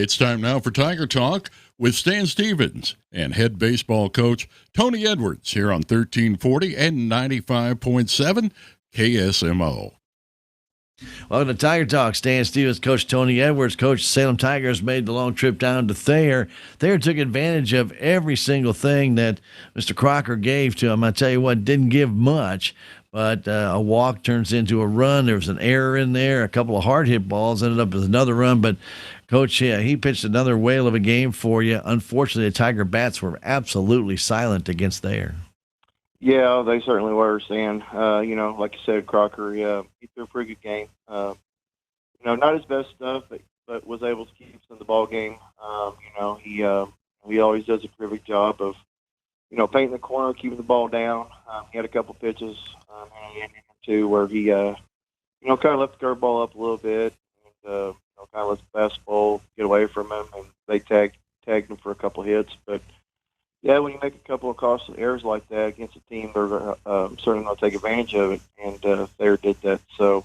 It's time now for Tiger Talk with Stan Stevens and head baseball coach Tony Edwards here on 1340 and 95.7 KSMO. Welcome to Tiger Talk. Stan Stevens, Coach Tony Edwards. Coach Salem Tigers made the long trip down to Thayer. Thayer took advantage of every single thing that Mr. Crocker gave to him. I tell you what, didn't give much, but a walk turns into a run. There was an error in there. A couple of hard hit balls ended up with another run. But, Coach, he pitched another whale of a game for you. Unfortunately, the Tiger bats were absolutely silent against Thayer. Yeah, they certainly were, Stan. Like you said, Crocker, he threw a pretty good game. Not his best stuff, but was able to keep us in the ball game. He always does a terrific job of, painting the corner, keeping the ball down. He had a couple pitches in the inning or two where he, kind of left the curveball up a little bit and, kind of let the fastball get away from him, and they tagged him for a couple hits, but. Yeah, when you make a couple of costly errors like that against a team, they're certainly going to take advantage of it, and Thayer did that. So,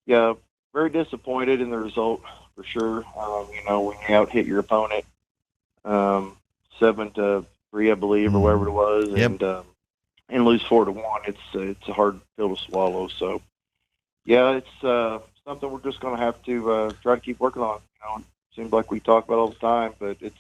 yeah, very disappointed in the result for sure. When you out-hit your opponent 7-3, I believe, or whatever it was, Yep. and lose 4-1, it's a hard pill to swallow. So, yeah, it's something we're just going to have to try to keep working on. It seems like we talk about all the time, but it's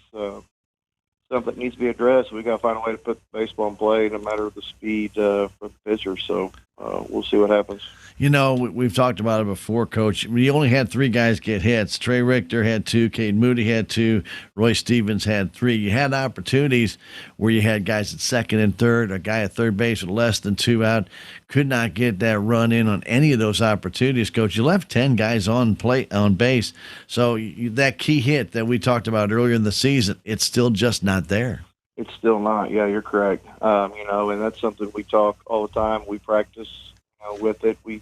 something that needs to be addressed. We got to find a way to put the baseball in play, no matter the speed for the pitcher. So we'll see what happens. We've talked about it before, Coach. We only had 3 guys get hits. Trey Richter had 2, Cade Moody had 2, Roy Stevens had 3. You had opportunities where you had guys at second and third, a guy at third base with less than 2 out. Could not get that run in on any of those opportunities, Coach. You left 10 guys on base. So that key hit that we talked about earlier in the season, it's still just not there. It's still not. Yeah, you're correct. And that's something we talk all the time. We practice with it. We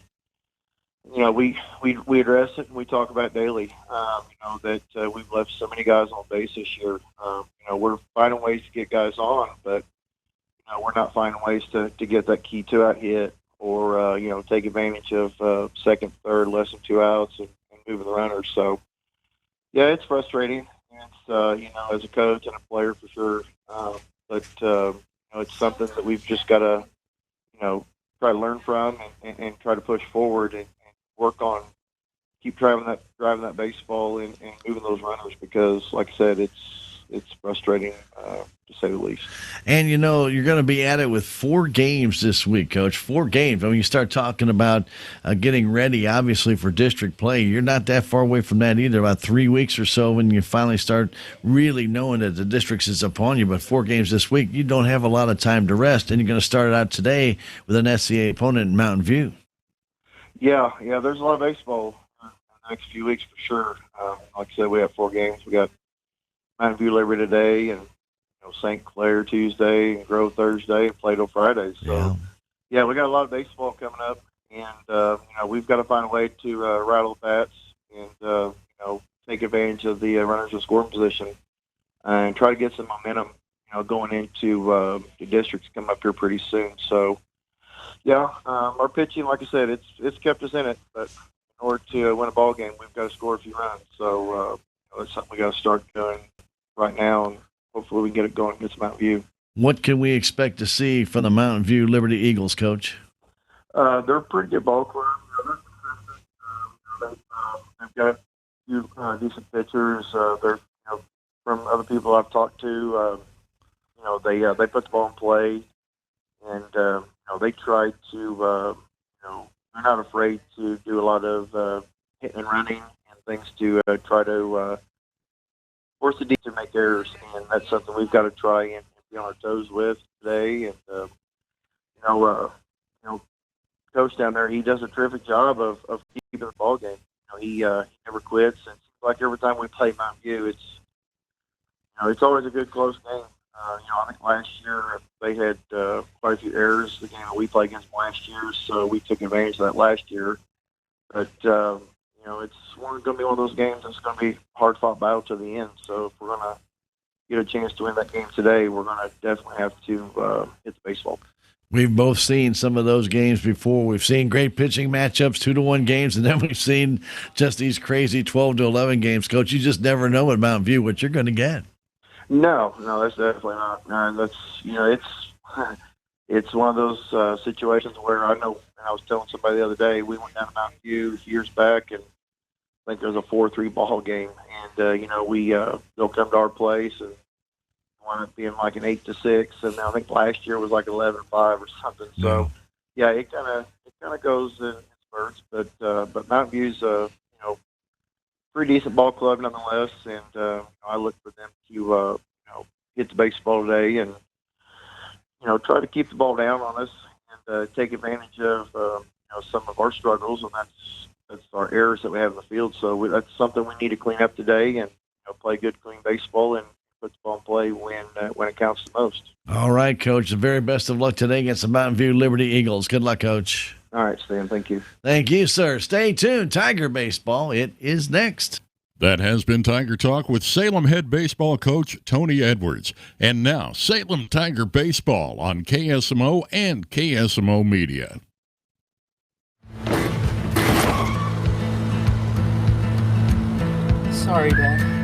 address it and we talk about it daily. That we've left so many guys on base this year. We're finding ways to get guys on, but we're not finding ways to get that key 2-out hit or take advantage of second, third, less than 2 outs and moving the runners. So yeah, it's frustrating. It's as a coach and a player for sure. But it's something that we've just got to try to learn from and try to push forward and work on, keep driving that baseball and moving those runners, because, like I said, it's frustrating to say the least. And you're going to be at it with 4 games this week, Coach. 4 games. I mean, you start talking about getting ready, obviously, for district play. You're not that far away from that either. About 3 weeks or so when you finally start really knowing that the districts is upon you. But 4 games this week, you don't have a lot of time to rest, and you're going to start it out today with an SCA opponent in Mountain View. Yeah. There's a lot of baseball in the next few weeks for sure. Like I said, we have 4 games. We got Mountain View Labor today, and St. Clair Tuesday, and Grove Thursday, and Plato Friday. So, yeah, we got a lot of baseball coming up, and we've got to find a way to rattle the bats and take advantage of the runners in scoring position and try to get some momentum. Going into the districts coming up here pretty soon. So, yeah, our pitching, like I said, it's kept us in it, but in order to win a ball game, we've got to score a few runs. So that's something we got to start doing right now, and hopefully we can get it going against Mountain View. What can we expect to see from the Mountain View Liberty Eagles, Coach? They're a pretty good ball club. They're consistent. They've got a few decent pitchers. They're from other people I've talked to. They put the ball in play, and they try to. They're not afraid to do a lot of hitting and running and things to try to force the D to make errors, and that's something we've got to try and be on our toes with today. And coach down there, he does a terrific job of keeping the ball game. He never quits, and it seems like every time we play Mountain View, it's always a good close game. I think last year they had quite a few errors, the game that we played against last year, so we took advantage of that last year. But it's going to be one of those games that's going to be hard-fought battle to the end. So if we're going to get a chance to win that game today, we're going to definitely have to hit the baseball. We've both seen some of those games before. We've seen great pitching matchups, 2-1 games, and then we've seen just these crazy 12-11 games. Coach, you just never know at Mountain View what you're going to get. No, that's definitely not. That's it's one of those situations where I know. I was telling somebody the other day, we went down to Mountain View years back, and I think there was a 4-3 ball game, and they'll come to our place and wound up being like an 8-6, and I think last year was like 11-5 or something. So yeah, it kind of goes in spurts, but Mountain View's pretty decent ball club nonetheless, and I look for them to get the baseball today and try to keep the ball down on us and take advantage of some of our struggles, and that's our errors that we have in the field. So that's something we need to clean up today and play good, clean baseball and put the ball in play when it counts the most. All right, Coach. The very best of luck today against the Mountain View Liberty Eagles. Good luck, Coach. All right, Stan. Thank you. Thank you, sir. Stay tuned. Tiger Baseball. It is next. That has been Tiger Talk with Salem head baseball coach Tony Edwards. And now, Salem Tiger Baseball on KSMO and KSMO Media. Sorry, Dad.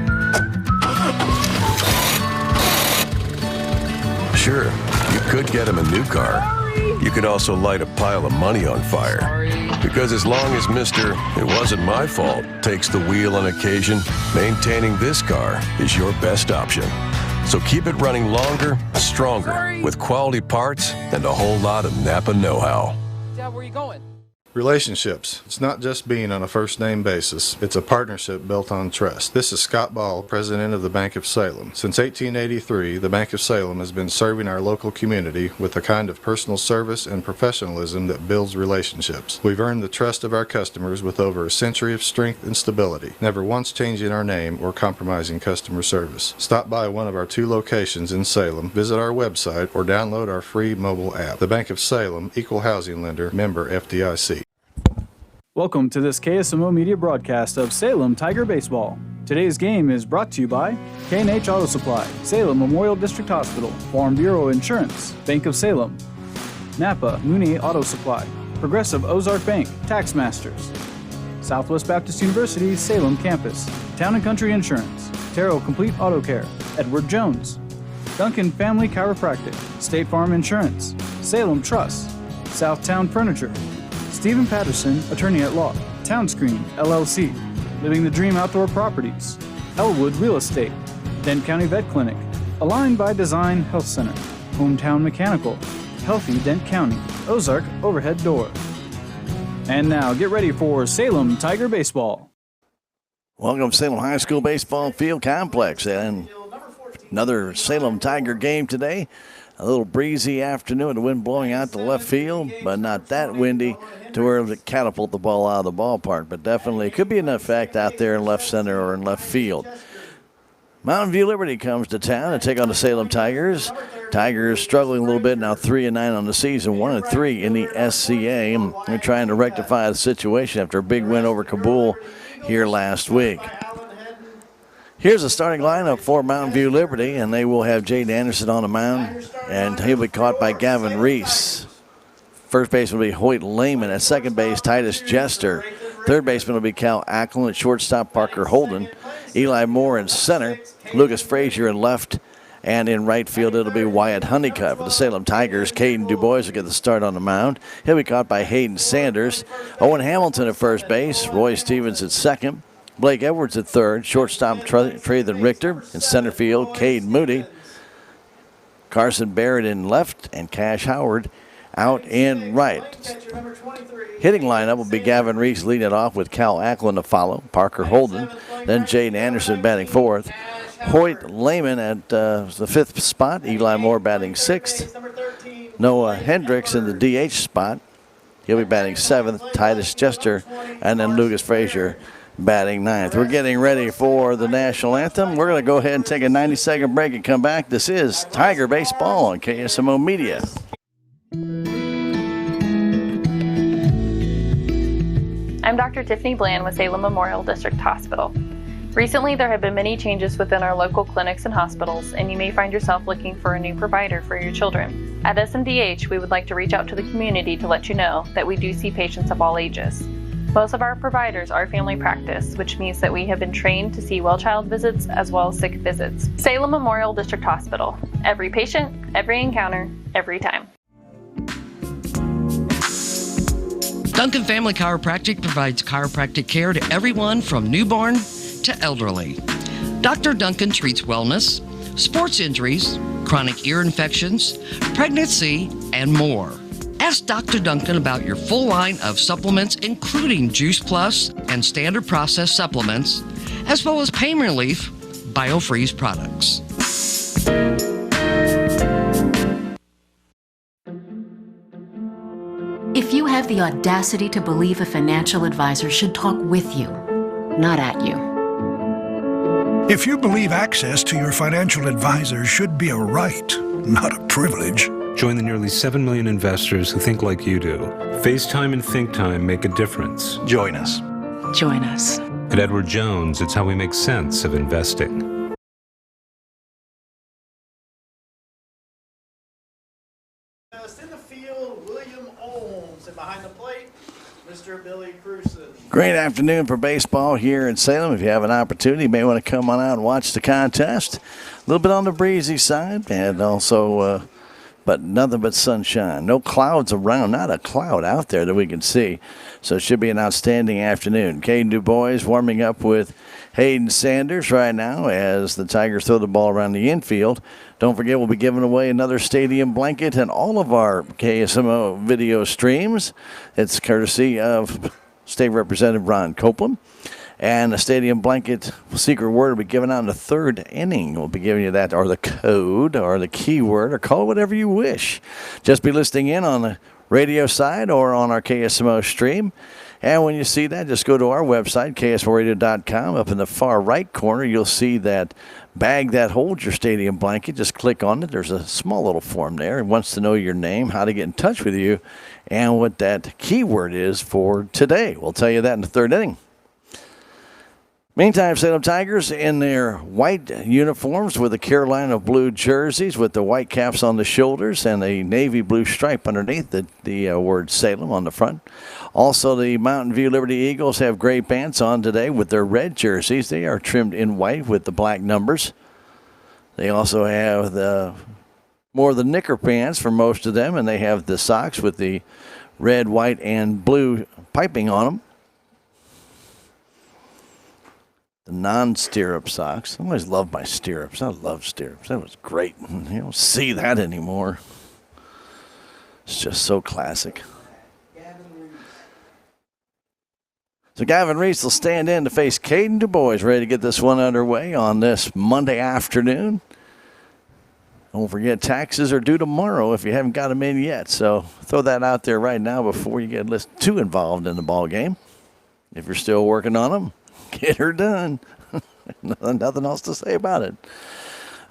Sure, you could get him a new car. You could also light a pile of money on fire. Because as long as Mr. It wasn't my fault takes the wheel on occasion, maintaining this car is your best option. So keep it running longer, stronger, with quality parts and a whole lot of Napa know-how. Dad, where are you going? Relationships. It's not just being on a first-name basis. It's a partnership built on trust. This is Scott Ball, president of the Bank of Salem. Since 1883, the Bank of Salem has been serving our local community with a kind of personal service and professionalism that builds relationships. We've earned the trust of our customers with over a century of strength and stability, never once changing our name or compromising customer service. Stop by one of our 2 locations in Salem, visit our website, or download our free mobile app. The Bank of Salem, Equal Housing Lender, member FDIC. Welcome to this KSMO Media broadcast of Salem Tiger Baseball. Today's game is brought to you by K&H Auto Supply, Salem Memorial District Hospital, Farm Bureau Insurance, Bank of Salem, Napa Mooney Auto Supply, Progressive Ozark Bank, Tax Masters, Southwest Baptist University Salem Campus, Town & Country Insurance, Terrell Complete Auto Care, Edward Jones, Duncan Family Chiropractic, State Farm Insurance, Salem Trust, Southtown Furniture, Stephen Patterson, Attorney at Law, Townscreen, LLC, Living the Dream Outdoor Properties, Elwood Real Estate, Dent County Vet Clinic, Aligned by Design Health Center, Hometown Mechanical, Healthy Dent County, Ozark Overhead Door. And now get ready for Salem Tiger Baseball. Welcome to Salem High School Baseball Field Complex and another Salem Tiger game today. A little breezy afternoon, the wind blowing out to left field, but not that windy to where it catapult the ball out of the ballpark. But definitely it could be an effect out there in left center or in left field. Mountain View Liberty comes to town to take on the Salem Tigers. Tigers struggling a little bit now, 3-9 on the season, 1-3 in the SCA. They're trying to rectify the situation after a big win over Kabul here last week. Here's the starting lineup for Mountain View Liberty, and they will have Jaden Anderson on the mound, and he'll be caught by Gavin Reese. First baseman will be Hoyt Lehman. At second base, Titus Jester. Third baseman will be Cal Acklin. At shortstop, Parker Holden. Eli Moore in center. Lucas Frazier in left. And in right field, it'll be Wyatt Honeycutt. For the Salem Tigers, Caden DuBois will get the start on the mound. He'll be caught by Hayden Sanders. Owen Hamilton at first base. Roy Stevens at second. Blake Edwards at third. Shortstop, Treathen Richter. In center field, Cade Moody. Carson Barrett in left. And Cash Howard out in right. Hitting lineup will be Gavin Reese leading it off with Cal Acklin to follow. Parker Holden. Then Jaden Anderson batting fourth. Hoyt Lehman at the fifth spot. Eli Moore batting sixth. Noah Hendricks in the DH spot. He'll be batting seventh. Titus Jester. And then Lucas Frazier batting ninth. We're getting ready for the national anthem. We're going to go ahead and take a 90-second break and come back. This is Tiger Baseball on KSMO Media. I'm Dr. Tiffany Bland with Salem Memorial District Hospital. Recently, there have been many changes within our local clinics and hospitals, and you may find yourself looking for a new provider for your children. At SMDH, we would like to reach out to the community to let you know that we do see patients of all ages. Most of our providers are family practice, which means that we have been trained to see well child visits as well as sick visits. Salem Memorial District Hospital. Every patient, every encounter, every time. Duncan Family Chiropractic provides chiropractic care to everyone from newborn to elderly. Dr. Duncan treats wellness, sports injuries, chronic ear infections, pregnancy, and more. Ask Dr. Duncan about your full line of supplements, including Juice Plus and standard processed supplements, as well as pain relief, BioFreeze products. If you have the audacity to believe a financial advisor should talk with you, not at you. If you believe access to your financial advisor should be a right, not a privilege. Join the nearly 7 million investors who think like you do. FaceTime and ThinkTime make a difference. Join us. Join us. At Edward Jones, it's how we make sense of investing. Center field, William Ohms, and behind the plate, Mr. Billy Cruson. Great afternoon for baseball here in Salem. If you have an opportunity, you may want to come on out and watch the contest. A little bit on the breezy side, and also, but nothing but sunshine. No clouds around, not a cloud out there that we can see. So it should be an outstanding afternoon. Caden Du Bois warming up with Hayden Sanders right now as the Tigers throw the ball around the infield. Don't forget, we'll be giving away another stadium blanket and all of our KSMO video streams. It's courtesy of State Representative Ron Copeland. And the stadium blanket secret word will be given out in the third inning. We'll be giving you that, or the code, or the keyword, or call it whatever you wish. Just be listening in on the radio side or on our KSMO stream. And when you see that, just go to our website, ksmoradio.com. Up in the far right corner, you'll see that bag that holds your stadium blanket. Just click on it. There's a small little form there. It wants to know your name, how to get in touch with you, and what that keyword is for today. We'll tell you that in the third inning. Meantime, Salem Tigers in their white uniforms with the Carolina blue jerseys with the white caps on the shoulders and a navy blue stripe underneath the word Salem on the front. Also, the Mountain View Liberty Eagles have gray pants on today with their red jerseys. They are trimmed in white with the black numbers. They also have more of the knicker pants for most of them, and they have the socks with the red, white, and blue piping on them. The non-stirrup socks. I always loved my stirrups. I love stirrups. That was great. You don't see that anymore. It's just so classic. So Gavin Reese will stand in to face Caden Du Bois, ready to get this one underway on this Monday afternoon. Don't forget, taxes are due tomorrow if you haven't got them in yet. So throw that out there right now before you get too involved in the ball game. If you're still working on them, get her done. Nothing else to say about it.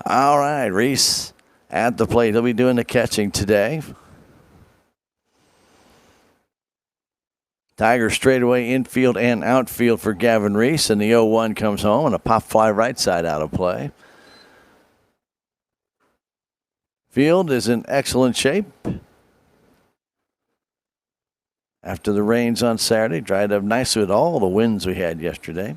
All right, Reese at the plate. He'll be doing the catching today. Tigers straightaway infield and outfield for Gavin Reese, and the 0-1 comes home, and a pop fly right side out of play. Field is in excellent shape. After the rains on Saturday, dried up nicely with all the winds we had yesterday.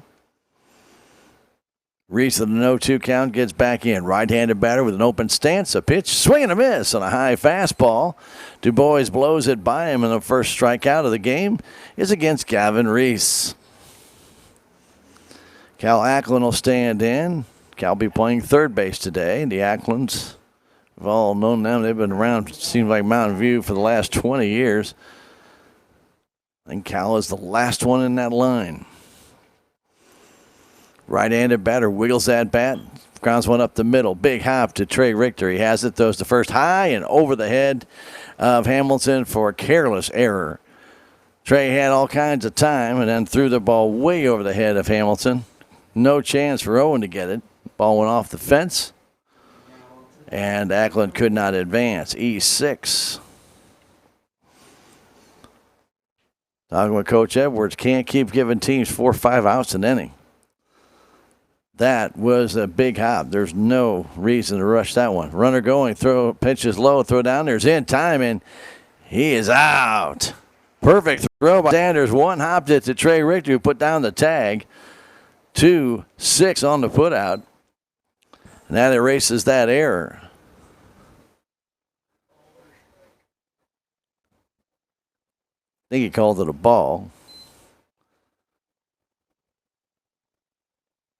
Reese with an 0-2 count gets back in. Right-handed batter with an open stance. A pitch, swing and a miss on a high fastball. Du Bois blows it by him, and the first strikeout of the game is against Gavin Reese. Cal Acklin will stand in. Cal will be playing third base today. The Acklins, we've all known them. They've been around, it seems like Mountain View, for the last 20 years. I think Cal is the last one in that line. Right-handed batter wiggles that bat, grounds one up the middle. Big hop to Trey Richter. He has it, throws the first high and over the head of Hamilton for a careless error. Trey had all kinds of time and then threw the ball way over the head of Hamilton. No chance for Owen to get it. Ball went off the fence, and Acklin could not advance. E6. Talking with Coach Edwards, can't keep giving teams 4 or 5 outs an inning. That was a big hop. There's no reason to rush that one. Runner going, throw, pitches low, throw down. There's in time, and he is out. Perfect throw by Sanders. One hopped it to Trey Richter, who put down the tag. 2-6 on the putout. And that erases that error. I think he called it a ball.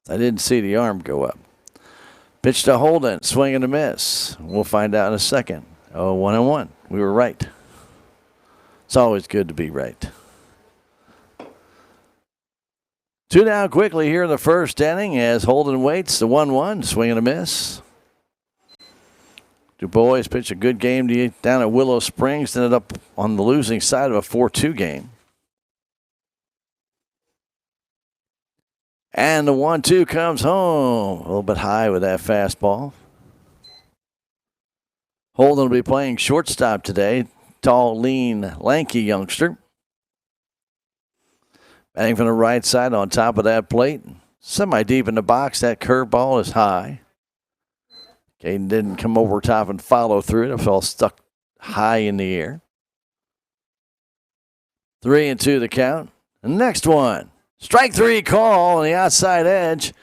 I didn't see the arm go up. Pitch to Holden, swing and a miss. We'll find out in a second. 1-1. We were right. It's always good to be right. 2 down quickly here in the first inning as Holden waits. The 1-1, swing and a miss. Du Bois pitched a good game down at Willow Springs, ended up on the losing side of a 4-2 game. And the 1-2 comes home. A little bit high with that fastball. Holden will be playing shortstop today. Tall, lean, lanky youngster. Batting from the right side on top of that plate. Semi-deep in the box. That curveball is high. Caden didn't come over top and follow through it. It fell stuck high in the air. 3-2 the count. The next one. Strike 3 call on the outside edge.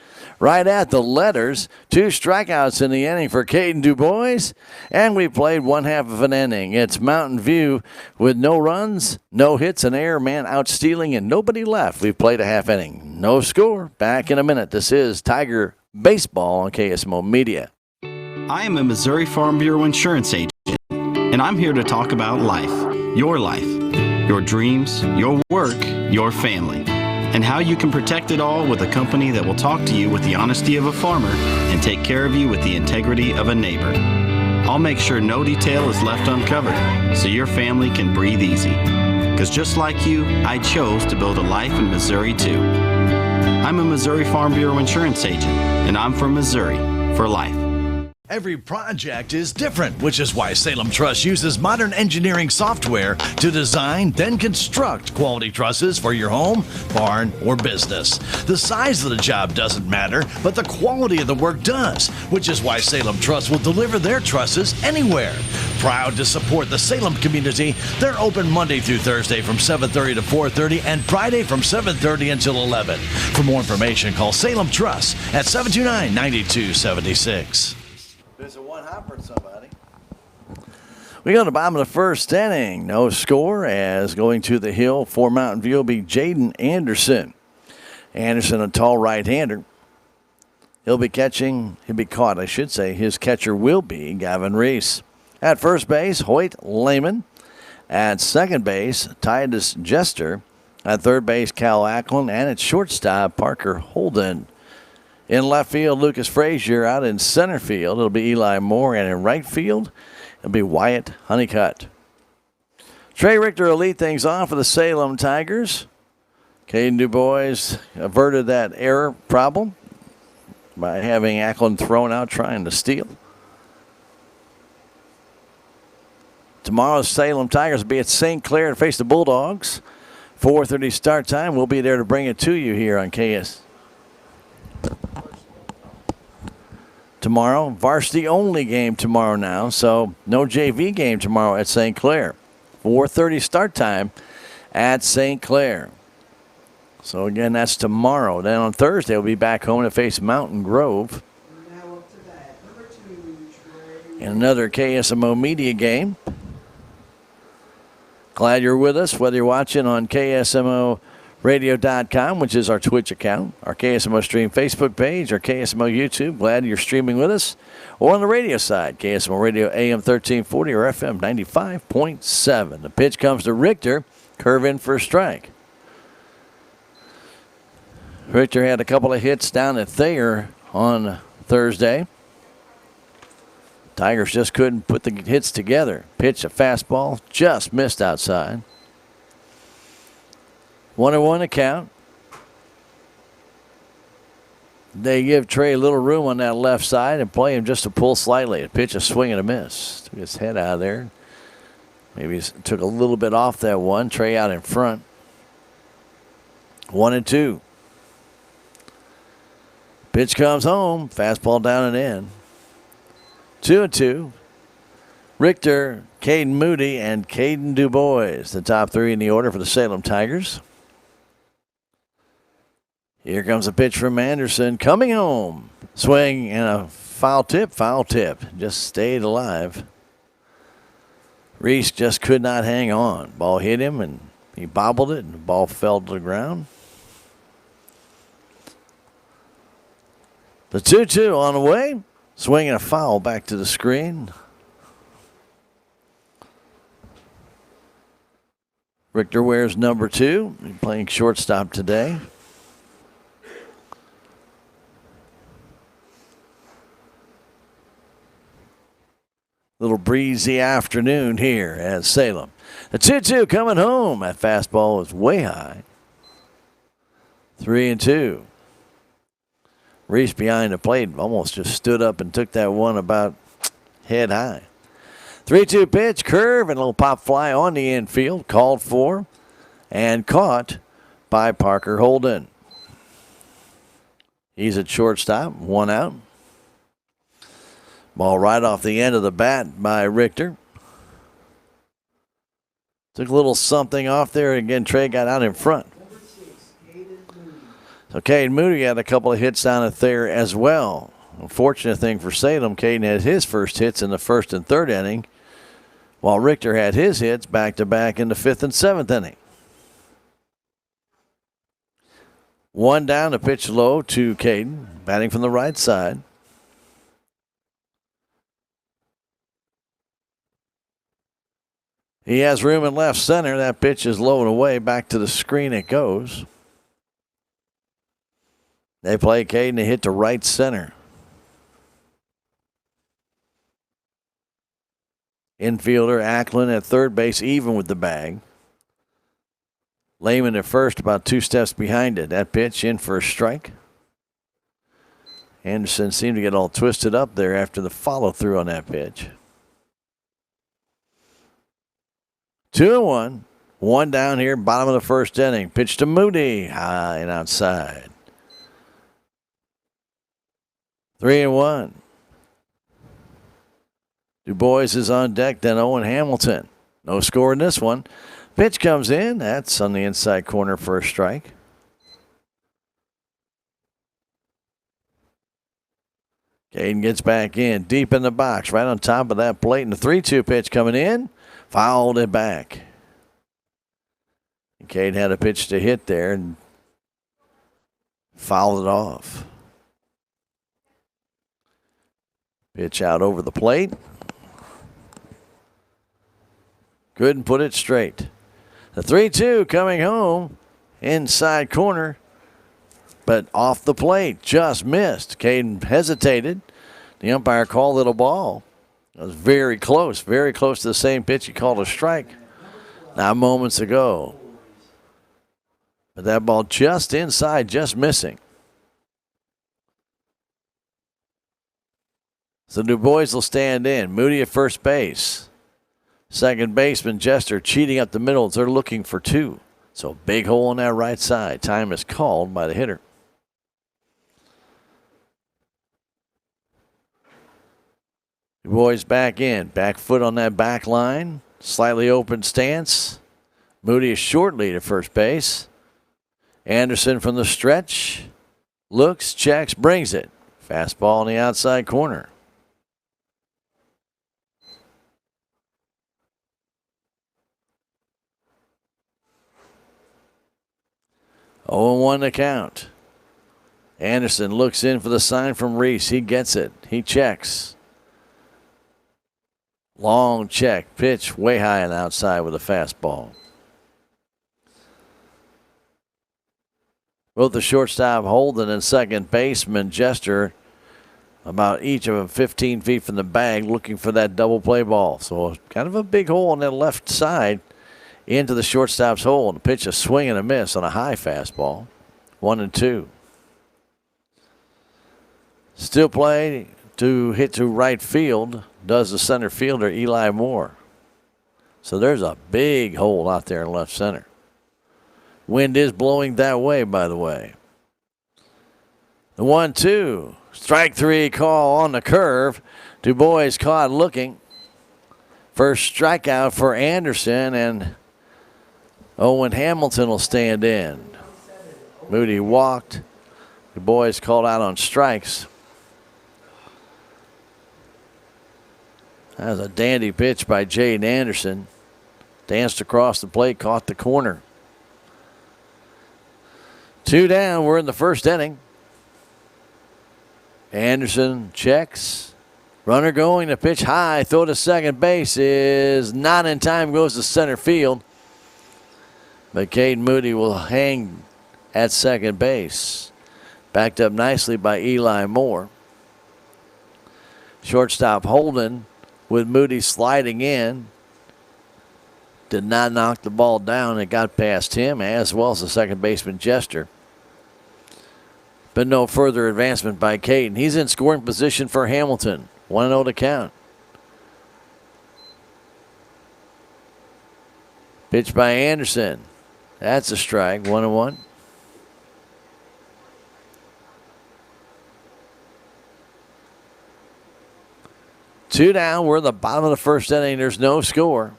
Right at the letters. 2 strikeouts in the inning for Caden Du Bois. And we played 1/2 of an inning. It's Mountain View with no runs, no hits, an error, man out stealing, and nobody left. We've played a half inning. No score. Back in a minute. This is Tiger Baseball on KSMO Media. I am a Missouri Farm Bureau insurance agent, and I'm here to talk about life, your dreams, your work, your family, and how you can protect it all with a company that will talk to you with the honesty of a farmer and take care of you with the integrity of a neighbor. I'll make sure no detail is left uncovered so your family can breathe easy. Because just like you, I chose to build a life in Missouri too. I'm a Missouri Farm Bureau insurance agent, and I'm from Missouri for life. Every project is different, which is why Salem Truss uses modern engineering software to design, then construct quality trusses for your home, barn, or business. The size of the job doesn't matter, but the quality of the work does, which is why Salem Truss will deliver their trusses anywhere. Proud to support the Salem community, they're open Monday through Thursday from 7:30 to 4:30 and Friday from 7:30 until 11. For more information, call Salem Truss at 729-9276. There's a one hopper to somebody. We go to the bottom of the first inning. No score as going to the hill for Mountain View will be Jaden Anderson. Anderson, a tall right-hander. He'll be caught, I should say. His catcher will be Gavin Reese. At first base, Hoyt Lehman. At second base, Titus Jester. At third base, Cal Ackland. And at shortstop, Parker Holden. In left field, Lucas Frazier. Out in center field, it'll be Eli Moore. And in right field, it'll be Wyatt Honeycutt. Trey Richter will lead things off for the Salem Tigers. Caden Du Bois averted that error problem by having Ackland thrown out trying to steal. Tomorrow's Salem Tigers will be at St. Clair to face the Bulldogs. 4:30 start time. We'll be there to bring it to you here on KS. Tomorrow, varsity only game tomorrow now, so no JV game tomorrow at St. Clair. 4:30 start time at St. Clair. So again, that's tomorrow. Then on Thursday, we'll be back home to face Mountain Grove. In another KSMO media game. Glad you're with us, whether you're watching on KSMOradio.com, which is our Twitch account, our KSMO Stream Facebook page, our KSMO YouTube. Glad you're streaming with us. Or on the radio side, KSMO Radio AM 1340 or FM 95.7. The pitch comes to Richter. Curve in for a strike. Richter had a couple of hits down at Thayer on Thursday. Tigers just couldn't put the hits together. Pitch, a fastball, just missed outside. 1-1 account. They give Trey a little room on that left side and play him just to pull slightly. A pitch, a swing and a miss. Took his head out of there. Maybe he took a little bit off that one. Trey out in front. 1-2. Pitch comes home. Fastball down and in. 2-2. Richter, Caden Moody, and Caden DuBois, the top three in the order for the Salem Tigers. Here comes a pitch from Anderson, coming home. Swing and a foul tip. Just stayed alive. Reese just could not hang on. Ball hit him, and he bobbled it, and the ball fell to the ground. The 2-2 on the way. Swinging a foul back to the screen. Richter wears number 2. He's playing shortstop today. Little breezy afternoon here at Salem. The 2-2 coming home. That fastball is way high. 3-2. Reese behind the plate almost just stood up and took that one about head high. 3-2 pitch, curve, and a little pop fly on the infield. Called for and caught by Parker Holden. He's at shortstop, 1 out. Ball right off the end of the bat by Richter. Took a little something off there. Again, Trey got out in front. So Caden Moody had a couple of hits down at there as well. Unfortunate thing for Salem, Caden had his first hits in the first and third inning, while Richter had his hits back-to-back in the fifth and seventh inning. 1 down, a pitch low to Caden, batting from the right side. He has room in left center. That pitch is low and away. Back to the screen it goes. They play Caden to hit to right center. Infielder Ackland at third base, even with the bag. Lehman at first, about 2 steps behind it. That pitch in for a strike. Anderson seemed to get all twisted up there after the follow-through on that pitch. 2-1. 1 down here, bottom of the first inning. Pitch to Moody, high and outside. 3-1. DuBois is on deck, then Owen Hamilton. No score in this one. Pitch comes in. That's on the inside corner for a strike. Caden gets back in, deep in the box, right on top of that plate. And the 3-2 pitch coming in. Fouled it back. And Caden had a pitch to hit there and fouled it off. Pitch out over the plate. Couldn't put it straight. The 3-2 coming home. Inside corner. But off the plate. Just missed. Caden hesitated. The umpire called it a ball. It was very close to the same pitch he called a strike now moments ago. But that ball just inside, just missing. So DuBois will stand in. Moody at first base. Second baseman Jester cheating up the middle. They're looking for 2. So big hole on that right side. Time is called by the hitter. DuBois back in. Back foot on that back line. Slightly open stance. Moody is short lead at first base. Anderson from the stretch. Looks, checks, brings it. Fastball on the outside corner. Oh, 1 to count. Anderson looks in for the sign from Reese. He gets it. He checks. Long check. Pitch way high and outside with a fastball. Both the shortstop Holden and second baseman Jester about each of them 15 feet from the bag looking for that double play ball. So kind of a big hole on that left side into the shortstop's hole. And the pitch a swing and a miss on a high fastball. 1-2. Still play to hit to right field does the center fielder Eli Moore. So there's a big hole out there in left center. Wind is blowing that way, by the way. The 1-2. Strike three call on the curve. Du Bois caught looking. First strikeout for Anderson, and Owen Hamilton will stand in. Moody walked. Du Bois called out on strikes. That was a dandy pitch by Jaden Anderson. Danced across the plate, caught the corner. 2 down, we're in the first inning. Anderson checks. Runner going, to pitch high, throw to second base is not in time, goes to center field. But Caden Moody will hang at second base. Backed up nicely by Eli Moore. Shortstop Holden with Moody sliding in. Did not knock the ball down. It got past him as well as the second baseman Jester. But no further advancement by Caden. He's in scoring position for Hamilton. 1-0 to count. Pitch by Anderson. That's a strike. 1-1. Two down. We're at the bottom of the first inning. There's no score.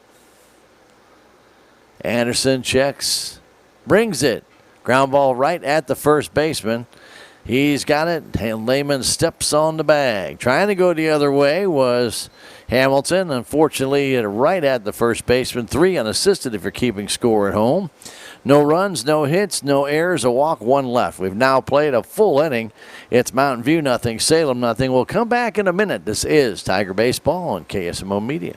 Anderson checks. Brings it. Ground ball right at the first baseman. He's got it, and Lehman steps on the bag. Trying to go the other way was Hamilton. Unfortunately, right at the first baseman. 3 unassisted if you're keeping score at home. No runs, no hits, no errors, a walk, 1 left. We've now played a full inning. It's Mountain View nothing, Salem nothing. We'll come back in a minute. This is Tiger Baseball on KSMO Media.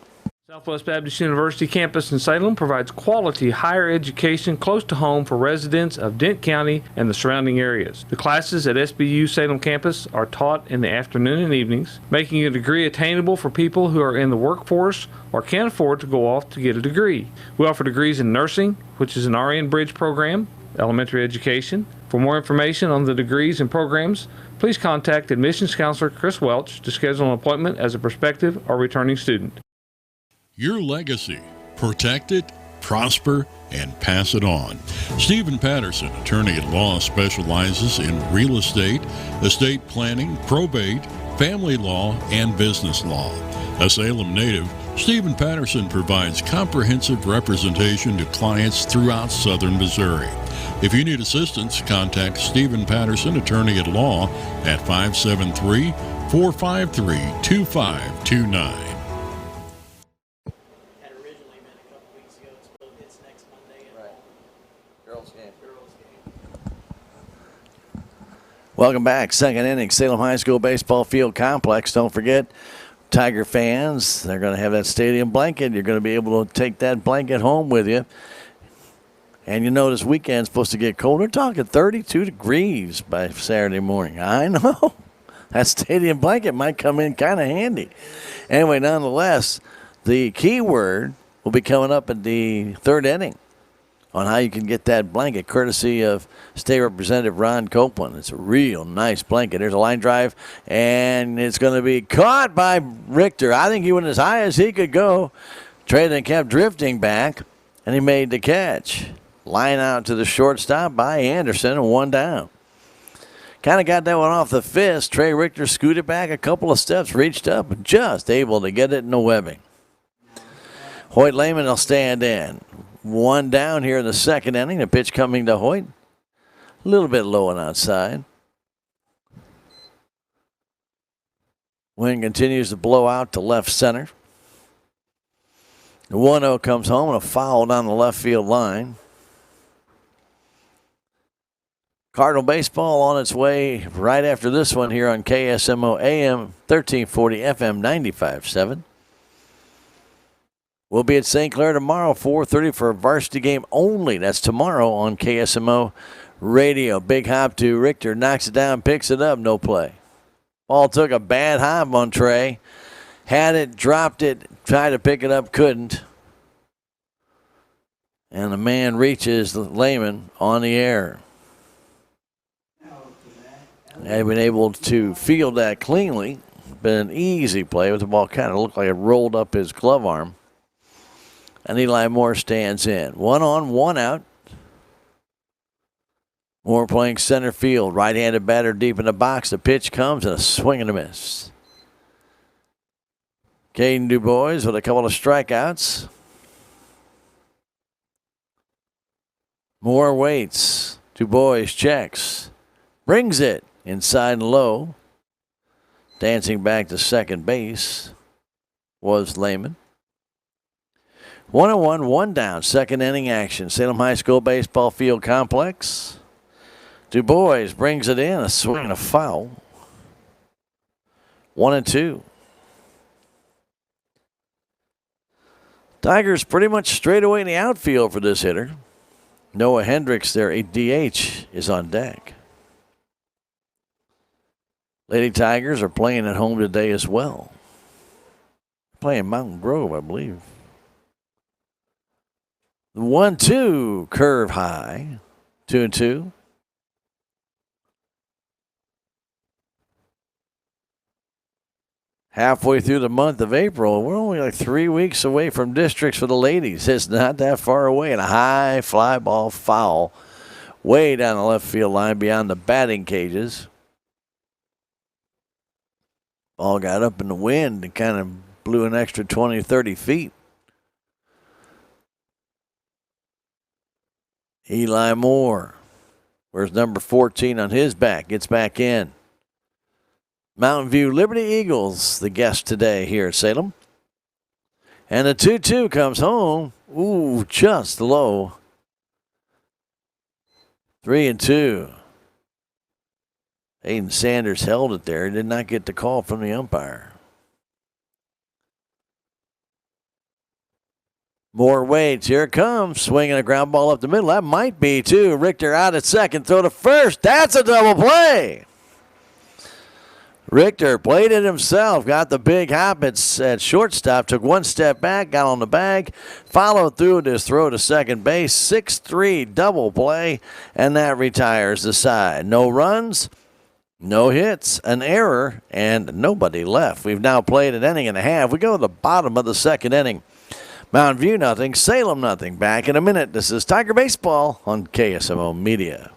Southwest Baptist University campus in Salem provides quality higher education close to home for residents of Dent County and the surrounding areas. The classes at SBU Salem campus are taught in the afternoon and evenings, making a degree attainable for people who are in the workforce or can't afford to go off to get a degree. We offer degrees in nursing, which is an RN Bridge program, elementary education. For more information on the degrees and programs, please contact admissions counselor Chris Welch to schedule an appointment as a prospective or returning student. Your legacy. Protect it, prosper, and pass it on. Stephen Patterson, attorney at law, specializes in real estate, estate planning, probate, family law, and business law. A Salem native, Stephen Patterson provides comprehensive representation to clients throughout southern Missouri. If you need assistance, contact Stephen Patterson, attorney at law, at 573-453-2529. Welcome back. Second inning, Salem High School Baseball Field Complex. Don't forget, Tiger fans, they're going to have that stadium blanket. You're going to be able to take that blanket home with you. And you know this weekend's supposed to get cold. We're talking 32 degrees by Saturday morning. I know. That stadium blanket might come in kind of handy. Anyway, nonetheless, the key word will be coming up in the third inning on how you can get that blanket, courtesy of State Representative Ron Copeland. It's a real nice blanket. There's a line drive, and it's going to be caught by Richter. I think he went as high as he could go. Trayden kept drifting back, and he made the catch. Line out to the shortstop by Anderson, and 1 down. Kind of got that one off the fist. Trey Richter scooted back a couple of steps, reached up, and just able to get it in the webbing. Hoyt Lehman will stand in. 1 down here in the second inning. The pitch coming to Hoyt. A little bit low and outside. Wind continues to blow out to left center. The 1-0 comes home and a foul down the left field line. Cardinal baseball on its way right after this one here on KSMO AM 1340 FM 95.7. We'll be at St. Clair tomorrow, 4:30 for a varsity game only. That's tomorrow on KSMO Radio. Big hop to Richter, knocks it down, picks it up, no play. Ball took a bad hop on Trey. Had it, dropped it, tried to pick it up, couldn't. And the man reaches Lehman on the air. Had been able to field that cleanly. Been an easy play with the ball kind of looked like it rolled up his glove arm. And Eli Moore stands in. 1 on, 1 out. Moore playing center field. Right-handed batter deep in the box. The pitch comes and a swing and a miss. Caden DuBois with a couple of strikeouts. Moore waits. DuBois checks. Brings it inside and low. Dancing back to second base was Lehman. 1-1, 1 down. Second inning action. Salem High School Baseball Field Complex. DuBois brings it in. A swing and a foul. 1-2. Tigers pretty much straight away in the outfield for this hitter. Noah Hendricks, their DH, is on deck. Lady Tigers are playing at home today as well. Playing Mountain Grove, I believe. The 1-2 curve high. 2-2. Halfway through the month of April, we're only like 3 weeks away from districts for the ladies. It's not that far away. And a high fly ball foul way down the left field line beyond the batting cages. Ball got up in the wind and kind of blew an extra 20, 30 feet. Eli Moore, where's number 14 on his back, gets back in. Mountain View Liberty Eagles, the guest today here at Salem. And the 2-2 comes home. Ooh, just low. 3-2. Aiden Sanders held it there. He did not get the call from the umpire. Moore waits. Here it comes. Swinging a ground ball up the middle. That might be, too. Richter out at second. Throw to first. That's a double play. Richter played it himself, got the big hop at shortstop, took one step back, got on the bag, followed through with his throw to second base, 6-3 double play, and that retires the side. No runs, no hits, an error, and nobody left. We've now played an inning and a half. We go to the bottom of the second inning. Mountain View nothing, Salem nothing. Back in a minute. This is Tiger Baseball on KSMO Media.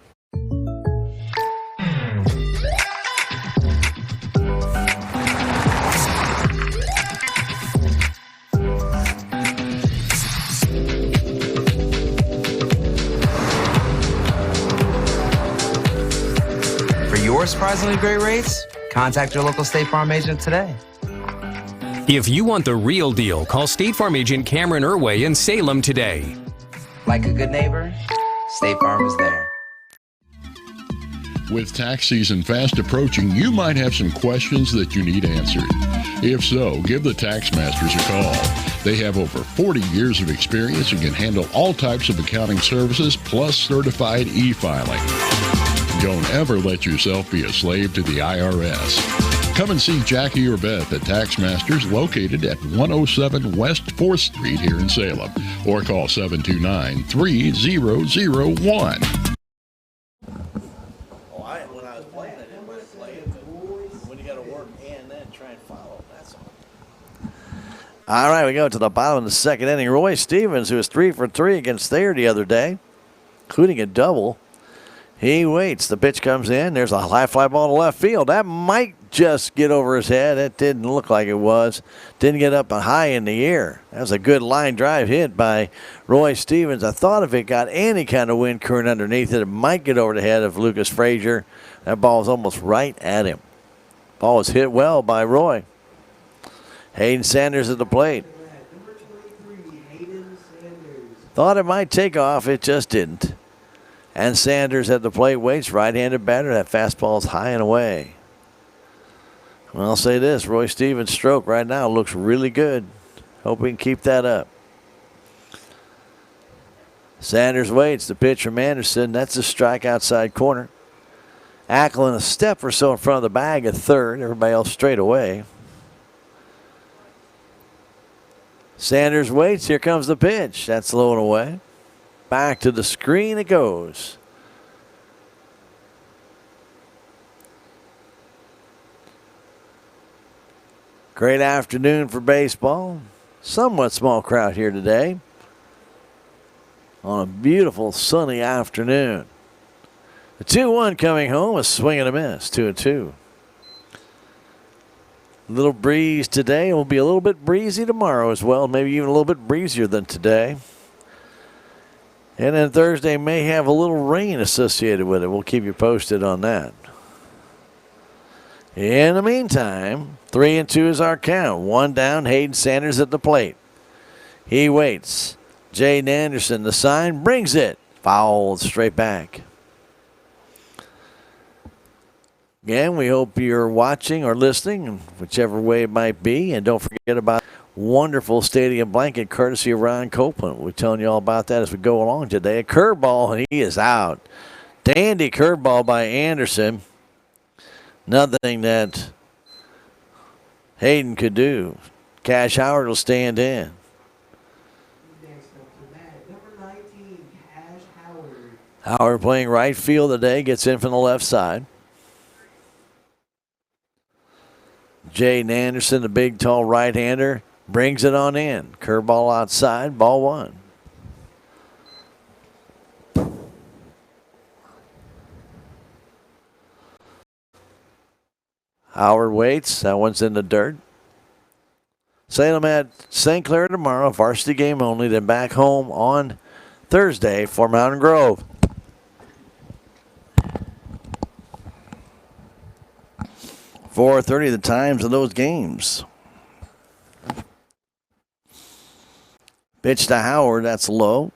Your surprisingly great rates? Contact your local State Farm agent today. If you want the real deal, call State Farm agent Cameron Irway in Salem today. Like a good neighbor, State Farm is there. With tax season fast approaching, you might have some questions that you need answered. If so, give the Tax Masters a call. They have over 40 years of experience and can handle all types of accounting services plus certified e-filing. Don't ever let yourself be a slave to the IRS. Come and see Jackie or Beth at Tax Masters, located at 107 West 4th Street here in Salem, or call 729-3001. When I was playing, I didn't want to play it, but when you got to work and then try and follow, that's all. All right, we go to the bottom of the second inning. Roy Stevens, who was 3 for 3 against Thayer the other day, including a double. He waits. The pitch comes in. There's a high fly ball to left field. That might just get over his head. It didn't look like it was. Didn't get up high in the air. That was a good line drive hit by Roy Stevens. I thought if it got any kind of wind current underneath it, it might get over the head of Lucas Frazier. That ball was almost right at him. Ball was hit well by Roy. Hayden Sanders at the plate. Thought it might take off. It just didn't. And Sanders at the plate waits. Right-handed batter. That fastball's high and away. Well, I'll say this. Roy Stevens' stroke right now looks really good. Hope we can keep that up. Sanders waits. The pitch from Anderson. That's a strike outside corner. Ackland a step or so in front of the bag at third. Everybody else straight away. Sanders waits. Here comes the pitch. That's low and away. Back to the screen it goes. Great afternoon for baseball. Somewhat small crowd here today on a beautiful sunny afternoon. The 2-1 coming home, a swing and a miss, 2-2. Little breeze today. It will be a little bit breezy tomorrow as well, maybe even a little bit breezier than today. And then Thursday may have a little rain associated with it. We'll keep you posted on that. In the meantime, 3-2 is our count. One down, Hayden Sanders at the plate. He waits. Jaden Anderson, the sign, brings it. Fouled straight back. Again, we hope you're watching or listening, whichever way it might be. And don't forget about wonderful stadium blanket courtesy of Ron Copeland. We're telling you all about that as we go along today. A curveball, and he is out. Dandy curveball by Anderson. Nothing that Hayden could do. Cash Howard will stand in. Howard playing right field today, gets in from the left side. Jaden Anderson, the big, tall right-hander, brings it on in. Curveball outside, ball one. Howard waits. That one's in the dirt. Salem at St. Clair tomorrow, varsity game only, then back home on Thursday for Mountain Grove. .430 the times of those games. Pitch to Howard, that's low.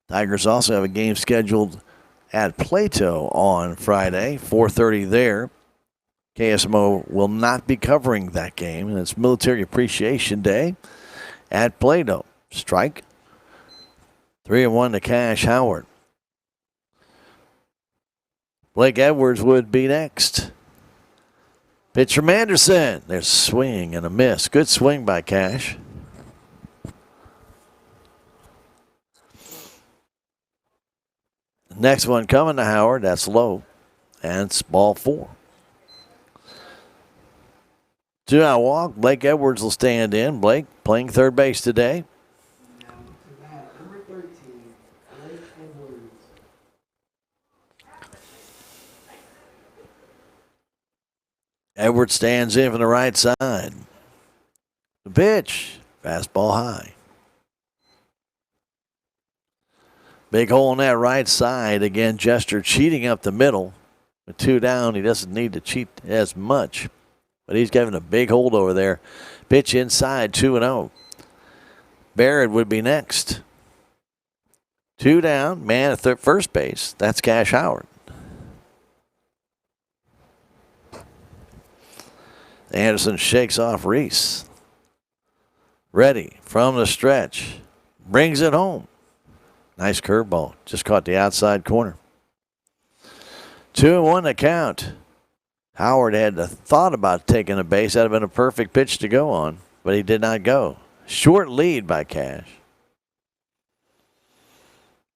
Tigers also have a game scheduled at Plato on Friday, 4:30 there. KSMO will not be covering that game, and it's Military Appreciation Day at Plato. Strike. 3-1 to Cash Howard. Blake Edwards would be next. Pitch from Anderson. There's a swing and a miss. Good swing by Cash. Next one coming to Howard. That's low. And it's ball four. 2-out walk. Blake Edwards will stand in. Blake playing third base today. Edwards stands in from the right side. The pitch. Fastball high. Big hole in that right side. Again, Jester cheating up the middle. With 2 down, he doesn't need to cheat as much. But he's giving a big hold over there. Pitch inside, 2-0. Barrett would be next. 2 down, man at first base. That's Cash Howard. Anderson shakes off Reese. Ready from the stretch. Brings it home. Nice curveball. Just caught the outside corner. 2-1 to count. Howard had thought about taking a base. That would have been a perfect pitch to go on, but he did not go. Short lead by Cash.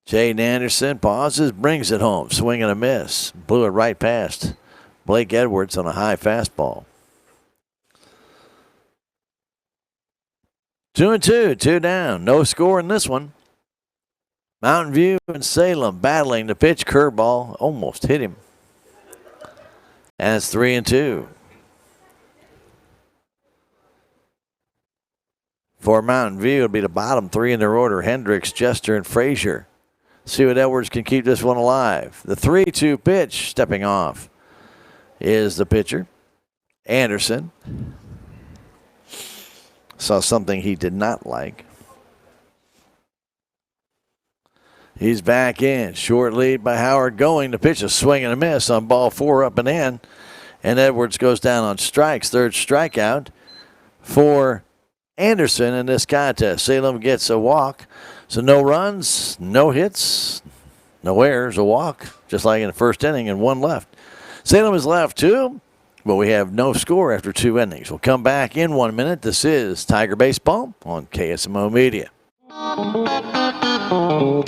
Jaden Anderson pauses, brings it home. Swing and a miss. Blew it right past Blake Edwards on a high fastball. 2-2, 2 down. No score in this one. Mountain View and Salem battling the pitch. Curveball almost hit him. And it's 3-2. For Mountain View, it'll be the bottom 3 in their order. Hendricks, Jester, and Frazier. See what Edwards can keep this one alive. The 3-2 pitch, stepping off, is the pitcher, Anderson. Saw something he did not like. He's back in. Short lead by Howard going. The pitch, a swing and a miss on ball 4 up and in. And Edwards goes down on strikes. Third strikeout for Anderson in this contest. Salem gets a walk. So no runs, no hits, no errors, a walk, just like in the first inning, and 1 left. Salem is left 2, but we have no score after 2 innings. We'll come back in 1 minute. This is Tiger Baseball on KSMO Media.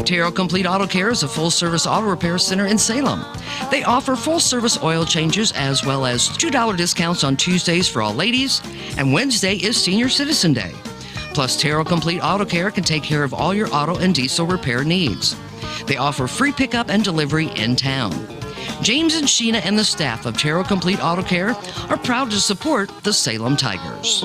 Terrell Complete Auto Care is a full-service auto repair center in Salem. They offer full-service oil changes as well as $2 discounts on Tuesdays for all ladies, and Wednesday is Senior Citizen Day. Plus, Terrell Complete Auto Care can take care of all your auto and diesel repair needs. They offer free pickup and delivery in town. James and Sheena and the staff of Terrell Complete Auto Care are proud to support the Salem Tigers.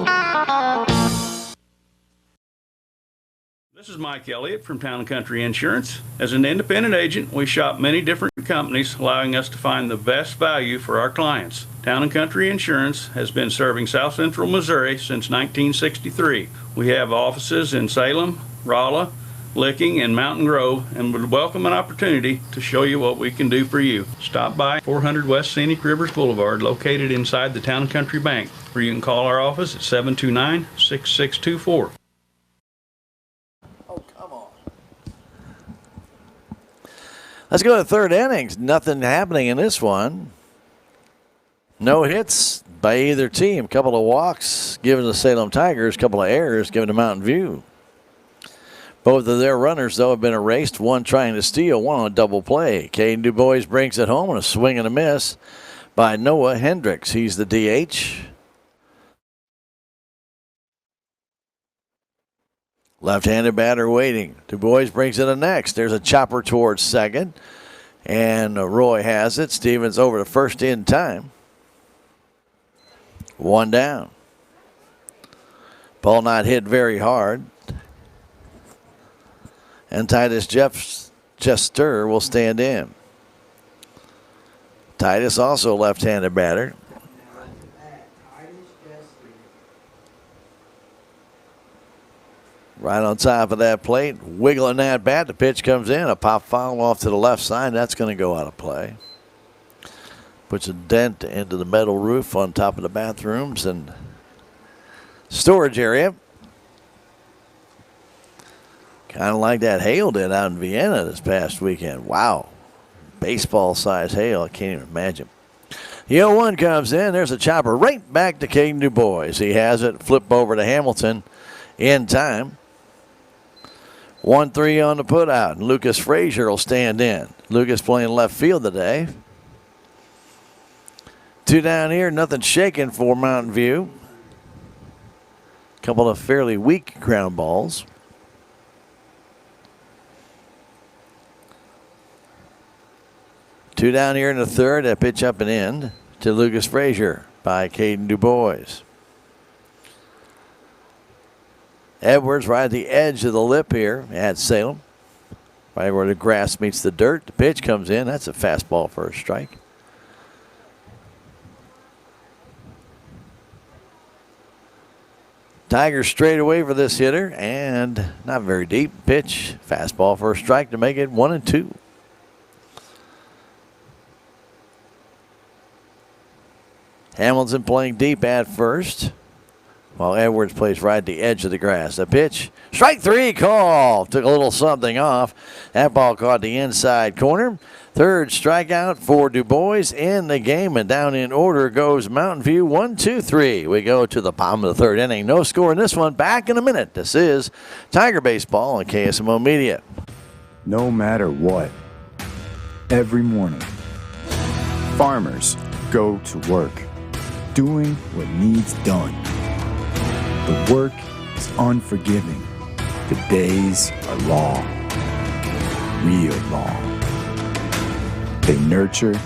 This is Mike Elliott from Town & Country Insurance. As an independent agent, we shop many different companies, allowing us to find the best value for our clients. Town & Country Insurance has been serving South Central Missouri since 1963. We have offices in Salem, Rolla, Licking, and Mountain Grove, and would welcome an opportunity to show you what we can do for you. Stop by 400 West Scenic Rivers Boulevard, located inside the Town & Country Bank, or you can call our office at 729-6624. Let's go to the third innings. Nothing happening in this one. No hits by either team. Couple of walks given to Salem Tigers. Couple of errors given to Mountain View. Both of their runners, though, have been erased. One trying to steal, one on a double play. Caden DuBois brings it home and a swing and a miss by Noah Hendricks. He's the DH. Left-handed batter waiting. DuBois brings it in next. There's a chopper towards second. And Roy has it. Stevens over to first in time. One down. Ball not hit very hard. And Titus Jester will stand in. Titus also left-handed batter. Right on top of that plate, wiggling that bat. The pitch comes in. A pop foul off to the left side. That's going to go out of play. Puts a dent into the metal roof on top of the bathrooms and storage area. Kind of like that hail did out in Vienna this past weekend. Wow. Baseball-sized hail. I can't even imagine. The 0-1 comes in. There's a chopper right back to Caden DuBois. He has it. Flip over to Hamilton in time. 1-3 on the putout. Lucas Frazier will stand in. Lucas playing left field today. Two down here, nothing shaking for Mountain View. Couple of fairly weak ground balls. Two down here in the third. A pitch up and in to Lucas Frazier by Caden DuBois. Edwards right at the edge of the lip here at Salem. Right where the grass meets the dirt. The pitch comes in. That's a fastball for a strike. Tigers straight away for this hitter, and not very deep. Pitch, fastball for a strike to make it 1-2. Hamilton playing deep at first, while Edwards plays right at the edge of the grass. The pitch, strike three call. Took a little something off. That ball caught the inside corner. Third strikeout for DuBois in the game, and down in order goes Mountain View. 1-2-3. We go to the bottom of the third inning. No score in this one. Back in a minute. This is Tiger Baseball on KSMO Media. No matter what, every morning, farmers go to work, doing what needs done. The work is unforgiving. The days are long, real long. They nurture,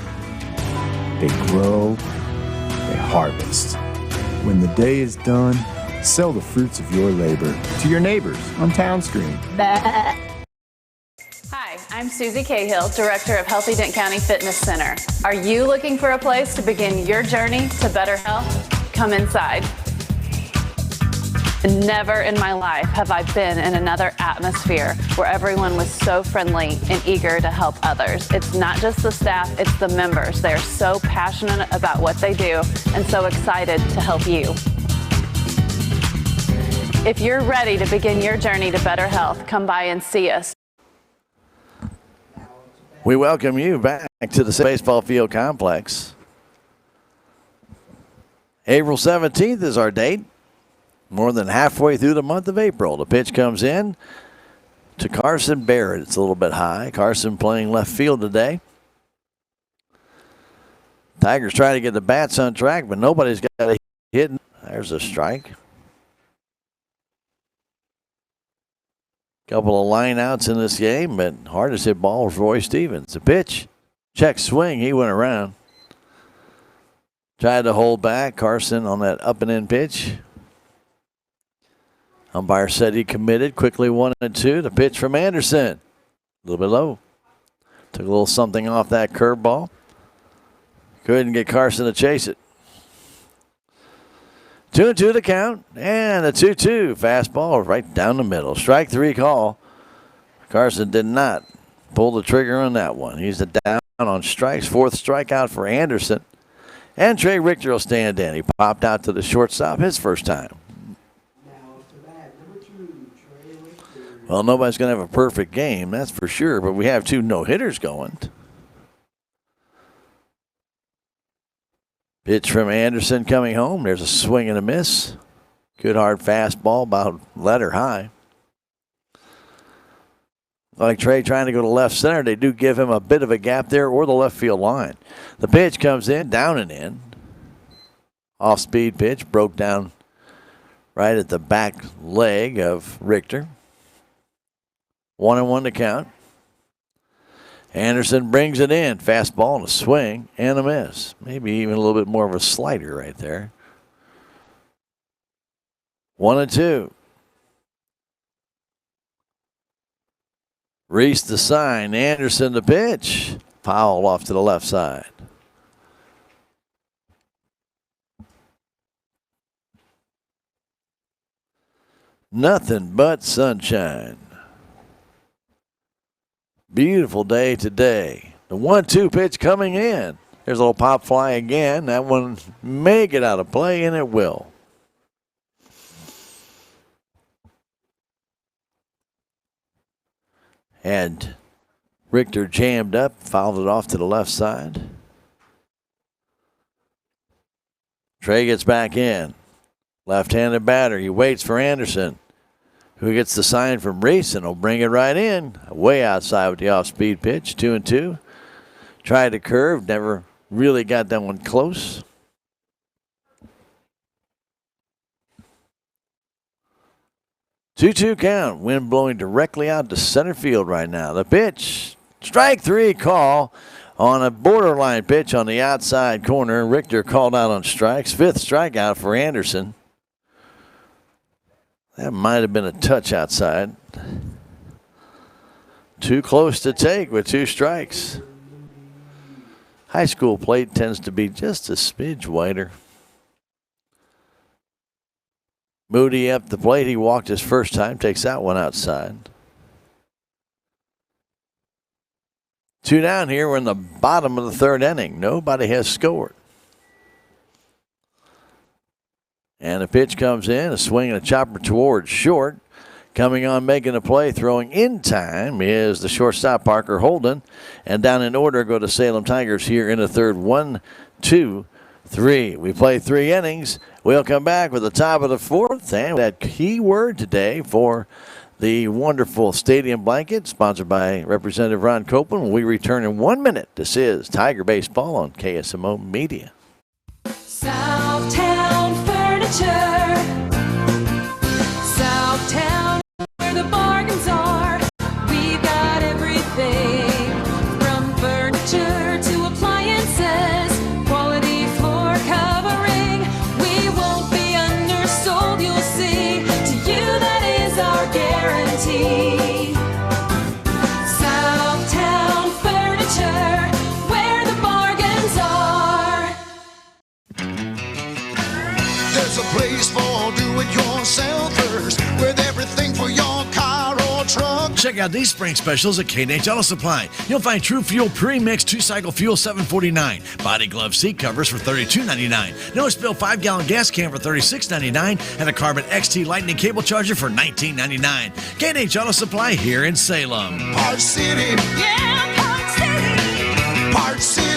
they grow, they harvest. When the day is done, sell the fruits of your labor to your neighbors on Town Screen. Hi, I'm Susie Cahill, Director of Healthy Dent County Fitness Center. Are you looking for a place to begin your journey to better health? Come inside. Never in my life have I been in another atmosphere where everyone was so friendly and eager to help others. It's not just the staff, it's the members. They're so passionate about what they do and so excited to help you. If you're ready to begin your journey to better health, come by and see us. We welcome you back to the baseball field complex. April 17th is our date. More than halfway through the month of April. The pitch comes in to Carson Barrett. It's a little bit high. Carson playing left field today. Tigers trying to get the bats on track, but nobody's got a hit. There's a strike. Couple of line outs in this game, but hardest hit ball for Roy Stevens. The pitch, Check swing. He went around. Tried to hold back. Carson on that up and in pitch. Umpire said he committed. Quickly 1-2. The pitch from Anderson. A little bit low. Took a little something off that curveball. Couldn't get Carson to chase it. 2-2 the count. And a 2-2 fastball right down the middle. Strike 3 call. Carson did not pull the trigger on that one. He's down on strikes. 4th strikeout for Anderson. And Trey Richter will stand in. He popped out to the shortstop his first time. Well, nobody's going to have a perfect game, that's for sure, but we have 2 no-hitters going. Pitch from Anderson coming home. There's a swing and a miss. Good hard fastball, about letter high. Like Trey trying to go to left center, they do give him a bit of a gap there or the left field line. The pitch comes in, down and in. Off-speed pitch, broke down right at the back leg of Richter. 1-1 to count. Anderson brings it in. Fastball and a swing and a miss. Maybe even a little bit more of a slider right there. 1-2. Reese the sign. Anderson the pitch. Foul off to the left side. Nothing but sunshine. Beautiful day today. The 1-2 pitch coming in. There's a little pop fly again. That one may get out of play, and it will. And Richter jammed up, fouled it off to the left side. Trey gets back in. Left-handed batter. He waits for Anderson, who gets the sign from Reese and will bring it right in. Way outside with the off-speed pitch. 2-2. Tried to curve. Never really got that one close. Two-two count. Wind blowing directly out to center field right now. The pitch. Strike 3 call on a borderline pitch on the outside corner. Richter called out on strikes. 5th strikeout for Anderson. That might have been a touch outside. Too close to take with 2 strikes. High school plate tends to be just a smidge wider. Moody up the plate. He walked his first time. Takes that one outside. 2 down here. We're in the bottom of the 3rd inning. Nobody has scored. And the pitch comes in, a swing and a chopper towards short. Coming on, making a play, throwing in time is the shortstop, Parker Holden. And down in order go the Salem Tigers here in the 3rd. 1, 2, 3. We play 3 innings. We'll come back with the top of the 4th. And that key word today for the wonderful stadium blanket, sponsored by Representative Ron Copeland. When we return in 1 minute, this is Tiger Baseball on KSMO Media. Southtown Furniture. Southtown, where the bargains are. We've got everything from furniture to appliances. Quality floor covering. We won't be undersold, you'll see. To you, that is our guarantee. Southtown Furniture, where the bargains are. There's a place for do-it-yourselfers with everything for your car or truck. Check out these spring specials at K&H Auto Supply. You'll find True Fuel Pre-Mix 2-Cycle Fuel $7.49. Body glove seat covers for $32.99. No Spill 5-gallon gas can for $36.99. And a Carbon XT Lightning Cable Charger for $19.99. K&H Auto Supply here in Salem. Park City. Yeah, Park City. Park City.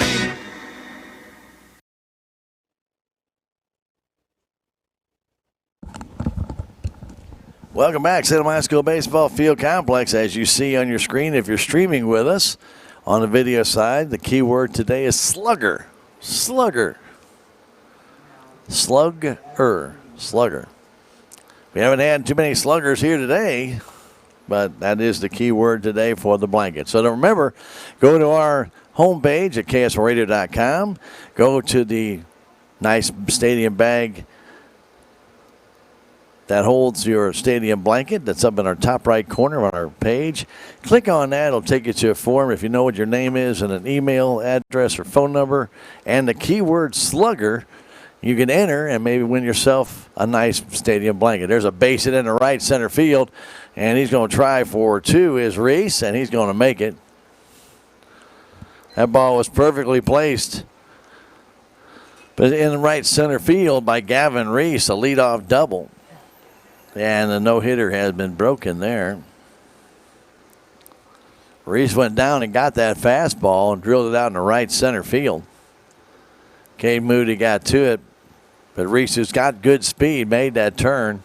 Welcome back, Salem High School Baseball Field Complex. As you see on your screen, if you're streaming with us on the video side, the key word today is slugger. Slugger. Slugger. Slugger. We haven't had too many sluggers here today, but that is the key word today for the blanket. So to remember, go to our homepage at KSRadio.com. Go to the nice stadium bag that holds your stadium blanket that's up in our top right corner on our page. Click on that. It'll take you to a form if you know what your name is and an email address or phone number and the keyword slugger. You can enter and maybe win yourself a nice stadium blanket. There's a base hit in the right center field, and he's going to try for two is Reese, and he's going to make it. That ball was perfectly placed, but in the right center field by Gavin Reese, a leadoff double. And the no-hitter has been broken there. Reese went down and got that fastball and drilled it out in the right center field. Cade Moody got to it, but Reese, who's got good speed, made that turn,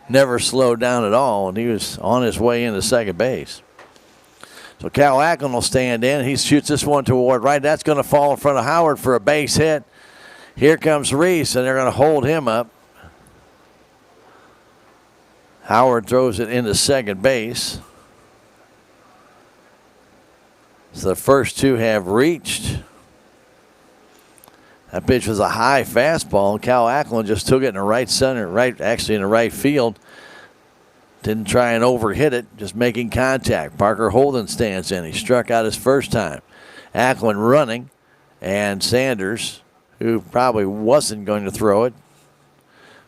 never slowed down at all, and he was on his way into second base. So Cal Ackland will stand in. He shoots this one toward right. That's going to fall in front of Howard for a base hit. Here comes Reese, and they're going to hold him up. Howard throws it into second base. So the first two have reached. That pitch was a high fastball, and Cal Ackland just took it in the right center, actually in the right field. Didn't try and overhit it, just making contact. Parker Holden stands in. He struck out his first time. Ackland running, and Sanders, who probably wasn't going to throw it,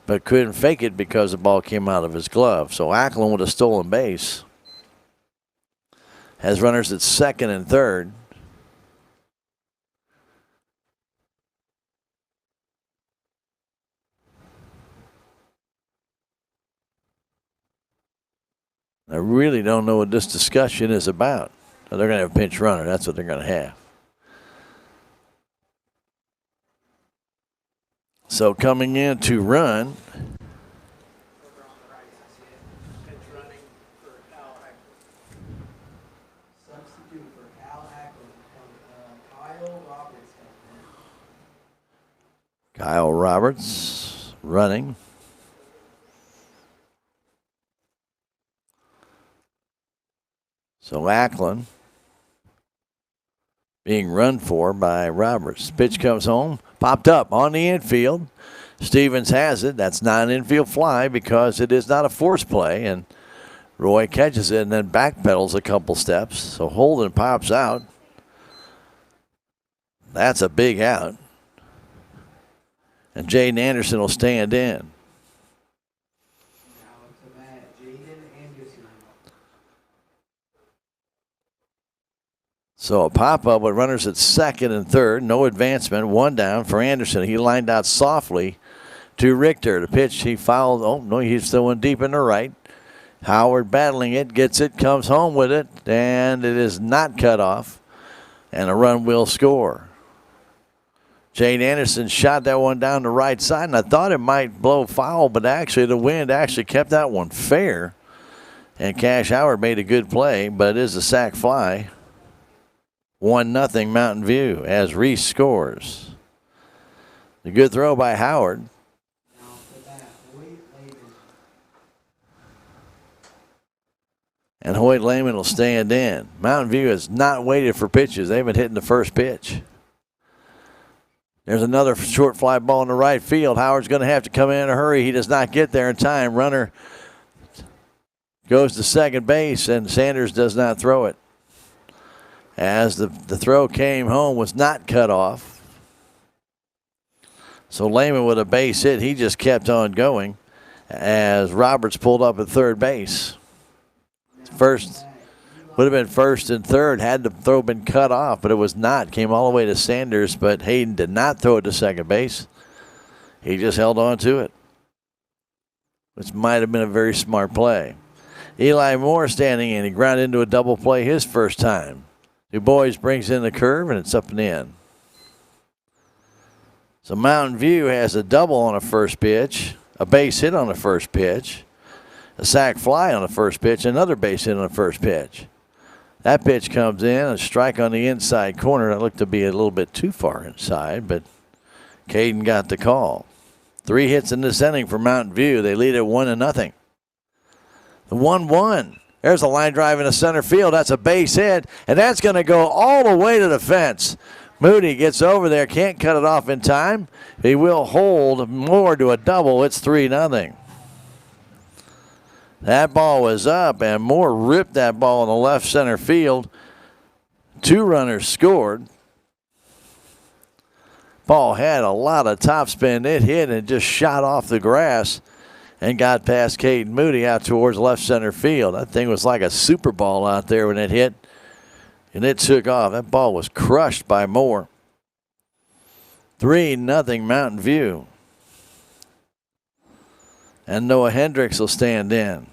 but couldn't fake it because the ball came out of his glove. So Ackland with a stolen base has runners at second and third. I really don't know what this discussion is about. They're going to have a pinch runner. That's what they're going to have. So coming in to run, Kyle Roberts running. So Ackland being run for by Roberts. Pitch comes home, popped up on the infield. Stevens has it. That's not an infield fly because it is not a force play. And Roy catches it and then backpedals a couple steps. So Holden pops out. That's a big out. And Jaden Anderson will stand in. So a pop-up with runners at second and third. No advancement. One down for Anderson. He lined out softly to Richter. The pitch he fouled. Oh, no, he's throwing deep in the right. Howard battling it. Gets it. Comes home with it. And it is not cut off. And a run will score. Jane Anderson shot that one down the right side. And I thought it might blow foul. But actually the wind actually kept that one fair. And Cash Howard made a good play. But it is a sac fly. 1-0 Mountain View as Reese scores. A good throw by Howard. And Hoyt Lehman will stand in. Mountain View has not waited for pitches. They've been hitting the first pitch. There's another short fly ball in the right field. Howard's going to have to come in a hurry. He does not get there in time. Runner goes to second base, and Sanders does not throw it. As the throw came home, was not cut off. So Lehman with a base hit, he just kept on going as Roberts pulled up at third base. First, would have been first and third had the throw been cut off, but it was not. Came all the way to Sanders, but Hayden did not throw it to second base. He just held on to it, which might have been a very smart play. Eli Moore standing in. He grounded into a double play his first time. Du Bois brings in the curve, and it's up and in. So Mountain View has a double on the first pitch, a base hit on the first pitch, a sac fly on the first pitch, another base hit on the first pitch. That pitch comes in, a strike on the inside corner. That looked to be a little bit too far inside, but Caden got the call. 3 hits in this inning for Mountain View. They lead at 1-0. The 1-1 There's a line drive into center field. That's a base hit, and that's going to go all the way to the fence. Moody gets over there, can't cut it off in time. He will hold Moore to a double. It's 3-0. That ball was up, and Moore ripped that ball in the left center field. 2 runners scored. Ball had a lot of topspin. It hit and just shot off the grass and got past Caden Moody out towards left center field. That thing was like a super ball out there when it hit, and it took off. That ball was crushed by Moore. 3-0 Mountain View. And Noah Hendricks will stand in.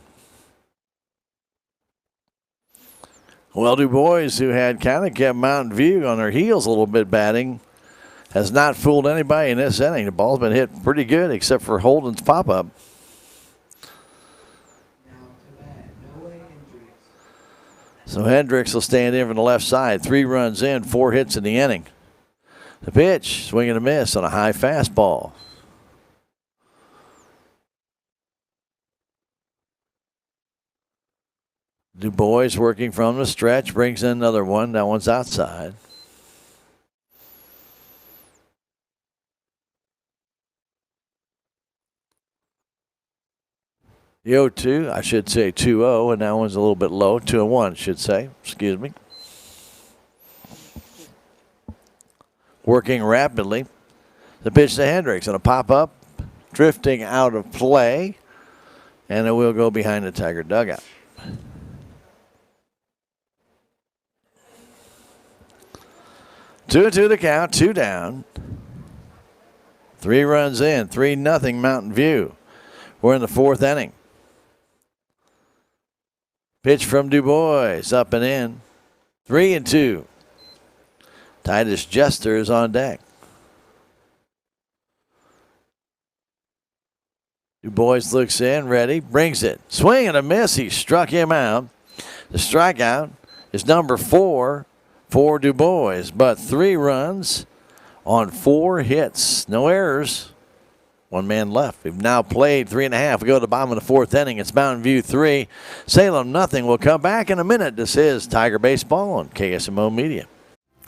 Well, Du Bois, who had kind of kept Mountain View on their heels a little bit batting, has not fooled anybody in this inning. The ball's been hit pretty good except for Holden's pop-up. So Hendricks will stand in from the left side. 3 runs in, 4 hits in the inning. The pitch, swing and a miss on a high fastball. Du Bois working from the stretch, brings in another one. That one's outside. The 0-2, I should say 2-0, and that one's a little bit low. 2-1, should say. Excuse me. Working rapidly. The pitch to Hendricks and a pop-up, drifting out of play, and it will go behind the Tiger dugout. Two the count, 2 down. 3 runs in, 3-0 Mountain View. We're in the 4th inning. Pitch from Du Bois, up and in. 3-2. Titus Jester is on deck. Du Bois looks in, ready, brings it. Swing and a miss, he struck him out. The strikeout is number 4 for Du Bois, but 3 runs on 4 hits. No errors. 1 man left. We've now played 3.5. We go to the bottom of the 4th inning. It's Mountain View 3, Salem nothing. We'll come back in a minute. This is Tiger Baseball on KSMO Media.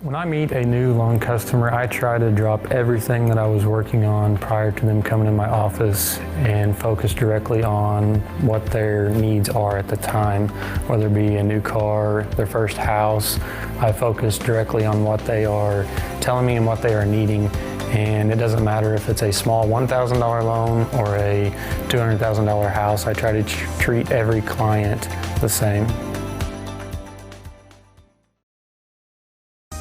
When I meet a new loan customer, I try to drop everything that I was working on prior to them coming in my office and focus directly on what their needs are at the time, whether it be a new car, their first house. I focus directly on what they are telling me and what they are needing. And it doesn't matter if it's a small $1,000 loan or a $200,000 house. I try to treat every client the same.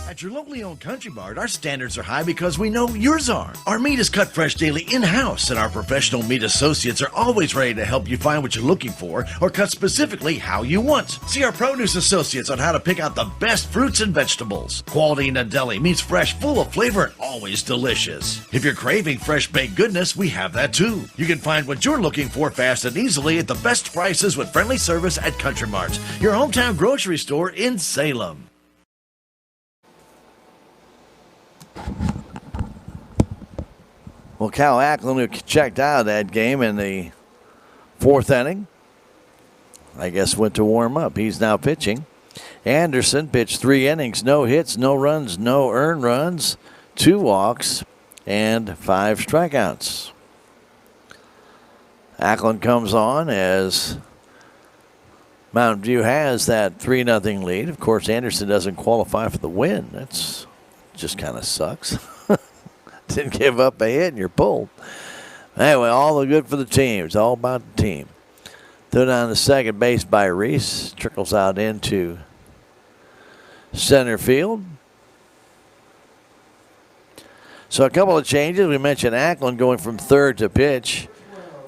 At your locally owned Country Mart, our standards are high because we know yours are. Our meat is cut fresh daily in-house, and our professional meat associates are always ready to help you find what you're looking for or cut specifically how you want. See our produce associates on how to pick out the best fruits and vegetables. Quality in a deli means fresh, full of flavor, and always delicious. If you're craving fresh baked goodness, we have that too. You can find what you're looking for fast and easily at the best prices with friendly service at Country Mart, your hometown grocery store in Salem. Well, Cal Ackland, who checked out of that game in the 4th inning, I guess went to warm up. He's now pitching. Anderson pitched 3 innings, no hits, no runs, no earned runs, 2 walks, and 5 strikeouts. Ackland comes on as Mountain View has that 3-0 lead. Of course, Anderson doesn't qualify for the win. That's just kind of sucks. Didn't give up a hit and you're pulled. Anyway, all the good for the team. It's all about the team. Thrown on the second base by Reese. Trickles out into center field. So a couple of changes. We mentioned Ackland going from third to pitch.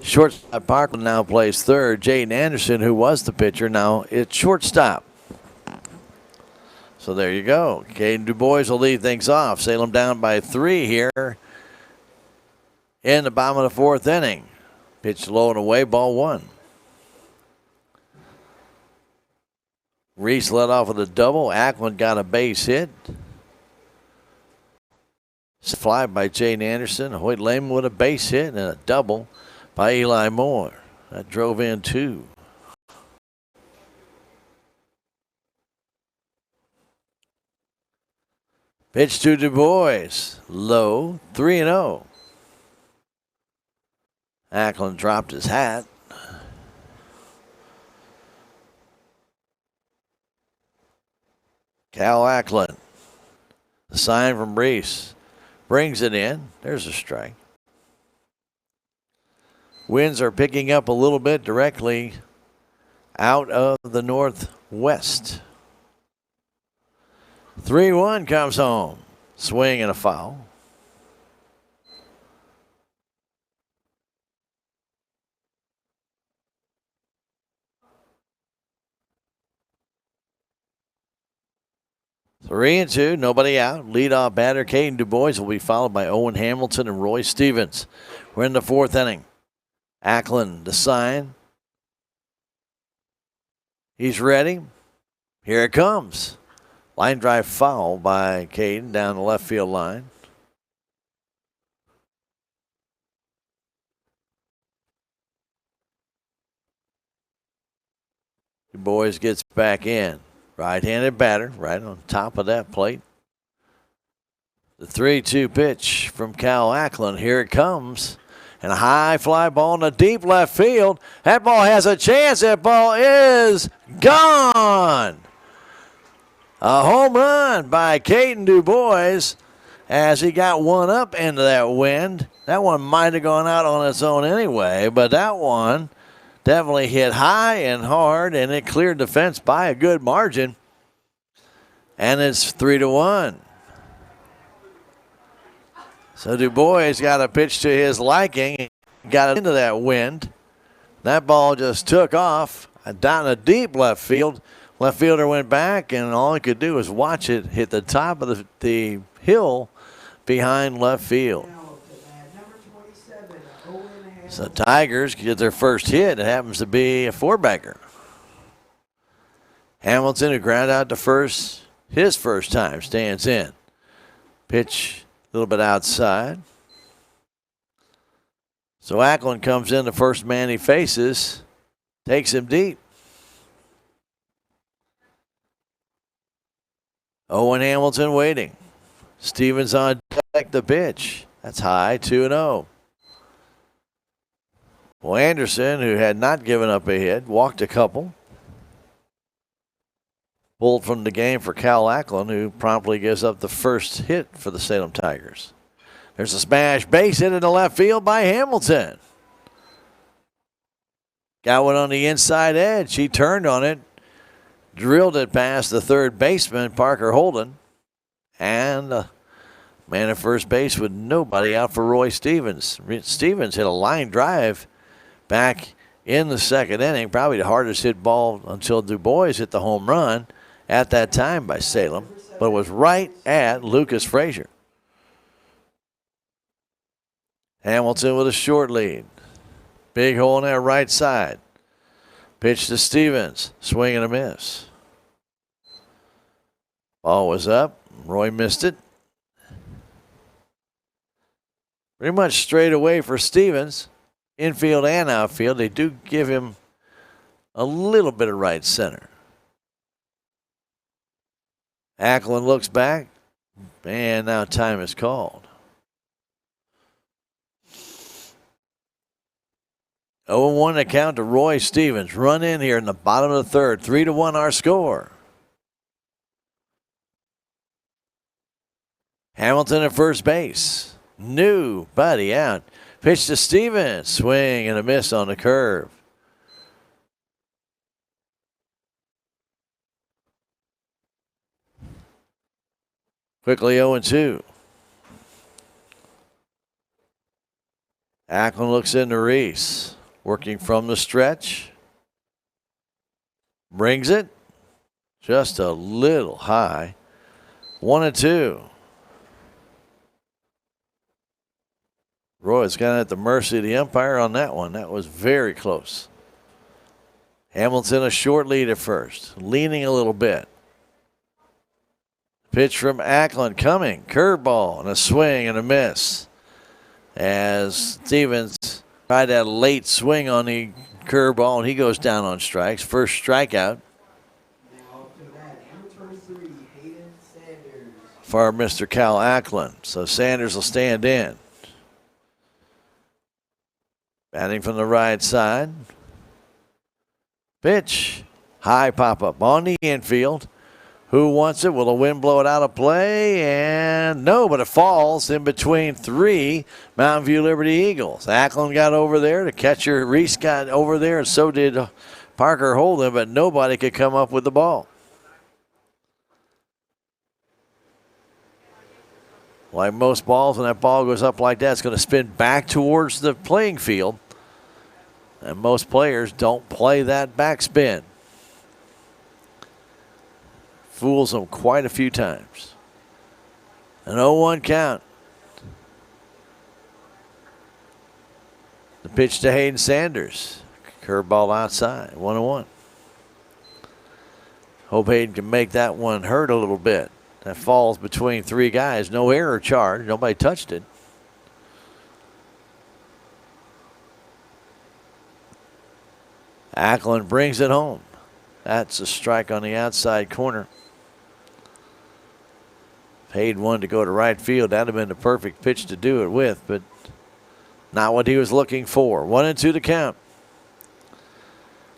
Shortstop Parkland now plays third. Jaden Anderson, who was the pitcher, now it's shortstop. So there you go. Caden Du Bois will lead things off. Salem down by 3 here in the bottom of the 4th inning. Pitch low and away, ball 1. Reese led off with a double. Ackland got a base hit. Fly by Jaden Anderson. Hoyt Lehman with a base hit and a double by Eli Moore. That drove in 2. Pitch to Du Bois. Low, 3-0. Ackland dropped his hat. Cal Ackland. The sign from Reese. Brings it in. There's a strike. Winds are picking up a little bit directly out of the northwest. 3-1 comes home. Swing and a foul. 3-2, nobody out. Leadoff batter Caden Du Bois will be followed by Owen Hamilton and Roy Stevens. We're in the fourth inning. Ackland, the sign. He's ready. Here it comes. Line drive foul by Caden down the left field line. Du Bois gets back in. Right-handed batter right on top of that plate. The 3-2 pitch from Cal Ackland. Here it comes. And a high fly ball in the deep left field. That ball has a chance. That ball is gone. A home run by Caden Du Bois as he got one up into that wind. That one might have gone out on its own anyway, but that one definitely hit high and hard, and it cleared the fence by a good margin. And it's 3-1. So Du Bois got a pitch to his liking, got it into that wind. That ball just took off down the deep left field. Left fielder went back, and all he could do was watch it hit the top of the hill behind left field. So Tigers get their first hit. It happens to be a four-bagger. Hamilton, who grounded out to first his first time, stands in. Pitch a little bit outside. So Ackland comes in, the first man he faces, takes him deep. Owen Hamilton waiting. Stevens on deck, the pitch. That's high, 2-0. Well, Anderson, who had not given up a hit, walked a couple. Pulled from the game for Cal Ackland, who promptly gives up the first hit for the Salem Tigers. There's a smash base hit in the left field by Hamilton. Got one on the inside edge. He turned on it, drilled it past the third baseman, Parker Holden, and man at first base with nobody out for Roy Stevens. Stevens hit a line drive back in the second inning, probably the hardest hit ball until Du Bois hit the home run at that time by Salem, but it was right at Lucas Frazier. Hamilton with a short lead. Big hole in that right side. Pitch to Stevens. Swing and a miss. Ball was up. Roy missed it. Pretty much straight away for Stevens. Infield and outfield. They do give him a little bit of right center. Ackland looks back. And now time is called. 0-1 to count to Roy Stevens. Run in here in the bottom of the third. 3-1 our score. Hamilton at first base. New buddy out. Pitch to Stevens. Swing and a miss on the curve. Quickly 0-2. Ackland looks into Reese. Working from the stretch. Brings it. Just a little high. 1-2. Roy's got at the mercy of the umpire on that one. That was very close. Hamilton a short lead at first. Leaning a little bit. Pitch from Ackland coming. Curveball and a swing and a miss. As Stevens tried that late swing on the curveball, and he goes down on strikes. First strikeout. for Mr. Cal Ackland. So Sanders will stand in. Batting from the right side. Pitch. High pop-up on the infield. Who wants it? Will the wind blow it out of play? And no, but it falls in between three Mountain View Liberty Eagles. Ackland got over there. The catcher, Reese, got over there, and so did Parker Holden, but nobody could come up with the ball. Like most balls, when that ball goes up like that, it's going to spin back towards the playing field. And most players don't play that backspin. Fools them quite a few times. An 0-1 count. The pitch to Hayden Sanders. Curveball outside, 1-1. Hope Hayden can make that one hurt a little bit. That falls between three guys. No error charge. Nobody touched it. Ackland brings it home. That's a strike on the outside corner. Hayden wanted to go to right field. That would have been the perfect pitch to do it with, but not what he was looking for. 1-2 to count.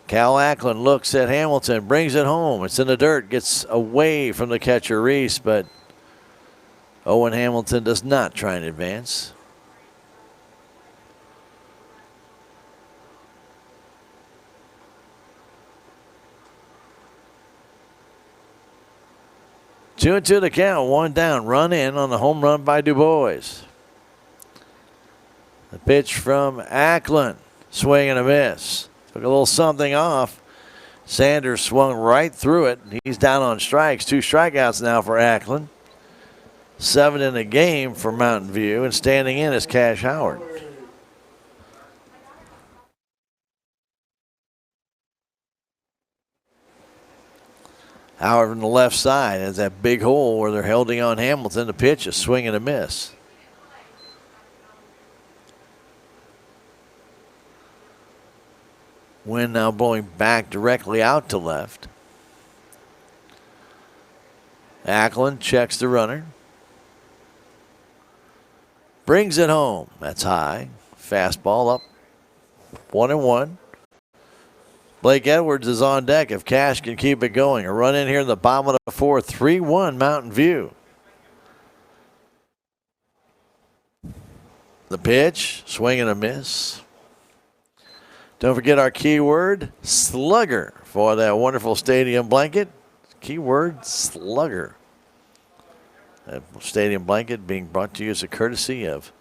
Cal Ackland looks at Hamilton, brings it home. It's in the dirt, gets away from the catcher Reese, but Owen Hamilton does not try and advance. Two and two to count, one down, run in on the home run by Du Bois. The pitch from Ackland, swing and a miss. Took a little something off. Sanders swung right through it. He's down on strikes. 2 strikeouts now for Ackland. 7 in the game for Mountain View, and standing in is Cash Howard. Howard from the left side has that big hole where they're holding on Hamilton. The pitch, a swing and a miss. Wind now blowing back directly out to left. Ackland checks the runner. Brings it home. That's high. Fastball up. 1-1. Blake Edwards is on deck if Cash can keep it going. A run in here in the bottom of the 4th. 3-1 Mountain View. The pitch. Swing and a miss. Don't forget our keyword, slugger, for that wonderful stadium blanket. Keyword, slugger. That stadium blanket being brought to you as a courtesy of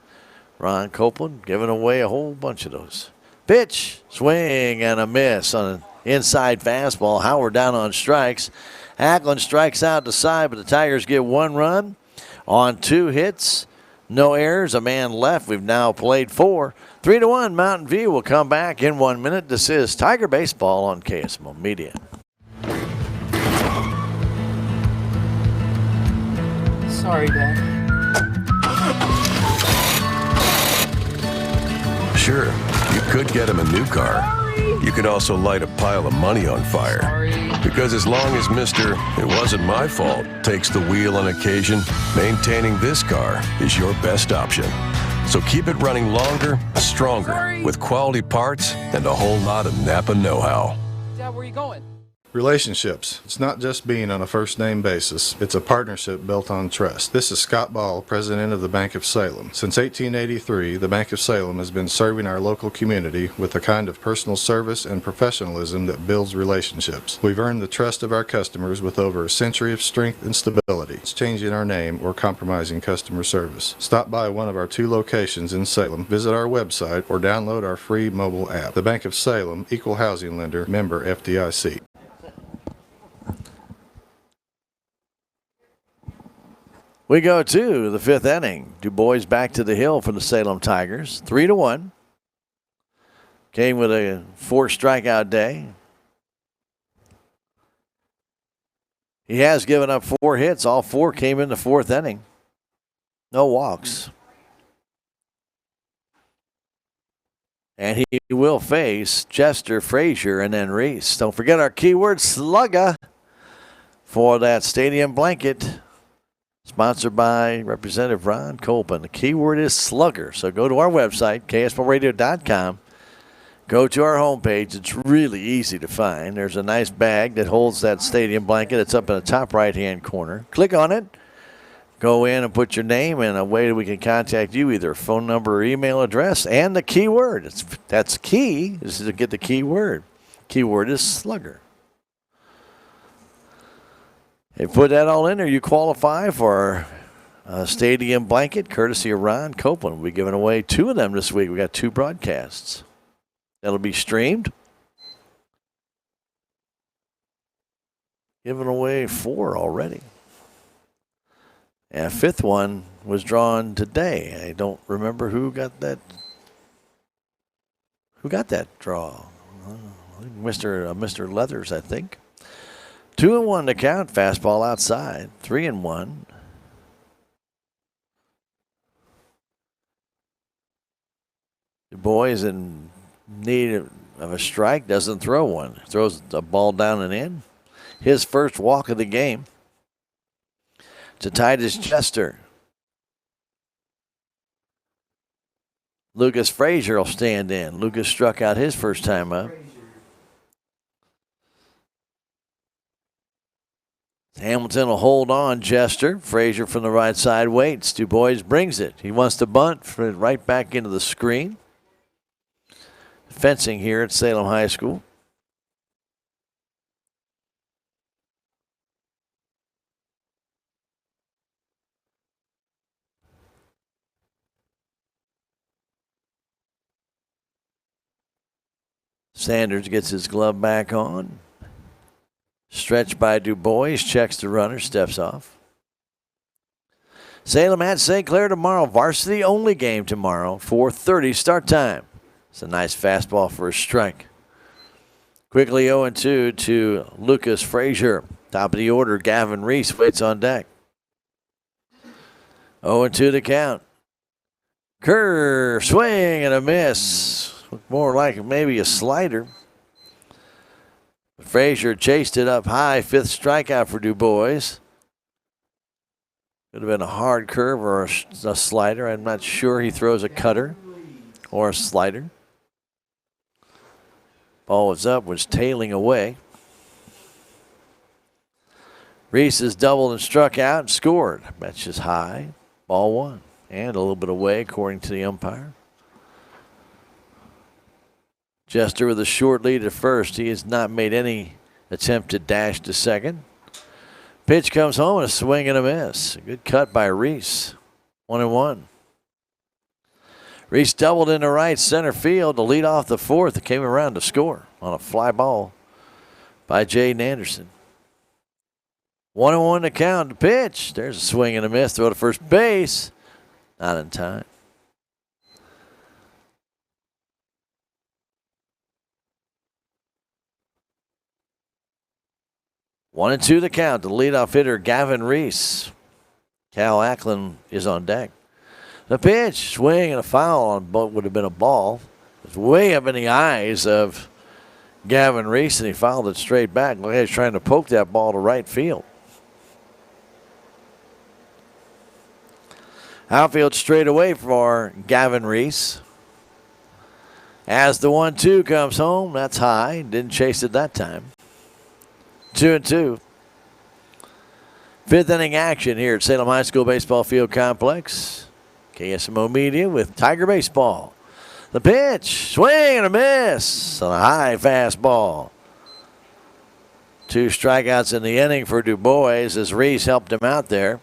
Ron Copeland, giving away a whole bunch of those. Pitch, swing, and a miss on an inside fastball. Howard down on strikes. Ackland strikes out the side, but the Tigers get 1 run on 2 hits. No errors, a man left. We've now played 4. 3-1, Mountain View will come back in 1 minute. This is Tiger Baseball on KSMO Media. Sorry, Dad. Sure, you could get him a new car. You could also light a pile of money on fire. Because as long as Mr. It wasn't my fault takes the wheel on occasion, maintaining this car is your best option. So keep it running longer, stronger, with quality parts and a whole lot of Napa know-how. Dad, where are you going? Relationships. It's not just being on a first-name basis. It's a partnership built on trust. This is Scott Ball, president of the Bank of Salem. Since 1883, the Bank of Salem has been serving our local community with the kind of personal service and professionalism that builds relationships. We've earned the trust of our customers with over a century of strength and stability. It's changing our name or compromising customer service. Stop by one of our 2 locations in Salem, visit our website, or download our free mobile app. The Bank of Salem, Equal Housing Lender, member FDIC. We go to the 5th inning. Du Bois back to the hill for the Salem Tigers. 3-1. Came with a 4 strikeout day. He has given up 4 hits. All 4 came in the 4th inning. No walks. And he will face Chester, Frazier, and then Reese. Don't forget our keyword, slugger, for that stadium blanket. Sponsored by Representative Ron Colpin. The keyword is slugger. So go to our website, kspradio.com. Go to our homepage. It's really easy to find. There's a nice bag that holds that stadium blanket. It's up in the top right-hand corner. Click on it. Go in and put your name and a way that we can contact you, either phone number or email address, and the keyword. That's key, is to get the keyword. Keyword is slugger. If you put that all in there, you qualify for a stadium blanket, courtesy of Ron Copeland. We'll be giving away 2 of them this week. We got 2 broadcasts. That'll be streamed. Giving away 4 already. And 5th one was drawn today. I don't remember who got that. Who got that draw? Mr. Leathers, I think. 2-1 to count. Fastball outside. 3-1. The boy is in need of a strike. Doesn't throw one. Throws the ball down and in. His first walk of the game. To Titus Chester. Lucas Frazier will stand in. Lucas struck out his first time up. Hamilton will hold on. Chester. Frazier from the right side waits. Du Bois brings it. He wants to bunt for it right back into the screen. Fencing here at Salem High School. Sanders gets his glove back on. Stretched by Du Bois, checks the runner, steps off. Salem at St. Clair tomorrow. Varsity only game tomorrow. 4:30 start time. It's a nice fastball for a strike. Quickly 0-2 to Lucas Frazier. Top of the order, Gavin Reese waits on deck. 0-2 to count. Kerr, swing and a miss. More like maybe a slider. Frazier chased it up high. 5th strikeout for Du Bois. Could have been a hard curve or a slider. I'm not sure. He throws a cutter or a slider. Ball was up, was tailing away. Reese has doubled and struck out and scored. That's just high. Ball 1. And a little bit away, according to the umpire. Chester with a short lead at first. He has not made any attempt to dash to second. Pitch comes home, a swing and a miss. A good cut by Reese. 1-1. Reese doubled into right center field to lead off the 4th. It came around to score on a fly ball by Jaden Anderson. 1-1 to count. The pitch. There's a swing and a miss. Throw to first base. Not in time. One and 2 to count. The leadoff hitter, Gavin Reese. Cal Ackland is on deck. The pitch, swing and a foul on both would have been a ball. It's way up in the eyes of Gavin Reese, and he fouled it straight back. Look like he's trying to poke that ball to right field. Outfield straight away for Gavin Reese. As the 1-2 comes home, that's high. Didn't chase it that time. 2-2. 5th inning action here at Salem High School Baseball Field Complex. KSMO Media with Tiger Baseball. The pitch, swing and a miss on a high fastball. 2 strikeouts in the inning for Du Bois as Reese helped him out there.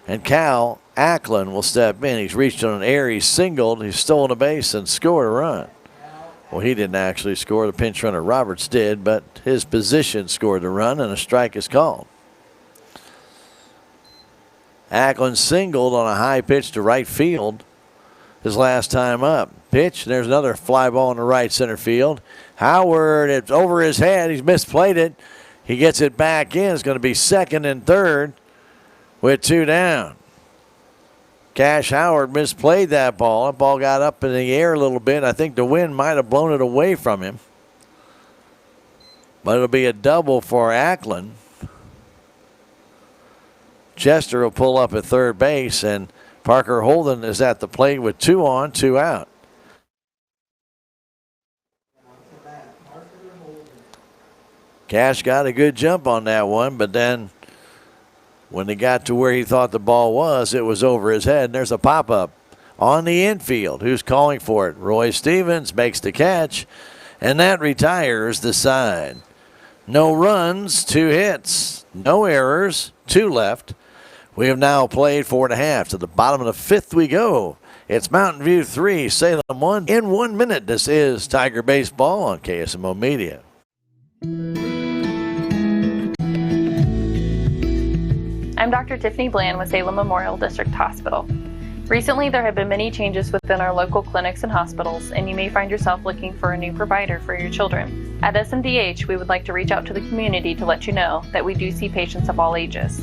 And Cal Ackland will step in. He's reached on an air, he's singled, he's stolen a base and scored a run. Well, he didn't actually score. The pinch runner Roberts did, but his position scored the run, and a strike is called. Ackland singled on a high pitch to right field his last time up. Pitch, there's another fly ball in the right center field. Howard, it's over his head. He's misplayed it. He gets it back in. It's going to be second and third with 2 down. Cash Howard misplayed that ball. That ball got up in the air a little bit. I think the wind might have blown it away from him. But it'll be a double for Ackland. Chester will pull up at third base, and Parker Holden is at the plate with 2 on, 2 out. Cash got a good jump on that one, but then when he got to where he thought the ball was, it was over his head. And there's a pop-up on the infield. Who's calling for it? Roy Stevens makes the catch, and that retires the side. No runs, 2 hits, no errors, 2 left. We have now played 4.5. To the bottom of the 5th we go. It's Mountain View 3, Salem 1. In 1 minute, this is Tiger Baseball on KSMO Media. I'm Dr. Tiffany Bland with Salem Memorial District Hospital. Recently, there have been many changes within our local clinics and hospitals, and you may find yourself looking for a new provider for your children. At SMDH, we would like to reach out to the community to let you know that we do see patients of all ages.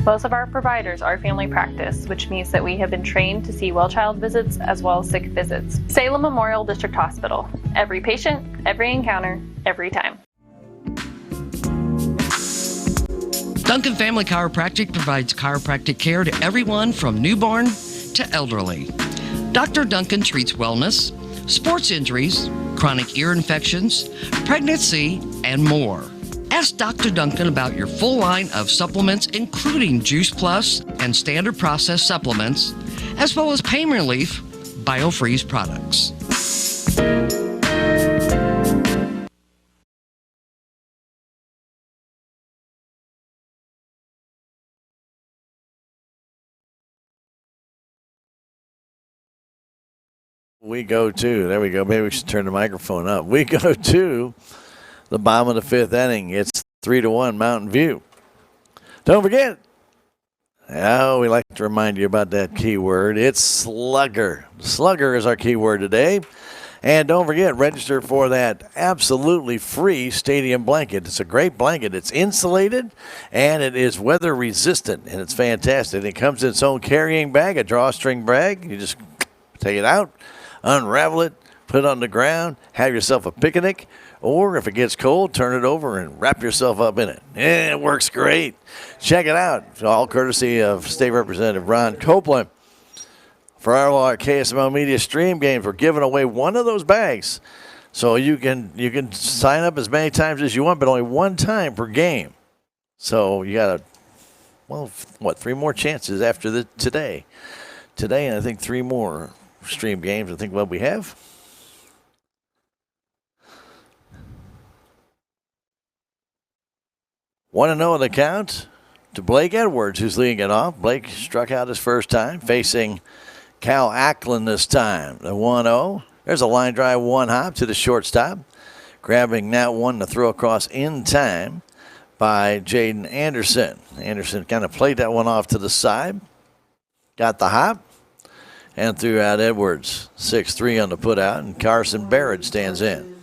Most of our providers are family practice, which means that we have been trained to see well child visits as well as sick visits. Salem Memorial District Hospital. Every patient, every encounter, every time. Duncan Family Chiropractic provides chiropractic care to everyone from newborn to elderly. Dr. Duncan treats wellness, sports injuries, chronic ear infections, pregnancy, and more. Ask Dr. Duncan about your full line of supplements, including Juice Plus and standard processed supplements, as well as pain relief, BioFreeze products. We go to, there we go. Maybe we should turn the microphone up. We go to the bottom of the 5th inning. It's 3-1 Mountain View. Don't forget, we like to remind you about that keyword. It's slugger. Slugger is our keyword today. And don't forget, register for that absolutely free stadium blanket. It's a great blanket. It's insulated, and it is weather resistant, and it's fantastic. It comes in its own carrying bag, a drawstring bag. You just take it out, unravel it, put it on the ground, have yourself a picnic, or if it gets cold, turn it over and wrap yourself up in it. Yeah, it works great. Check it out. It's all courtesy of State Representative Ron Copeland. For our KSMO Media stream games, we're giving away one of those bags. So you can sign up as many times as you want, but only one time per game. So you got 3 more chances after today. Today, and I think 3 more stream games. I think what we have. Want to know the count to Blake Edwards, who's leading it off. Blake struck out his first time, facing Cal Ackland this time. The 1-0. There's a line drive, 1 hop to the shortstop. Grabbing that one to throw across in time by Jaden Anderson. Anderson kind of played that one off to the side. Got the hop and threw out Edwards. 6-3 on the put out, and Carson Barrett stands in.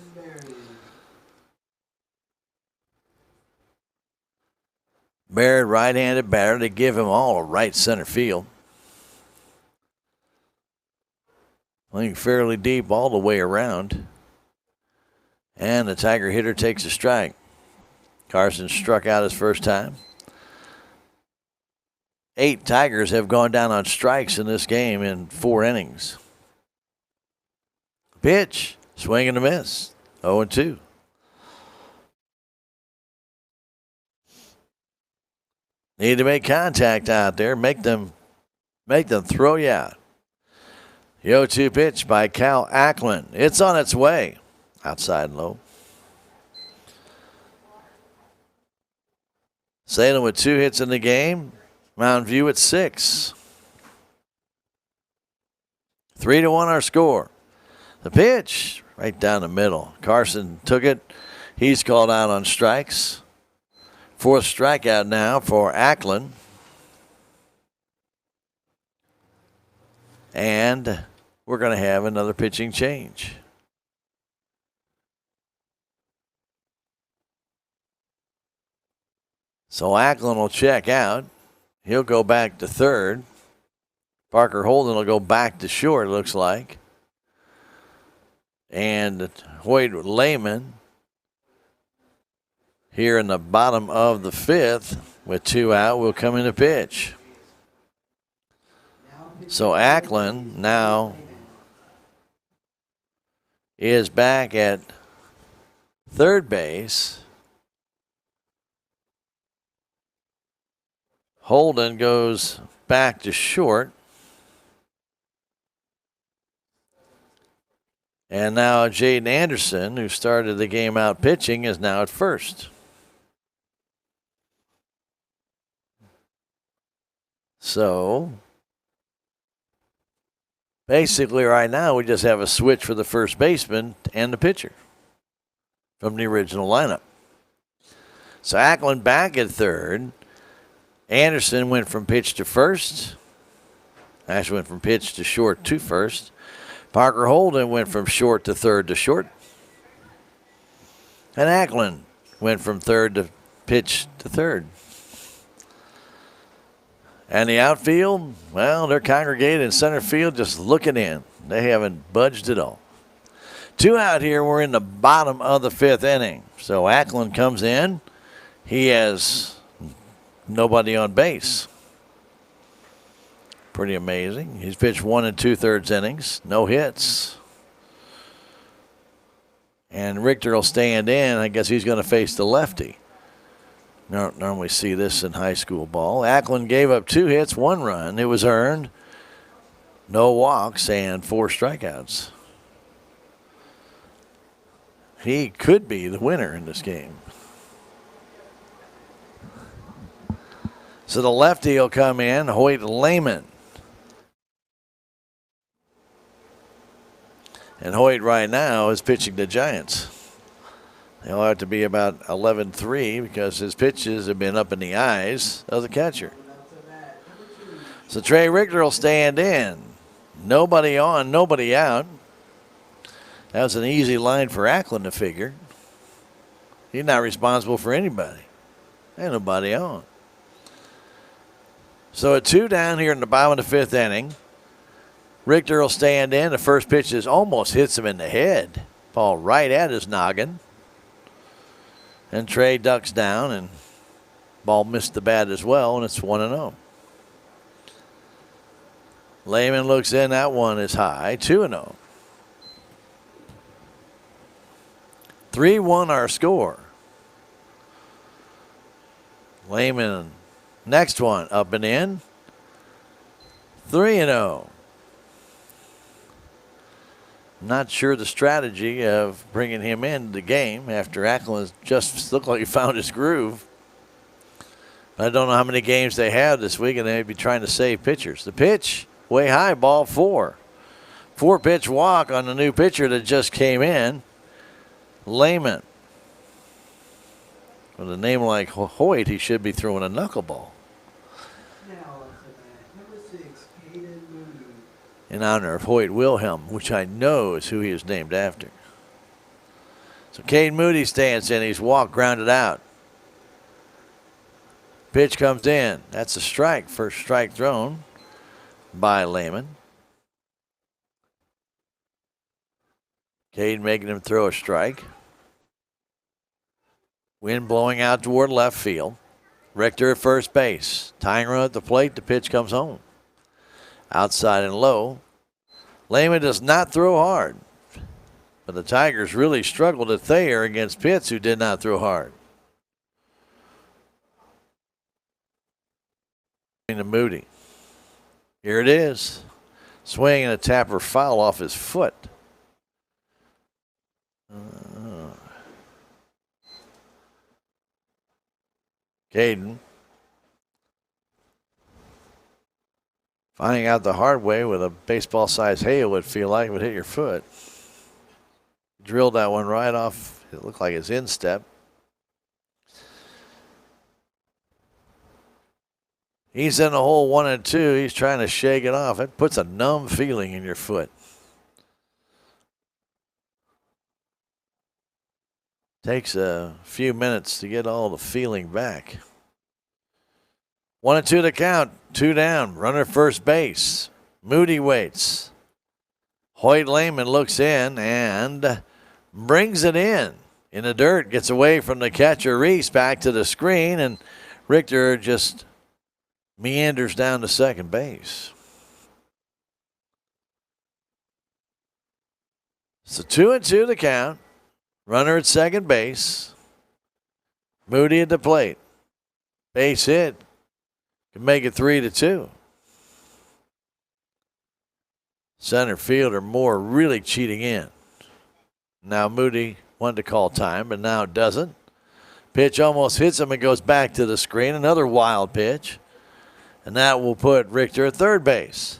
Barrett, right-handed batter. They give him all a right center field. I think fairly deep all the way around. And the Tiger hitter takes a strike. Carson struck out his first time. 8 Tigers have gone down on strikes in this game in 4 innings. Pitch, swing and a miss. 0-2. Need to make contact out there. Make them throw you out. The 0-2 pitch by Cal Ackland. It's on its way. Outside and low. Salem with 2 hits in the game. Mountain View at 6. 3-1 our score. The pitch right down the middle. Carson took it. He's called out on strikes. 4th strikeout now for Ackland. And we're going to have another pitching change. So Ackland will check out. He'll go back to third. Parker Holden will go back to short, it looks like. And Hoyt Lehman here in the bottom of the 5th with 2 out will come in to pitch. So Ackland now is back at third base. Holden goes back to short. And now Jaden Anderson, who started the game out pitching, is now at first. So basically right now we just have a switch for the first baseman and the pitcher from the original lineup. So Ackland back at third. Anderson went from pitch to first. Actually went from pitch to short to first. Parker Holden went from short to third to short. And Ackland went from third to pitch to third. And the outfield, well, they're congregated in center field just looking in. They haven't budged at all. 2 out here. We're in the bottom of the 5th inning. So Ackland comes in. He has nobody on base. Pretty amazing. He's pitched 1 2/3 innings, no hits. And Richter will stand in. I guess he's going to face the lefty. Normally see this in high school ball. Ackland gave up 2 hits, 1 run. It was earned. No walks and 4 strikeouts. He could be the winner in this game. So the lefty will come in, Hoyt Lehman. And Hoyt right now is pitching the Giants. He'll have to be about 11-3 because his pitches have been up in the eyes of the catcher. So Trey Richter will stand in. Nobody on, nobody out. That was an easy line for Ackland to figure. He's not responsible for anybody. Ain't nobody on. So a 2 down here in the bottom of the 5th inning. Richter will stand in. The first pitch almost hits him in the head. Ball right at his noggin. And Trey ducks down, and ball missed the bat as well, and it's 1-0. Lehman looks in. That one is high. 2-0. 3-1 our score. Lehman, next one, up and in. 3-0. Not sure the strategy of bringing him into the game after Ackland just looked like he found his groove. I don't know how many games they have this week, and they may be trying to save pitchers. The pitch, way high, ball 4. 4-pitch walk on the new pitcher that just came in, Lehman. With a name like Hoyt, he should be throwing a knuckleball. In honor of Hoyt Wilhelm, which I know is who he is named after. So Cade Moody stands in. He's walked, grounded out. Pitch comes in. That's a strike. First strike thrown by Lehman. Cade making him throw a strike. Wind blowing out toward left field. Richter at first base. Tying run at the plate. The pitch comes home. Outside and low. Lehman does not throw hard. But the Tigers really struggled at Thayer against Pitts, who did not throw hard. To Moody. Here it is. Swing and a tapper foul off his foot. Caden finding out the hard way with a baseball-sized hail would feel like it would hit your foot. Drilled that one right off. It looked like his instep. He's in the hole 1 and 2. He's trying to shake it off. It puts a numb feeling in your foot. Takes a few minutes to get all the feeling back. 1 and 2 to count. 2 down. Runner first base. Moody waits. Hoyt Lehman looks in and brings it in the dirt. Gets away from the catcher Reese back to the screen, and Richter just meanders down to second base. So 2-2 the count. Runner at second base. Moody at the plate. Base hit. Can make it 3-2. Center fielder Moore really cheating in. Now Moody wanted to call time, but now it doesn't. Pitch almost hits him and goes back to the screen. Another wild pitch. And that will put Richter at third base.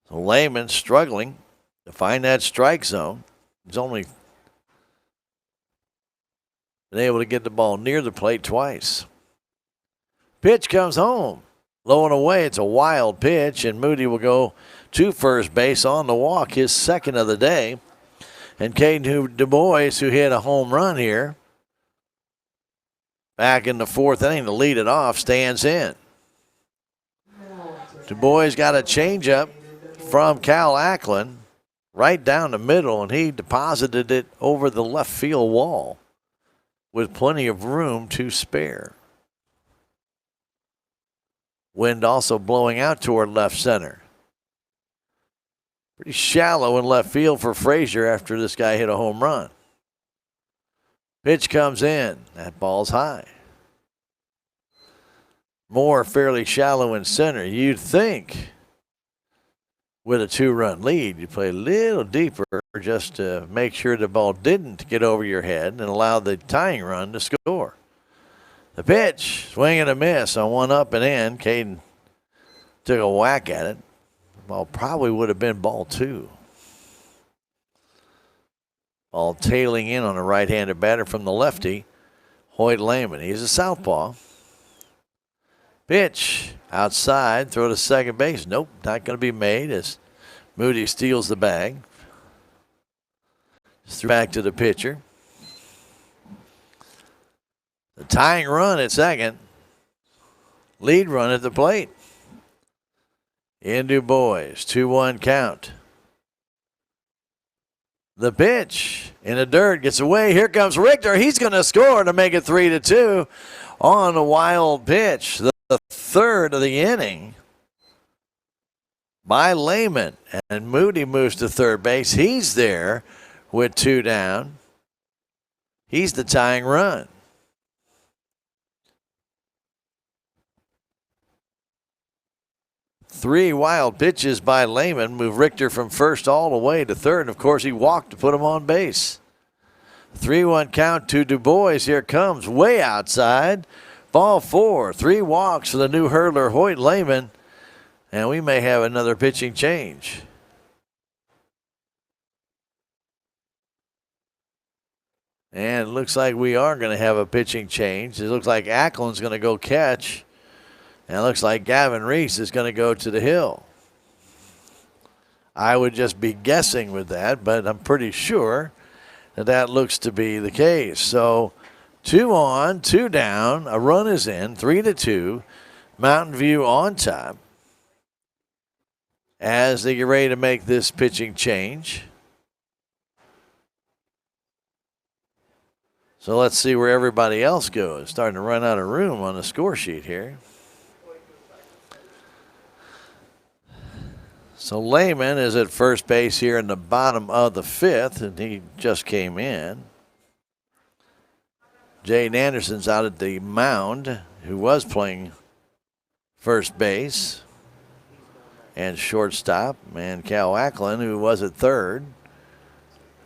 So Lehman struggling to find that strike zone. He's only been able to get the ball near the plate twice. Pitch comes home. Low and away. It's a wild pitch, and Moody will go to first base on the walk, his second of the day. And Caden Du Bois, who hit a home run here, back in the fourth inning to lead it off, stands in. Du Bois got a changeup from Cal Ackland right down the middle, and he deposited it over the left field wall with plenty of room to spare. Wind also blowing out toward left center. Pretty shallow in left field for Frazier after this guy hit a home run. Pitch comes in. That ball's high. Moore fairly shallow in center. You'd think with a 2-run lead, you play a little deeper just to make sure the ball didn't get over your head and allow the tying run to score. The pitch, swing and a miss on one up and in. Caden took a whack at it. Ball probably would have been ball 2. Ball tailing in on a right-handed batter from the lefty, Hoyt Lehman. He's a southpaw. Pitch outside, throw to second base. Nope, not going to be made as Moody steals the bag. Just threw back to the pitcher. The tying run at second. Lead run at the plate. In Du Bois, 2-1 count. The pitch in the dirt gets away. Here comes Richter. He's going to score to make it 3-2 on a wild pitch. The third of the inning by Lehman. And Moody moves to third base. He's there with 2 down. He's the tying run. Three wild pitches by Lehman move Richter from first all the way to third. And of course, he walked to put him on base. 3-1 count to Du Bois. Here comes way outside. Ball 4. 3 walks for the new hurdler, Hoyt Lehman. And we may have another pitching change. And it looks like we are going to have a pitching change. It looks like Ackland's going to go catch. And it looks like Gavin Reese is going to go to the hill. I would just be guessing with that, but I'm pretty sure that that looks to be the case. So 2 on, 2 down, a run is in, 3-2. Mountain View on top as they get ready to make this pitching change. So let's see where everybody else goes. Starting to run out of room on the score sheet here. So Lehman is at first base here in the bottom of the 5th, and he just came in. Jaden Anderson's out at the mound, who was playing first base and shortstop, and Cal Ackland, who was at third.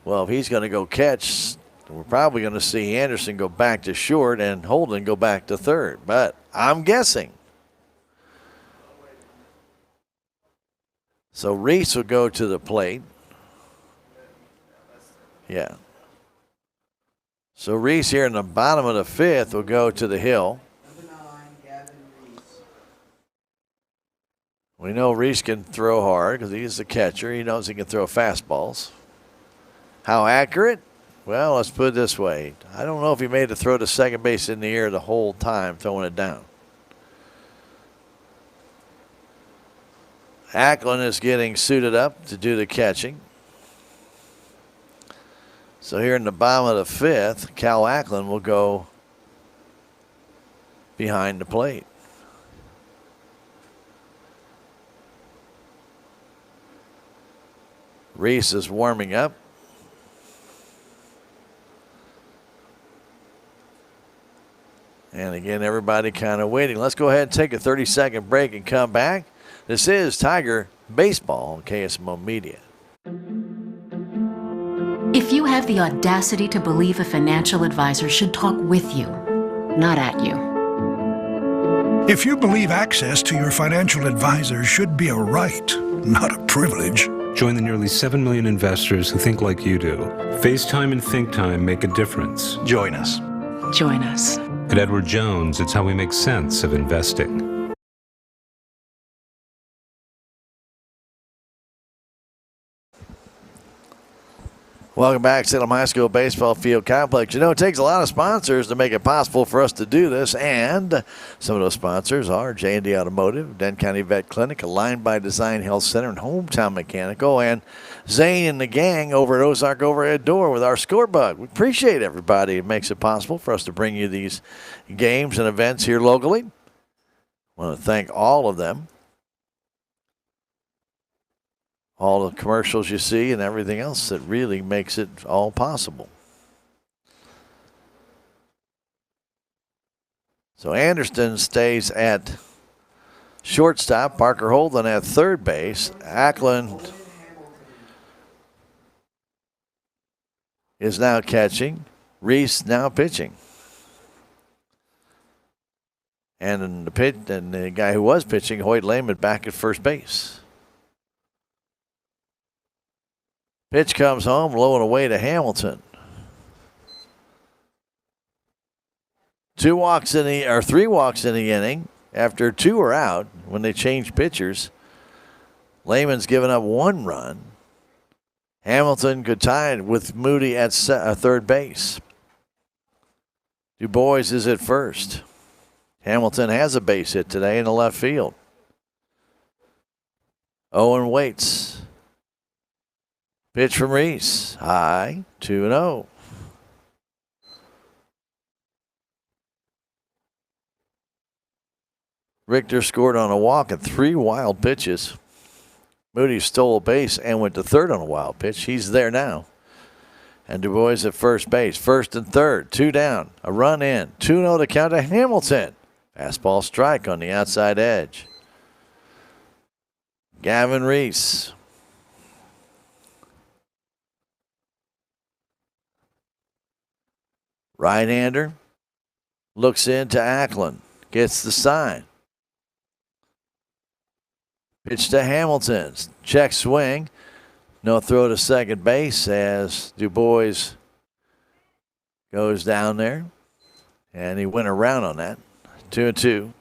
Well, if he's going to go catch, we're probably going to see Anderson go back to short and Holden go back to third, but I'm guessing. So Reese will go to the plate. Yeah. So Reese here in the bottom of the 5th will go to the hill. We know Reese can throw hard because he's the catcher. He knows he can throw fastballs. How accurate? Well, let's put it this way. I don't know if he made a throw to second base in the air the whole time throwing it down. Ackland is getting suited up to do the catching. So here in the bottom of the 5th, Cal Ackland will go behind the plate. Reese is warming up. And again, everybody kind of waiting. Let's go ahead and take a 30-second break and come back. This is Tiger Baseball on KSMO Media. If you have the audacity to believe a financial advisor should talk with you, not at you. If you believe access to your financial advisor should be a right, not a privilege. Join the nearly 7 million investors who think like you do. FaceTime and Think Time make a difference. Join us. Join us. At Edward Jones, it's how we make sense of investing. Welcome back, Salem High School Baseball Field Complex. You know, it takes a lot of sponsors to make it possible for us to do this, and some of those sponsors are J&D Automotive, Denton County Vet Clinic, Aligned by Design Health Center, and Hometown Mechanical, and Zane and the gang over at Ozark Overhead Door with our scorebug. We appreciate everybody. It makes it possible for us to bring you these games and events here locally. I want to thank all of them. All the commercials you see and everything else that really makes it all possible. So Anderson stays at shortstop. Parker Holden at third base. Ackland is now catching. Reese now pitching. And the guy who was pitching, Hoyt Lehman, back at first base. Pitch comes home, low and away to Hamilton. 3 walks in the inning. After 2 are out, when they change pitchers, Lehman's given up 1 run. Hamilton could tie it with Moody at third base. Du Bois is at first. Hamilton has a base hit today in the left field. Owen waits. Pitch from Reese. High, 2-0. Richter scored on a walk and 3 wild pitches. Moody stole a base and went to third on a wild pitch. He's there now. And Du Bois at first base. First and third, 2 down. A run in. 2-0 to count to Hamilton. Fastball strike on the outside edge. Gavin Reese. Right-hander looks into Ackland, gets the sign. Pitch to Hamilton, check swing. No throw to second base as Du Bois goes down there. And he went around on that. 2-2.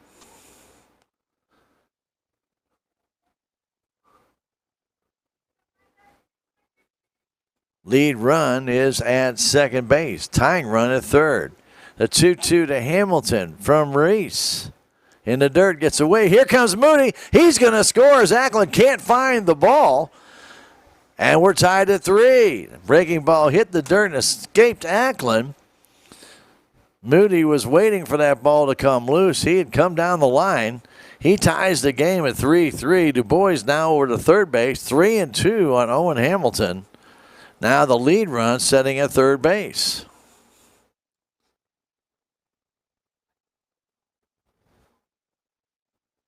Lead run is at second base. Tying run at third. The 2-2 to Hamilton from Reese. In the dirt, gets away. Here comes Moody. He's going to score as Ackland can't find the ball. And we're tied at 3. Breaking ball hit the dirt and escaped Ackland. Moody was waiting for that ball to come loose. He had come down the line. He ties the game at 3-3. Du Bois now over to third base. 3-2 on Owen Hamilton. Now the lead run setting at third base.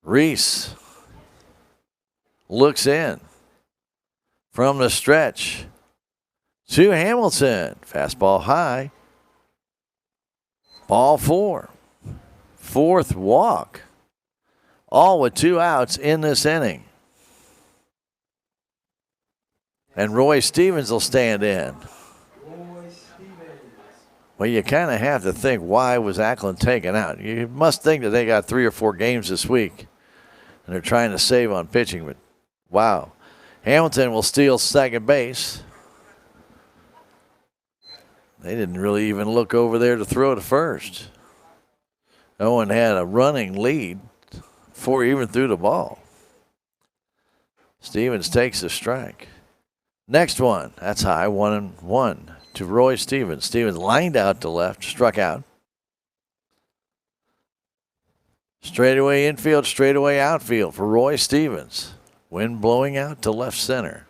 Reese looks in from the stretch to Hamilton. Fastball high. Ball 4. 4th walk. All with 2 outs in this inning. And Roy Stevens will stand in. Well, you kind of have to think, why was Ackland taken out? You must think that they got 3 or 4 games this week, and they're trying to save on pitching. But, wow. Hamilton will steal second base. They didn't really even look over there to throw to first. Owen had a running lead before he even threw the ball. Stevens takes the strike. Next one, that's high, 1-1 to Roy Stevens. Stevens lined out to left, struck out. Straightaway infield, straightaway outfield for Roy Stevens. Wind blowing out to left center.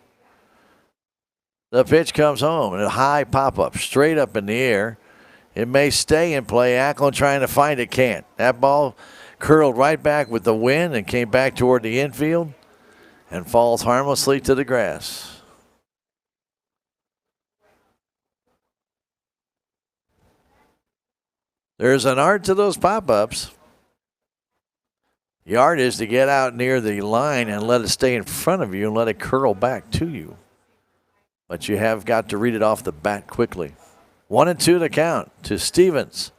The pitch comes home and a high pop-up straight up in the air. It may stay in play. Ackland trying to find it, can't. That ball curled right back with the wind and came back toward the infield and falls harmlessly to the grass. There's an art to those pop-ups. The art is to get out near the line and let it stay in front of you and let it curl back to you. But you have got to read it off the bat quickly. 1-2 to count to Stevens.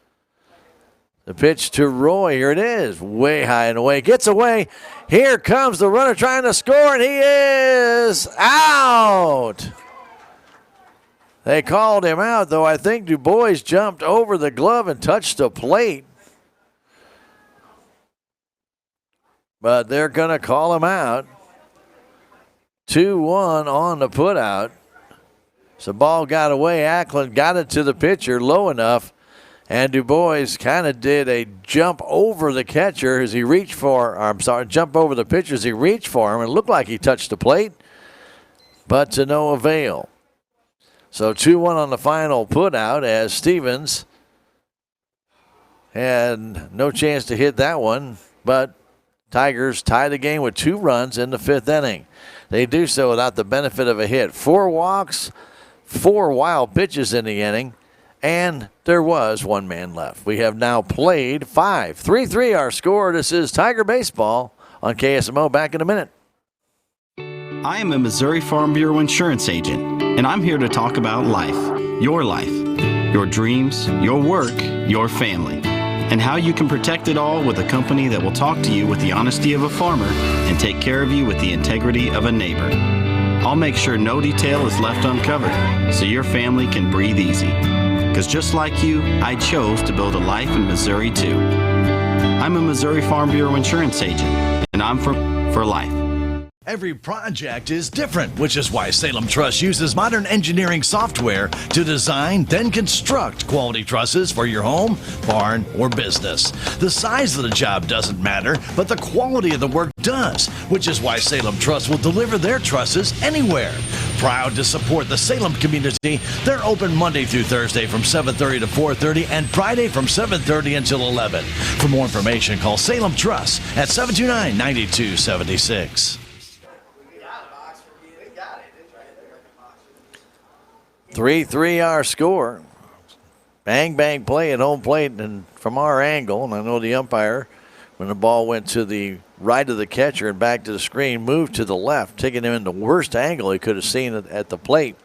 The pitch to Roy. Here it is. Way high and away. Gets away. Here comes the runner trying to score, and he is out. They called him out, though I think Du Bois jumped over the glove and touched the plate. But they're going to call him out. 2-1 on the putout. So ball got away. Ackland got it to the pitcher low enough. And Du Bois kind of did a jump over the catcher as he reached for, jump over the pitcher as he reached for him. It looked like he touched the plate, but to no avail. So 2-1 on the final putout as Stevens had no chance to hit that one, but Tigers tie the game with 2 runs in the 5th inning. They do so without the benefit of a hit. 4 walks, 4 wild pitches in the inning, and there was 1 man left. We have now played 5. 3-3 our score. This is Tiger Baseball on KSMO. Back in a minute. I am a Missouri Farm Bureau insurance agent, and I'm here to talk about life, your dreams, your work, your family, and how you can protect it all with a company that will talk to you with the honesty of a farmer and take care of you with the integrity of a neighbor. I'll make sure no detail is left uncovered so your family can breathe easy. Because just like you, I chose to build a life in Missouri too. I'm a Missouri Farm Bureau insurance agent, and I'm for life. Every project is different, which is why Salem Truss uses modern engineering software to design, then construct quality trusses for your home, barn, or business. The size of the job doesn't matter, but the quality of the work does, which is why Salem Truss will deliver their trusses anywhere. Proud to support the Salem community, they're open Monday through Thursday from 7:30 to 4:30 and Friday from 7:30 until 11. For more information, call Salem Truss at 729-9276. 3-3 our score. Bang, bang play at home plate, and from our angle, and I know the umpire, when the ball went to the right of the catcher and back to the screen, moved to the left, taking him in the worst angle he could have seen at the plate.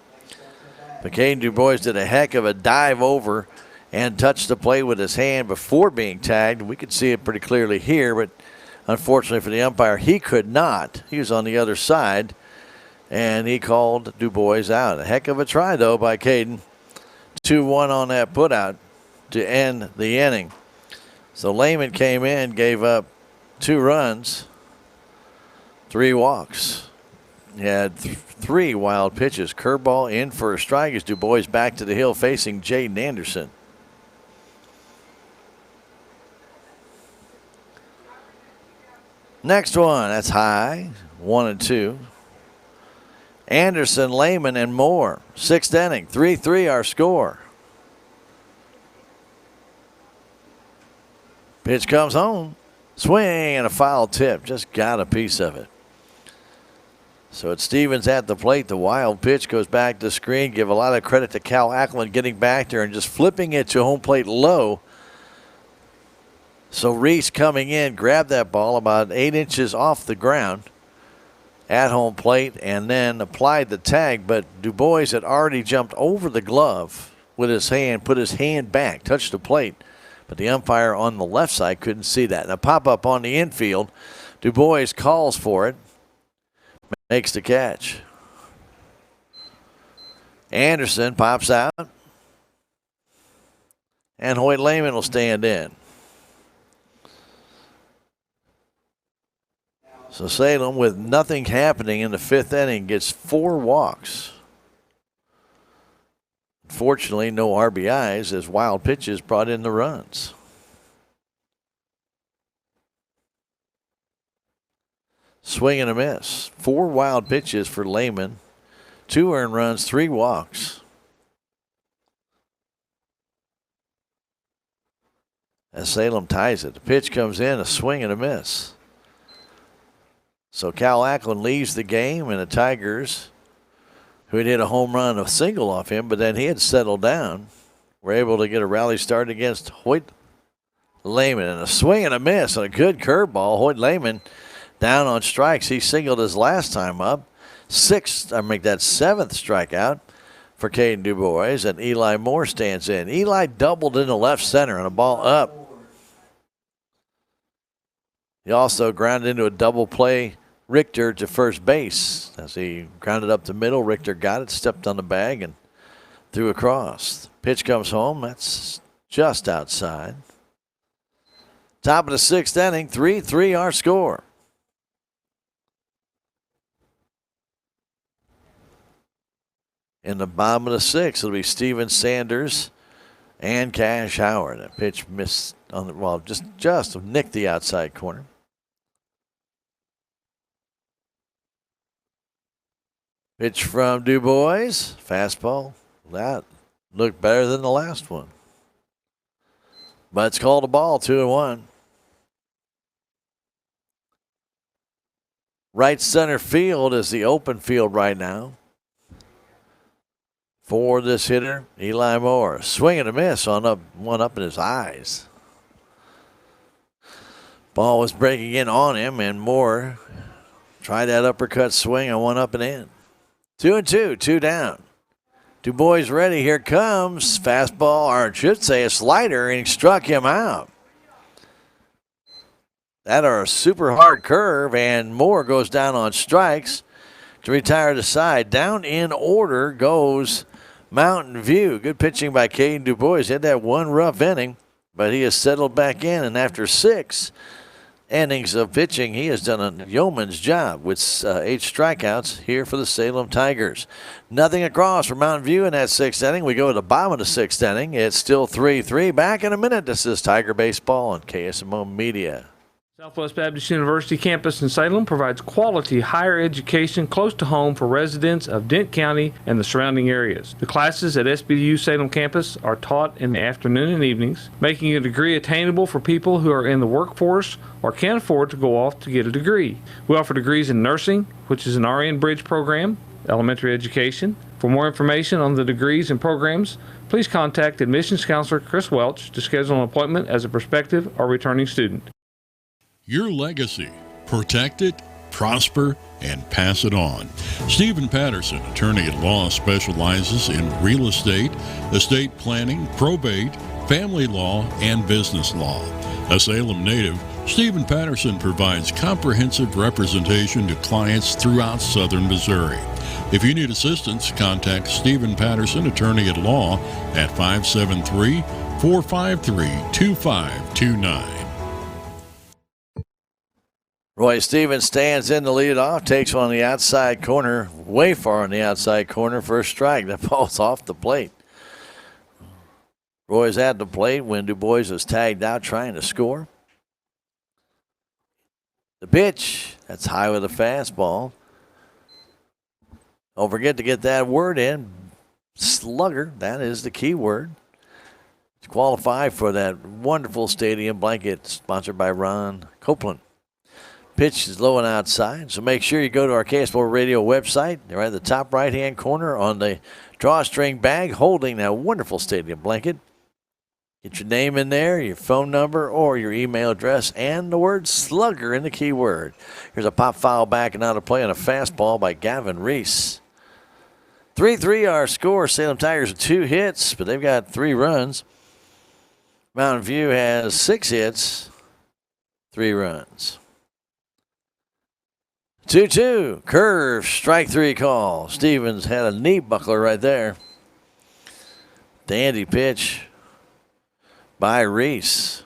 But Caden Du Bois did a heck of a dive over and touched the plate with his hand before being tagged. We could see it pretty clearly here, but unfortunately for the umpire, he could not. He was on the other side. And he called Du Bois out. A heck of a try, though, by Caden. 2-1 on that putout to end the inning. So Lehman came in, gave up 2 runs, 3 walks. He had 3 wild pitches. Curveball in for a strike as Du Bois back to the hill facing Jaden Anderson. Next one, that's high, 1-2. Anderson, Lehman, and Moore. 6th inning, 3-3 our score. Pitch comes home. Swing and a foul tip. Just got a piece of it. So it's Stevens at the plate. The wild pitch goes back to the screen. Give a lot of credit to Cal Ackland getting back there and just flipping it to home plate low. So Reese coming in, grabbed that ball about 8 inches off the ground at home plate and then applied the tag, but Du Bois had already jumped over the glove with his hand, put his hand back, touched the plate, but the umpire on the left side couldn't see that. And a pop-up on the infield, Du Bois calls for it, makes the catch. Anderson pops out, and Hoyt Lehman will stand in. So Salem, with nothing happening in the 5th inning, gets 4 walks. Unfortunately, no RBIs as wild pitches brought in the runs. Swing and a miss. 4 wild pitches for Lehman. 2 earned runs, 3 walks. As Salem ties it. The pitch comes in, a swing and a miss. So Cal Ackland leaves the game, and the Tigers, who had hit a home run, a single off him, but then he had settled down, were able to get a rally start against Hoyt Lehman. And a swing and a miss and a good curveball. Hoyt Lehman down on strikes. He singled his last time up. 7th strikeout for Caden DuBois, and Eli Moore stands in. Eli doubled into left center on a ball up. He also grounded into a double play Richter to first base. As he grounded up the middle, Richter got it, stepped on the bag, and threw across. Pitch comes home. That's just outside. Top of the 6th inning, 3-3 our score. In the bottom of the 6th, it'll be Steven Sanders and Cash Howard. That pitch missed on the well, just nicked the outside corner. Pitch from DuBois, fastball. That looked better than the last one, but it's called a ball. 2-1. Right center field is the open field right now for this hitter, Eli Moore. Swing and a miss on one up in his eyes. Ball was breaking in on him, and Moore tried that uppercut swing on one up and in. 2-2, 2 down. DuBois ready. Here comes fastball, or I should say a slider, and he struck him out. That are a super hard curve, and Moore goes down on strikes to retire the side. Down in order goes Mountain View. Good pitching by Caden DuBois. He had that one rough inning, but he has settled back in, and after 6 innings of pitching, he has done a yeoman's job with 8 strikeouts here for the Salem Tigers. Nothing across for Mountain View in that 6th inning. We go to the bottom of the 6th inning. It's still 3-3. Back in a minute. This is Tiger Baseball on KSMO Media. Southwest Baptist University campus in Salem provides quality higher education close to home for residents of Dent County and the surrounding areas. The classes at SBU Salem campus are taught in the afternoon and evenings, making a degree attainable for people who are in the workforce or can't afford to go off to get a degree. We offer degrees in nursing, which is an RN Bridge program, elementary education. For more information on the degrees and programs, please contact admissions counselor Chris Welch to schedule an appointment as a prospective or returning student. Your legacy. Protect it, prosper, and pass it on. Stephen Patterson, attorney at law, specializes in real estate, estate planning, probate, family law, and business law. A Salem native, Stephen Patterson provides comprehensive representation to clients throughout southern Missouri. If you need assistance, contact Stephen Patterson, attorney at law, at 573-453-2529. Roy Stevens stands in to lead it off, takes one on the outside corner, way far on the outside corner for a strike. That ball's off the plate. Roy's at the plate when DuBois was tagged out trying to score. The pitch, that's high with a fastball. Don't forget to get that word in. Slugger, that is the key word. To qualify for that wonderful stadium blanket sponsored by Ron Copeland. Pitch is low and outside, so make sure you go to our KSPO Radio website. They're at the top right-hand corner on the drawstring bag holding that wonderful stadium blanket. Get your name in there, your phone number, or your email address, and the word slugger in the keyword. Here's a pop foul back and out of play on a fastball by Gavin Reese. 3-3 our score. Salem Tigers with 2 hits, but they've got 3 runs. Mountain View has 6 hits, 3 runs. 2-2, curve, strike 3 call. Stevens had a knee buckler right there. Dandy pitch by Reese.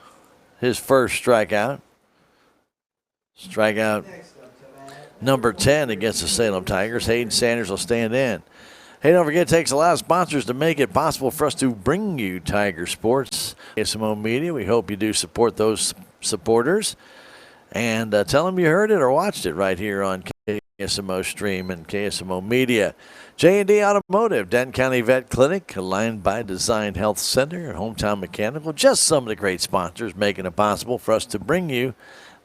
His first strikeout. Strikeout number 10 against the Salem Tigers. Hayden Sanders will stand in. Hey, don't forget, it takes a lot of sponsors to make it possible for us to bring you Tiger Sports. KSMO Media, we hope you do support those supporters. And tell them you heard it or watched it right here on KSMO Stream and KSMO Media. J&D Automotive, Denton County Vet Clinic, Aligned by Design Health Center, and Hometown Mechanical. Just some of the great sponsors making it possible for us to bring you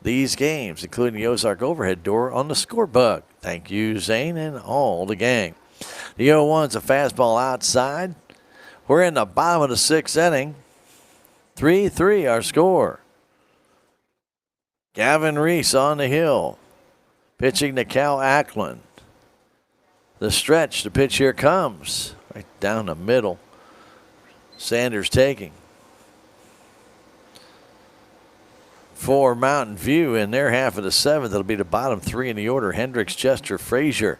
these games, including the Ozark overhead door on the scorebug. Thank you, Zane, and all the gang. The 0-1's a fastball outside. We're in the bottom of the 6th inning. 3-3 our score. Gavin Reese on the hill, pitching to Cal Ackland. The stretch, the pitch here comes. Right down the middle. Sanders taking. For Mountain View in their half of the 7th, it'll be the bottom 3 in the order. Hendricks, Chester, Frazier.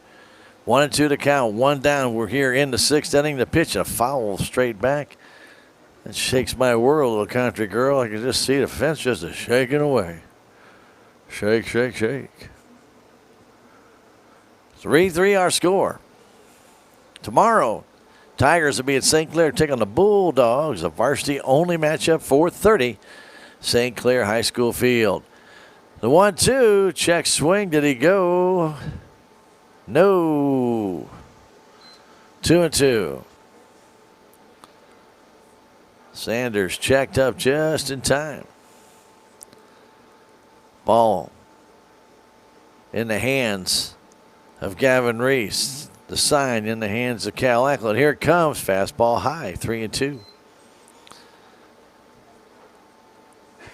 1-2 to count, 1 down. We're here in the 6th inning. The pitch, a foul straight back. It shakes my world, little country girl. I can just see the fence just a shaking away. Shake, shake, shake. 3-3 our score. Tomorrow, Tigers will be at St. Clair taking on the Bulldogs, a varsity-only matchup, 4:30, St. Clair High School field. The 1-2, check swing. Did he go? No. 2-2. Sanders checked up just in time. Ball in the hands of Gavin Reese. The sign in the hands of Cal Ackland. Here it comes. Fastball high. 3-2.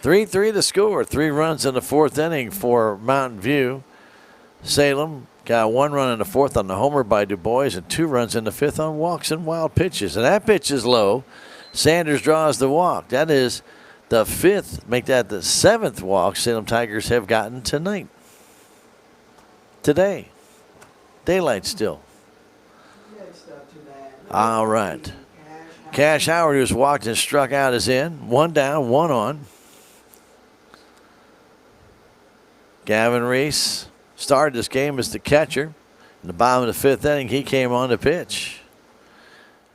3-3 the score. 3 runs in the 4th inning for Mountain View. Salem got 1 run in the 4th on the homer by Du Bois and 2 runs in the 5th on walks and wild pitches. And that pitch is low. Sanders draws the walk. That is the 5th, make that the 7th walk Salem Tigers have gotten tonight. Today. Daylight still. All right. Cash Howard, who's walked and struck out, is in. 1 down, 1 on. Gavin Reese started this game as the catcher. In the bottom of the 5th inning, he came on to pitch.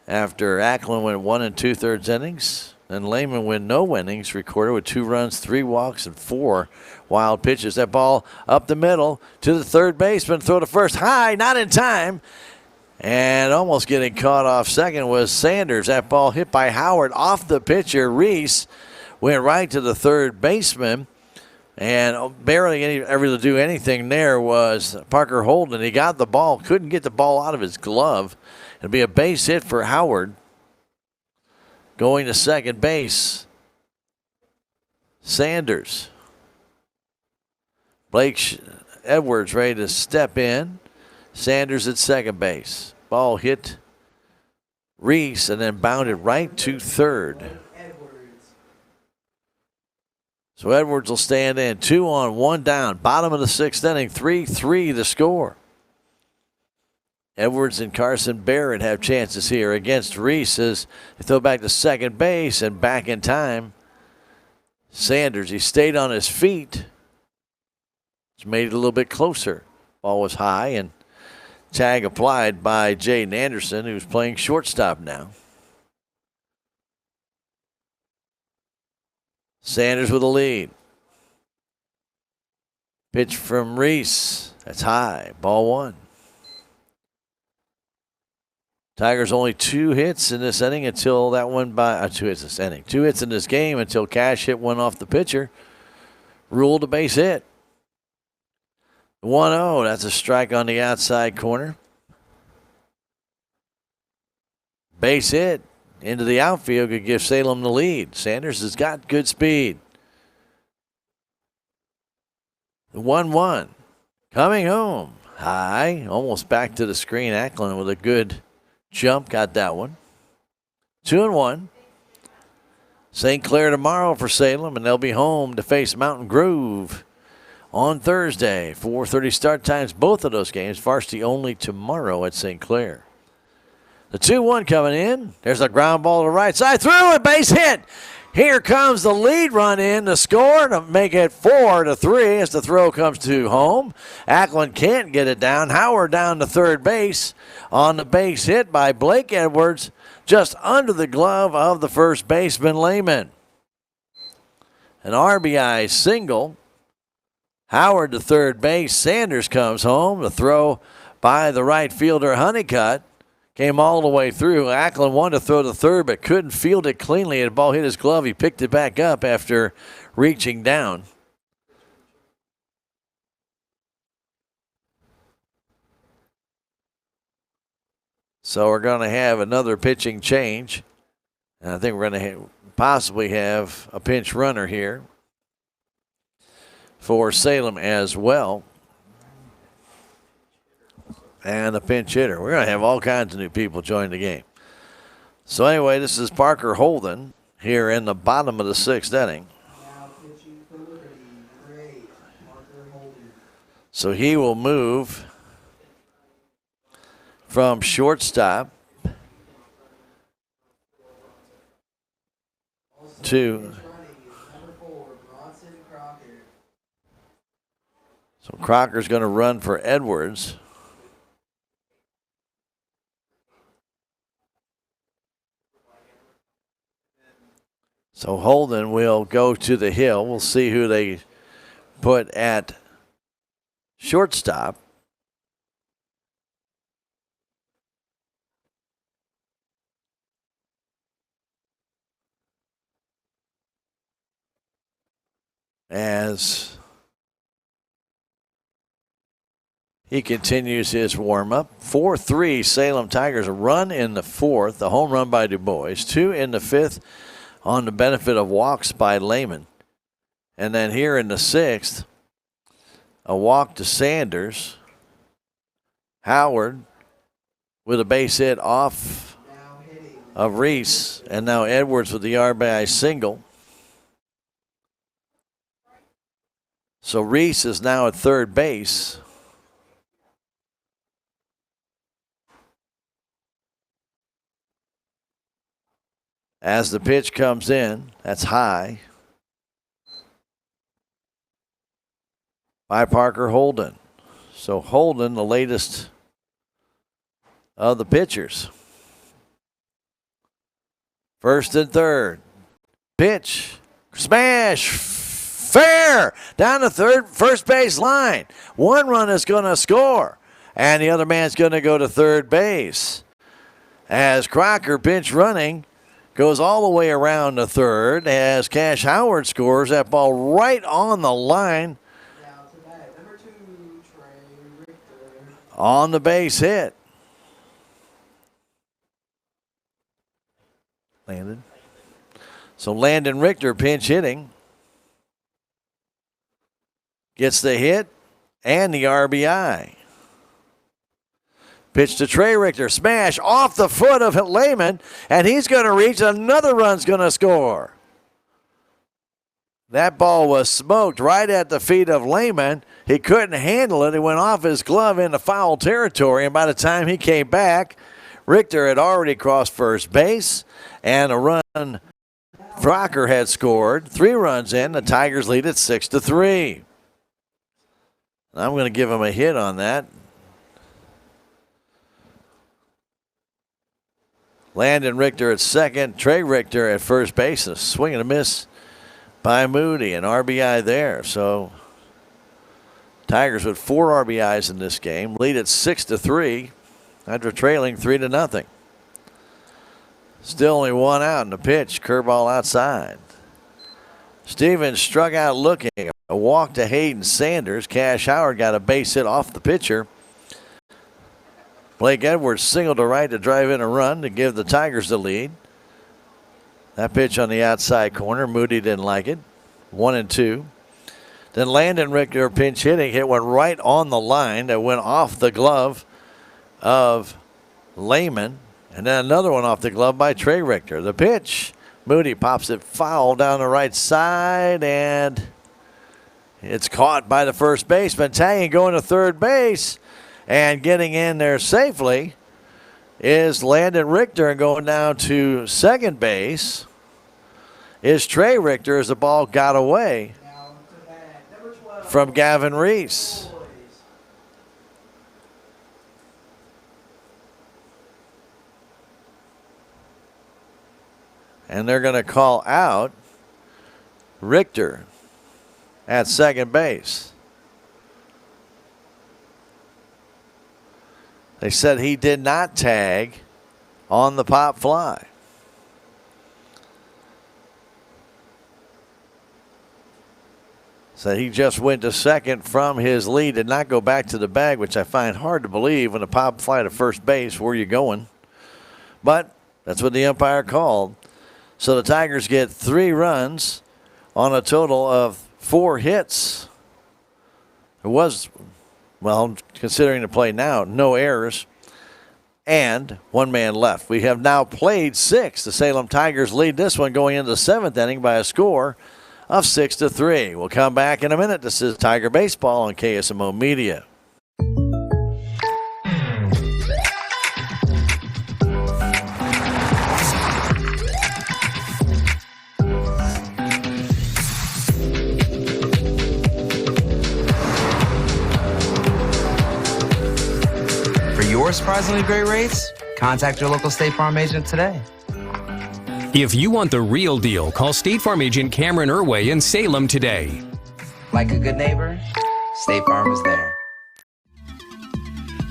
After Ackland went 1 2/3 innings, and Lehman went no innings, recorded with 2 runs, 3 walks, and 4 wild pitches. That ball up the middle to the third baseman, throw to first, high, not in time. And almost getting caught off second was Sanders. That ball hit by Howard off the pitcher. Reese went right to the third baseman. And barely able to do anything there was Parker Holden. He got the ball, couldn't get the ball out of his glove. It'll be a base hit for Howard. Going to second base, Sanders. Blake Edwards ready to step in. Sanders at second base. Ball hit Reese and then bounded right to third. So Edwards will stand in. 2 on, 1 down. Bottom of the 6th inning. 3-3 the score. Edwards and Carson Barrett have chances here against Reese as they throw back to second base and back in time. Sanders, he stayed on his feet. It's made it a little bit closer. Ball was high and tag applied by Jaden Anderson, who's playing shortstop now. Sanders with a lead. Pitch from Reese. That's high. Ball 1. Tigers only 2 hits in this inning until that one by 2 hits this inning. 2 hits in this game until Cash hit one off the pitcher. Ruled a base hit. 1-0. That's a strike on the outside corner. Base hit into the outfield could give Salem the lead. Sanders has got good speed. 1-1. Coming home. High. Almost back to the screen. Ackland with a good jump. Got that one. 2-1. St. Clair tomorrow for Salem, and they'll be home to face Mountain Grove on Thursday. 4:30 start times, both of those games. Varsity only tomorrow at St. Clair. The 2-1 coming in. There's a ground ball to the right side. Through a base hit. Here comes the lead run in to score to make it 4-3 as the throw comes to home. Ackland can't get it down. Howard down to third base on the base hit by Blake Edwards, just under the glove of the first baseman Lehman. An RBI single Howard to third base. Sanders comes home. The throw by the right fielder, Honeycutt, came all the way through. Ackland wanted to throw to third, but couldn't field it cleanly. The ball hit his glove. He picked it back up after reaching down. So we're going to have another pitching change. And I think we're going to possibly have a pinch runner here for Salem as well. And a pinch hitter. We're going to have all kinds of new people join the game. So anyway, this is Parker Holden here in the bottom of the sixth inning. So he will move from shortstop to. So Crocker's going to run for Edwards. So Holden will go to the hill. We'll see who they put at shortstop. As he continues his warm-up. 4-3 Salem Tigers. A run in the fourth, a home run by Du Bois. 2 in the fifth on the benefit of walks by Lehman. And then here in the sixth, a walk to Sanders. Howard with a base hit off of Reese. And now Edwards with the RBI single. So Reese is now at third base. As the pitch comes in, that's high by Parker Holden. So Holden, the latest of the pitchers. First and third. Pitch. Smash. Fair. Down the first base line. One run is going to score. And the other man's going to go to third base. As Crocker, pinch running, goes all the way around to third as Cash Howard scores that ball right on the line. On the base hit. Landon. So Landon Richter pinch hitting. Gets the hit and the RBI. Pitch to Trey Richter. Smash off the foot of Lehman, and he's going to reach. Another run's going to score. That ball was smoked right at the feet of Lehman. He couldn't handle it. It went off his glove into foul territory, and by the time he came back, Richter had already crossed first base, and a run Crocker had scored. 3 runs in. The Tigers lead at 6-3. I'm going to give him a hit on that. Landon Richter at second, Trey Richter at first base. A swing and a miss by Moody, an RBI there. So Tigers with 4 RBIs in this game, lead at 6-3 after trailing 3-0. Still only 1 out in the pitch, curveball outside. Stevens struck out looking. A walk to Hayden Sanders. Cash Howard got a base hit off the pitcher. Blake Edwards singled to right to drive in a run to give the Tigers the lead. That pitch on the outside corner, Moody didn't like it. 1-2. Then Landon Richter pinch hitting. Hit went right on the line that went off the glove of Lehman. And then another one off the glove by Trey Richter. The pitch, Moody pops it foul down the right side, and it's caught by the first baseman. Tagging going to third base. And getting in there safely is Landon Richter, and going down to second base is Trey Richter as the ball got away from Gavin Reese. And they're going to call out Richter at second base. They said he did not tag on the pop fly. So he just went to second from his lead, did not go back to the bag, which I find hard to believe when a pop fly to first base. Where are you going? But that's what the umpire called. So the Tigers get 3 runs on a total of 4 hits. It was, well, considering the play now, no errors and 1 man left. We have now played 6. The Salem Tigers lead this one going into the 7th inning by a score of 6-3. We'll come back in a minute. This is Tiger Baseball on KSMO Media. For your surprisingly great rates, contact your local State Farm agent today. If you want the real deal, call State Farm agent Cameron Irway in Salem today. Like a good neighbor, State Farm is there.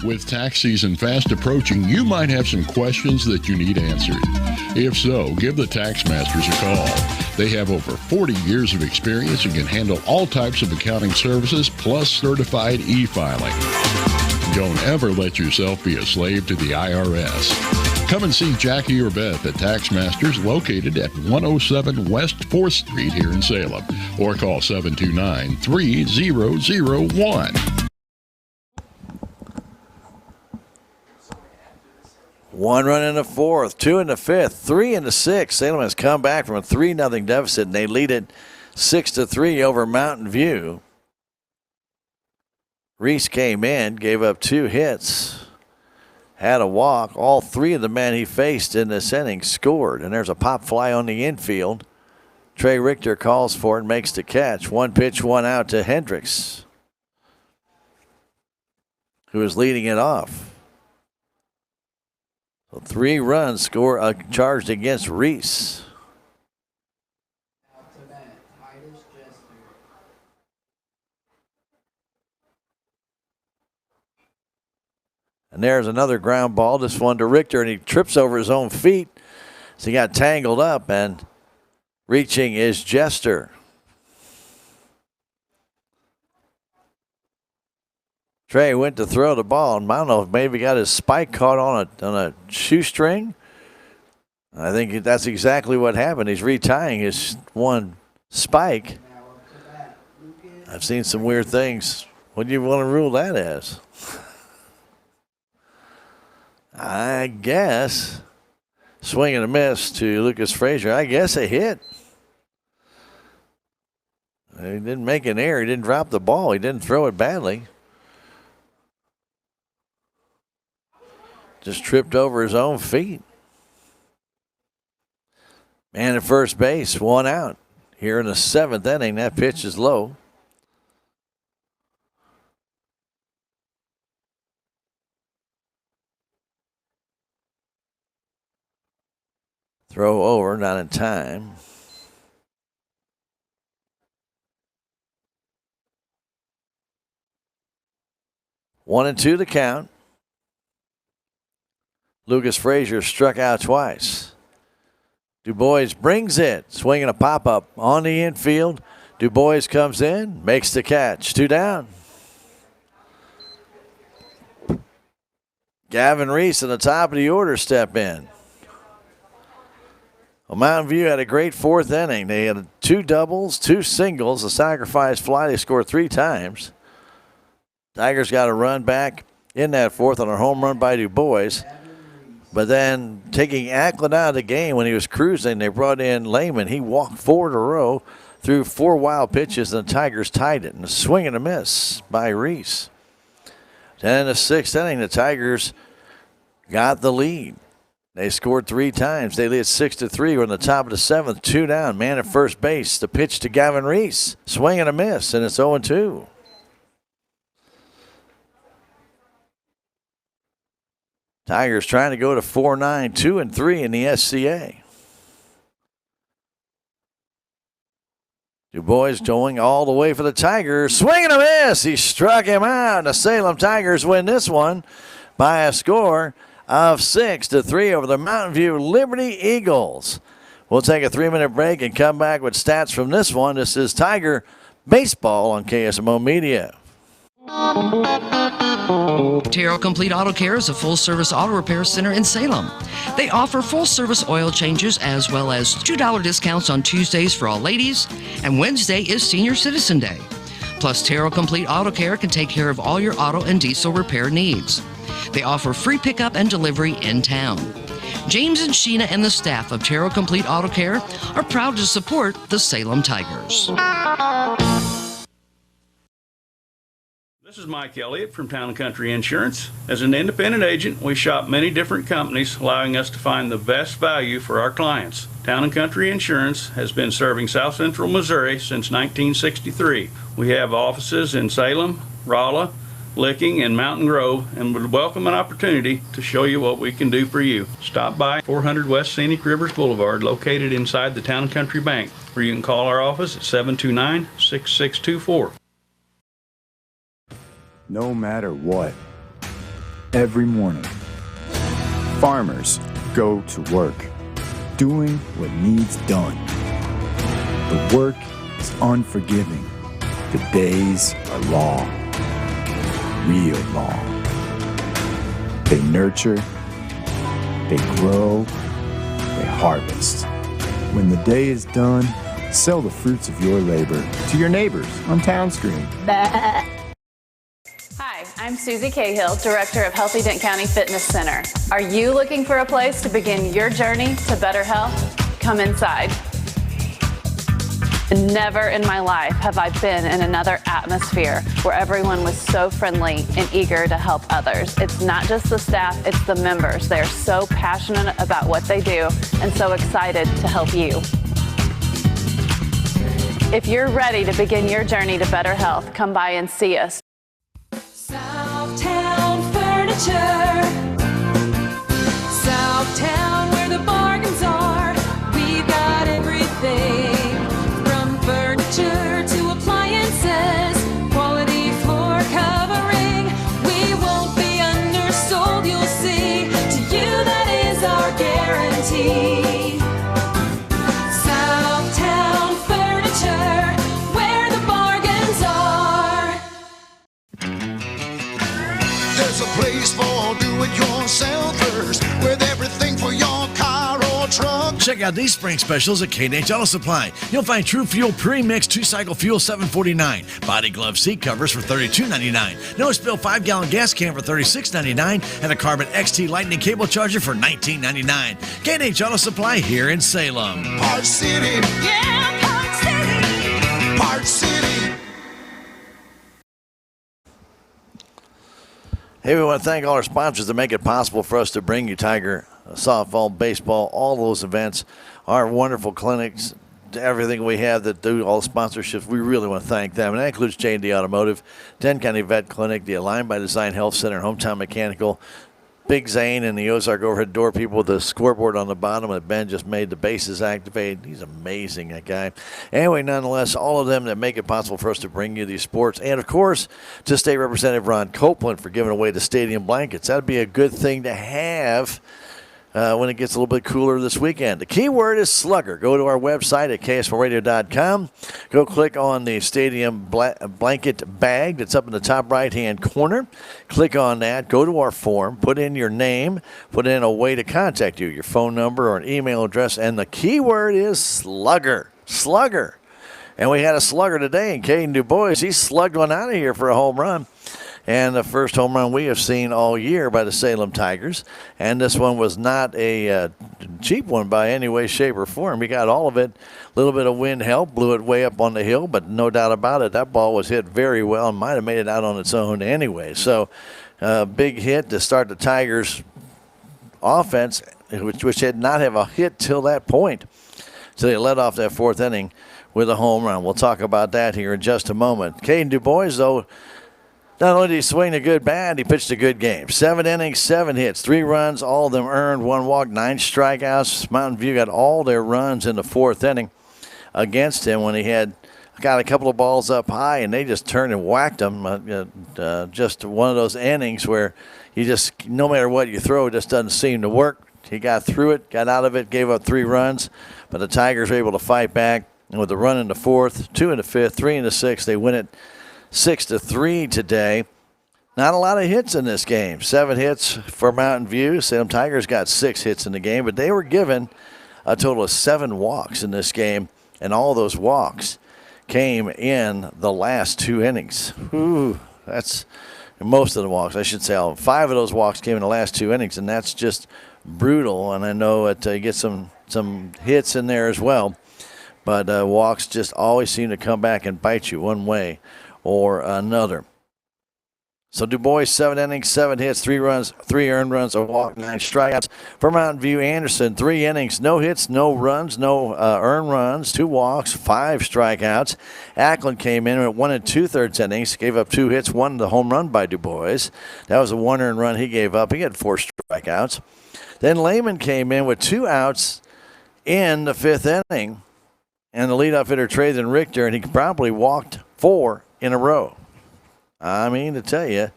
With tax season fast approaching, you might have some questions that you need answered. If so, give the Tax Masters a call. They have over 40 years of experience and can handle all types of accounting services plus certified e-filing. Don't ever let yourself be a slave to the IRS. Come and see Jackie or Beth at Tax Masters, located at 107 West 4th Street here in Salem, or call 729-3001. 1 run in the 4th, 2 in the 5th, 3 in the 6th. Salem has come back from a 3-0 deficit, and they lead it 6-3 over Mountain View. Reese came in, gave up 2 hits, had a walk. All 3 of the men he faced in this inning scored, and there's a pop fly on the infield. Trey Richter calls for it and makes the catch. 1 pitch, 1 out to Hendricks, who is leading it off. So 3 runs charged against Reese. And there's another ground ball, this one to Richter, and he trips over his own feet. So he got tangled up, and reaching is Jester. Trey went to throw the ball, and I don't know if maybe got his spike caught on a shoestring. I think that's exactly what happened. He's retying his one spike. I've seen some weird things. What do you want to rule that as? I guess swing and a miss to Lucas Frazier. I guess a hit. He didn't make an error. He didn't drop the ball. He didn't throw it badly. Just tripped over his own feet. Man at first base, 1 out. Here in the 7th inning, that pitch is low. Throw over, not in time. One and 2 to count. Lucas Frazier struck out twice. Dubois brings it, swinging a pop-up on the infield. Dubois comes in, makes the catch. 2 down. Gavin Reese at the top of the order step in. Well, Mountain View had a great 4th inning. They had 2 doubles, 2 singles, a sacrifice fly. They scored 3 times. Tigers got a run back in that 4th on a home run by Dubois. But then taking Acklin out of the game when he was cruising, they brought in Lehman. He walked 4 in a row, threw 4 wild pitches, and the Tigers tied it. And a swing and a miss by Reese. Then in the 6th inning, the Tigers got the lead. They scored 3 times. They lead 6-3. We're on the top of the 7th, 2 down. Man at first base. The pitch to Gavin Reese. Swing and a miss, and it's 0-2. Tigers trying to go to 4-9, 2-3 in the SCA. Dubois going all the way for the Tigers. Swing and a miss. He struck him out. The Salem Tigers win this one by a score of 6-3 over the Mountain View Liberty Eagles. We'll take a 3-minute break and come back with stats from this one. This is Tiger Baseball on KSMO Media. Terrell Complete Auto Care is a full-service auto repair center in Salem. They offer full-service oil changes as well as $2 discounts on Tuesdays for all ladies, and Wednesday is Senior Citizen Day. Plus, Terrell Complete Auto Care can take care of all your auto and diesel repair needs. They offer free pickup and delivery in town. James and Sheena and the staff of Terrell Complete Auto Care are proud to support the Salem Tigers. This is Mike Elliott from Town & Country Insurance. As an independent agent, we shop many different companies, allowing us to find the best value for our clients. Town & Country Insurance has been serving South Central Missouri since 1963. We have offices in Salem, Rolla, Licking, and Mountain Grove, and would welcome an opportunity to show you what we can do for you. Stop by 400 West Scenic Rivers Boulevard, located inside the Town & Country Bank, or you can call our office at 729-6624. No matter what, every morning, farmers go to work, doing what needs done. The work is unforgiving. The days are long, real long. They nurture, they grow, they harvest. When the day is done, sell the fruits of your labor to your neighbors on Town Stream. Hi, I'm Susie Cahill, Director of Healthy Dent County Fitness Center. Are you looking for a place to begin your journey to better health? Come inside. Never in my life have I been in another atmosphere where everyone was so friendly and eager to help others. It's not just the staff, it's the members. They're so passionate about what they do and so excited to help you. If you're ready to begin your journey to better health, come by and see us. Southtown Furniture. Southtown, where the bargains are. We've got everything from furniture to appliances. Quality floor covering. We won't be undersold, you'll see. To you, that is our guarantee. Southtown Furniture, where the bargains are. There's a place for do-it-yourselfers with everything for your car or truck. Check out these spring specials at K&H Auto Supply. You'll find True Fuel Pre-Mixed 2-Cycle Fuel $7.49, Body Glove Seat Covers for $32.99, No Spill 5-gallon gas can for $36.99, and a Carbon XT Lightning Cable Charger for $19.99. K&H Auto Supply here in Salem. Park City. Yeah, Park City. Park City. Hey, we want to thank all our sponsors that make it possible for us to bring you Tiger softball, baseball, all those events, our wonderful clinics, everything we have that do all the sponsorships. We really want to thank them. And that includes J&D Automotive, Denton County Vet Clinic, the Aligned by Design Health Center, Hometown Mechanical, Big Zane and the Ozark Overhead Door people with the scoreboard on the bottom that Ben just made the bases activate. He's amazing, that guy. Anyway, nonetheless, all of them that make it possible for us to bring you these sports. And, of course, to State Representative Ron Copeland for giving away the stadium blankets. That would be a good thing to have when it gets a little bit cooler this weekend. The key word is slugger. Go to our website at ksmradio.com. Go click on the stadium blanket bag that's up in the top right-hand corner. Click on that. Go to our form. Put in your name. Put in a way to contact you, your phone number or an email address. And the key word is slugger. Slugger. And we had a slugger today in Caden Du Bois. He slugged one out of here for a home run. And the first home run we have seen all year by the Salem Tigers. And this one was not a cheap one by any way, shape, or form. He got all of it. A little bit of wind help, blew it way up on the hill, but no doubt about it, that ball was hit very well and might have made it out on its own anyway. So big hit to start the Tigers' offense, which had not have a hit till that point. So they led off that fourth inning with a home run. We'll talk about that here in just a moment. Caden Du Bois, though, not only did he swing a good bat, he pitched a good game. 7 innings, 7 hits, 3 runs, all of them earned, 1 walk, 9 strikeouts. Mountain View got all their runs in the fourth inning against him when he had got a couple of balls up high, and they just turned and whacked them. Just one of those innings where you just, no matter what you throw, it just doesn't seem to work. He got through it, got out of it, gave up 3 runs, but the Tigers were able to fight back. And with a run in the 4th, 2 in the 5th, 3 in the 6th, they win it 6-3 today. Not a lot of hits in this game. 7 hits for Mountain View. Salem Tigers got 6 hits in the game, but they were given a total of 7 walks in this game, and all those walks came in the last 2 innings. Ooh, that's most of the walks, I should say. 5 of those walks came in the last 2 innings, and that's just brutal. And I know it you get some hits in there as well. But walks just always seem to come back and bite you one way or another. So Du Bois, 7 innings, 7 hits, 3 runs, 3 earned runs, a walk, 9 strikeouts. For Mountain View, Anderson, 3 innings, no hits, no runs, no earned runs, 2 walks, 5 strikeouts. Ackland came in at 1 2/3 innings, gave up 2 hits, 1 the home run by Du Bois. That was a 1 earned run he gave up. He had 4 strikeouts. Then Lehman came in with 2 outs in the 5th inning. And the leadoff hitter, Traden Richter, and he probably walked 4 in a row. I mean, to tell you,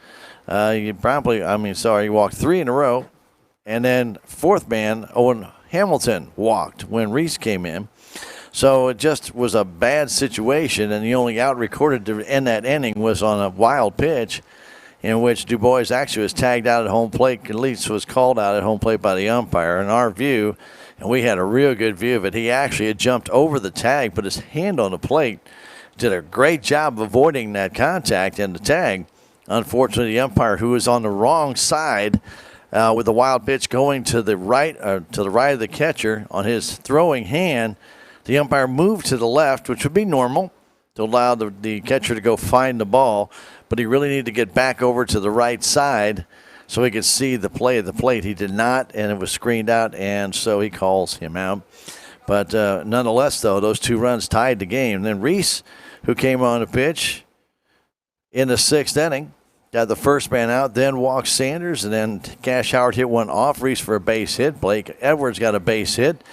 he walked 3 in a row. And then 4th man, Owen Hamilton, walked when Reese came in. So it just was a bad situation, and the only out recorded to end that inning was on a wild pitch in which Du Bois actually was tagged out at home plate, at least was called out at home plate by the umpire. In our view, and we had a real good view of it, he actually had jumped over the tag, put his hand on the plate, did a great job avoiding that contact and the tag. Unfortunately, the umpire, who was on the wrong side with the wild pitch going to the right of the catcher on his throwing hand, the umpire moved to the left, which would be normal to allow the catcher to go find the ball, but he really needed to get back over to the right side so he could see the play of the plate. He did not, and it was screened out, and so he calls him out. But nonetheless, though, those 2 runs tied the game. And then Reese, who came on the pitch in the 6th inning, got the first man out, then walked Sanders, and then Cash Howard hit one off Reese for a base hit. Blake Edwards got a base hit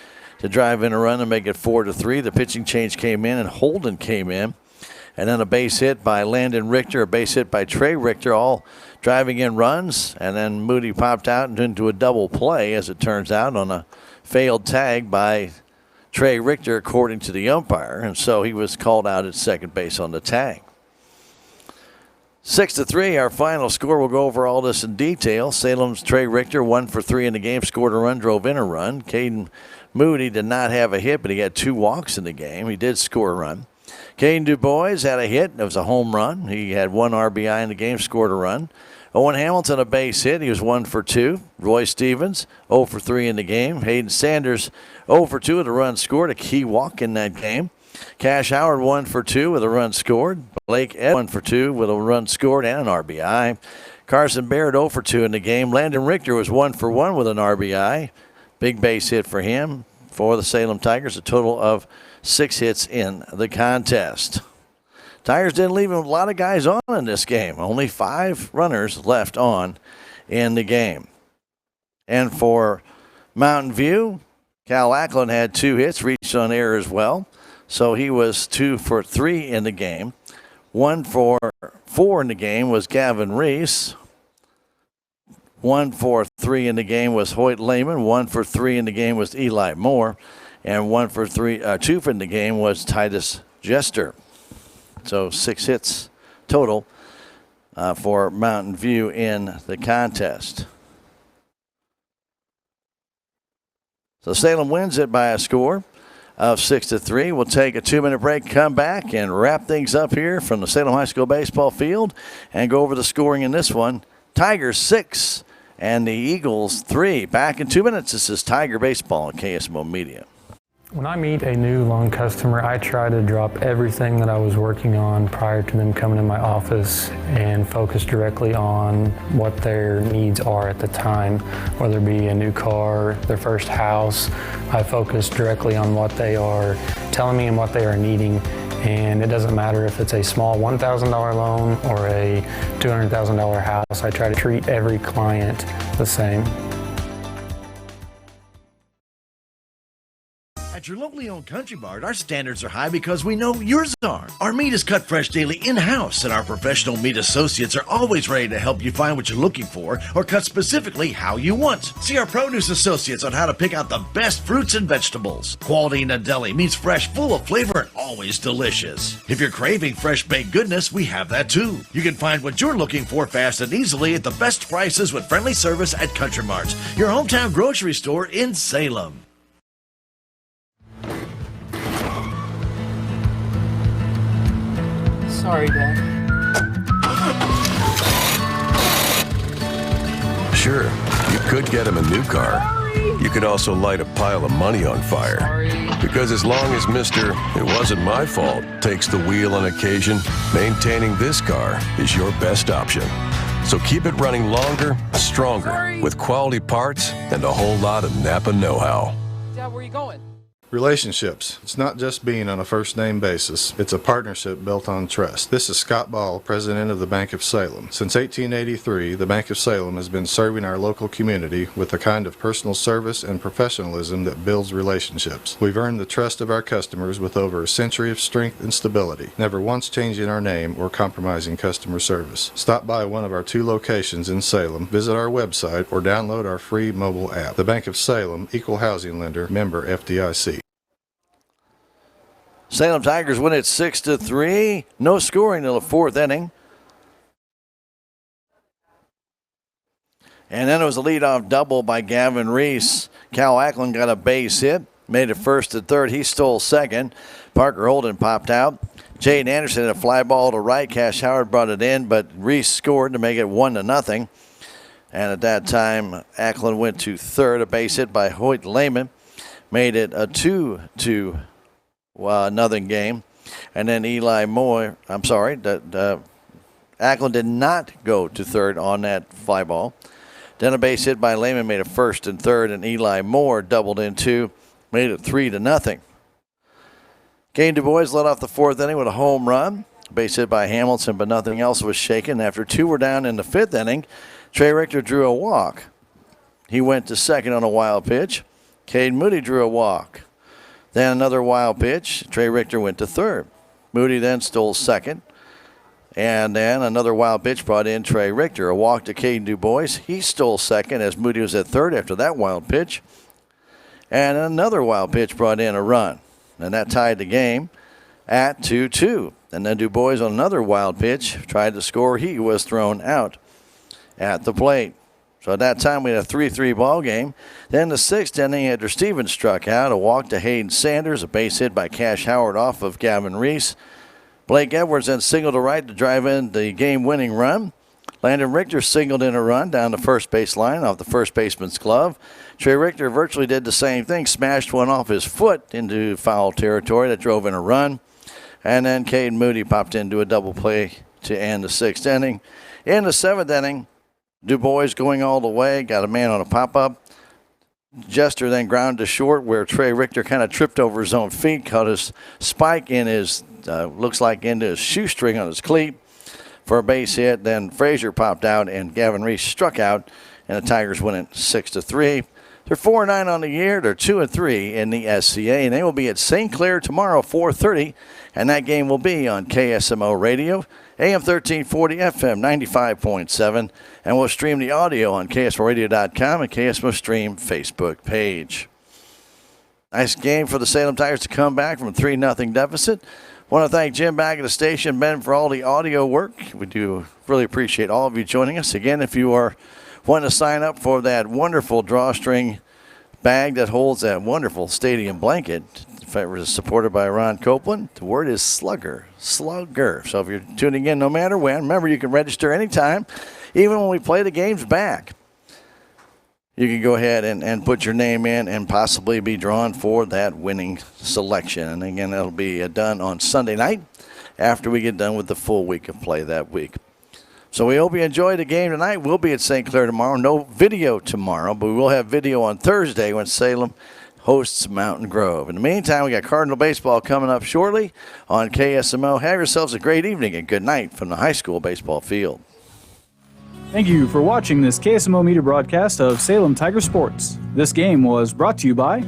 to drive in a run and make it 4-3. The pitching change came in, and Holden came in. And then a base hit by Landon Richter, a base hit by Trey Richter, all driving in runs. And then Moody popped out into a double play, as it turns out, on a failed tag by Trey Richter, according to the umpire. And so he was called out at second base on the tag. 6-3, our final score. We'll go over all this in detail. Salem's Trey Richter, 1 for 3 in the game, scored a run, drove in a run. Caden Moody did not have a hit, but he had 2 walks in the game. He did score a run. Caden Du Bois had a hit. It was a home run. He had 1 RBI in the game, scored a run. Owen Hamilton, a base hit. He was 1 for 2. Roy Stevens, 0 for 3 in the game. Hayden Sanders, 0 for 2 with a run scored, a key walk in that game. Cash Howard, 1 for 2 with a run scored. Blake Ed, 1 for 2 with a run scored and an RBI. Carson Barrett, 0 for 2 in the game. Landon Richter was 1 for 1 with an RBI. Big base hit for him. For the Salem Tigers, a total of 6 hits in the contest. Tigers didn't leave a lot of guys on in this game. Only 5 runners left on in the game. And for Mountain View, Cal Ackland had 2 hits, reached on air as well. So he was 2 for 3 in the game. 1 for 4 in the game was Gavin Reese. 1 for 3 in the game was Hoyt Lehman. 1 for 3 in the game was Eli Moore. And 2 in the game was Titus Jester. So 6 hits total for Mountain View in the contest. So Salem wins it by a score of 6-3. We'll take a 2-minute break, come back, and wrap things up here from the Salem High School baseball field and go over the scoring in this one. Tigers 6 and the Eagles 3. Back in 2 minutes. This is Tiger Baseball on KSMO Media. When I meet a new loan customer, I try to drop everything that I was working on prior to them coming in my office and focus directly on what their needs are at the time, whether it be a new car, their first house. I focus directly on what they are telling me and what they are needing. And it doesn't matter if it's a small $1,000 loan or a $200,000 house. I try to treat every client the same. At your locally owned Country Mart, our standards are high because we know yours are. Our meat is cut fresh daily in-house, and our professional meat associates are always ready to help you find what you're looking for or cut specifically how you want. See our produce associates on how to pick out the best fruits and vegetables. Quality in a deli means fresh, full of flavor, and always delicious. If you're craving fresh baked goodness, we have that too. You can find what you're looking for fast and easily at the best prices with friendly service at Country Mart, your hometown grocery store in Salem. Sorry, Dad. Sure, you could get him a new car. You could also light a pile of money on fire. Because as long as Mr. It wasn't my fault takes the wheel on occasion, maintaining this car is your best option. So keep it running longer, stronger, with quality parts and a whole lot of Napa know-how. Dad, where are you going? Relationships. It's not just being on a first name basis. It's a partnership built on trust. This is Scott Ball, president of the Bank of Salem. Since 1883, the Bank of Salem has been serving our local community with the kind of personal service and professionalism that builds relationships. We've earned the trust of our customers with over a century of strength and stability, never once changing our name or compromising customer service. Stop by one of our 2 locations in Salem, visit our website, or download our free mobile app. The Bank of Salem, Equal Housing Lender, member FDIC. Salem Tigers win it 6-3. No scoring until the 4th inning. And then it was a leadoff double by Gavin Reese. Cal Ackland got a base hit, made it first and third. He stole second. Parker Holden popped out. Jaden Anderson had a fly ball to right. Cash Howard brought it in, but Reese scored to make it 1-0. And at that time, Ackland went to third. A base hit by Hoyt Lehman made it a 2-2. Nothing game. And then Ackland did not go to third on that fly ball. Then a base hit by Lehman made it first and third, and Eli Moore doubled in 2, made it 3-0. Kane Du Bois led off the 4th inning with a home run. Base hit by Hamilton, but nothing else was shaken. After 2 were down in the 5th inning, Trey Richter drew a walk. He went to second on a wild pitch. Cade Moody drew a walk. Then another wild pitch. Trey Richter went to third. Moody then stole second. And then another wild pitch brought in Trey Richter. A walk to Caden Du Bois. He stole second as Moody was at third after that wild pitch. And another wild pitch brought in a run. And that tied the game at 2-2. And then Du Bois on another wild pitch tried to score. He was thrown out at the plate. So at that time, we had a 3-3 ball game. Then the 6th inning, Andrew Stevens struck out. A walk to Hayden Sanders. A base hit by Cash Howard off of Gavin Reese. Blake Edwards then singled to right to drive in the game-winning run. Landon Richter singled in a run down the first base line off the first baseman's glove. Trey Richter virtually did the same thing. Smashed one off his foot into foul territory that drove in a run. And then Caden Moody popped into a double play to end the 6th inning. In the 7th inning, Du Bois going all the way, got a man on a pop-up. Jester then ground to short where Trey Richter kind of tripped over his own feet, caught his spike in his, looks like into his shoestring on his cleat for a base hit. Then Frazier popped out and Gavin Reese struck out, and the Tigers win it 6-3. They're 4-9 on the year. They're 2-3 in the SCA, and they will be at St. Clair tomorrow, 4:30, and that game will be on KSMO Radio, AM 1340, FM 95.7, and we'll stream the audio on KSMORadio.com and KSMO Stream Facebook page. Nice game for the Salem Tigers to come back from a 3-0 deficit. Want to thank Jim back at the station, Ben, for all the audio work. We do really appreciate all of you joining us. Again, if you are wanting to sign up for that wonderful drawstring bag that holds that wonderful stadium blanket, supported by Ron Copeland, the word is slugger. So if you're tuning in no matter when, remember you can register anytime, even when we play the games back. You can go ahead and put your name in and possibly be drawn for that winning selection. And again, that'll be done on Sunday night after we get done with the full week of play that week. So we hope you enjoyed the game tonight. We'll be at St. Clair tomorrow. No video tomorrow, but we will have video on Thursday when Salem hosts Mountain Grove. In the meantime, we got Cardinal baseball coming up shortly on KSMO. Have yourselves a great evening and good night from the high school baseball field. Thank you for watching this KSMO media broadcast of Salem Tiger Sports. This game was brought to you by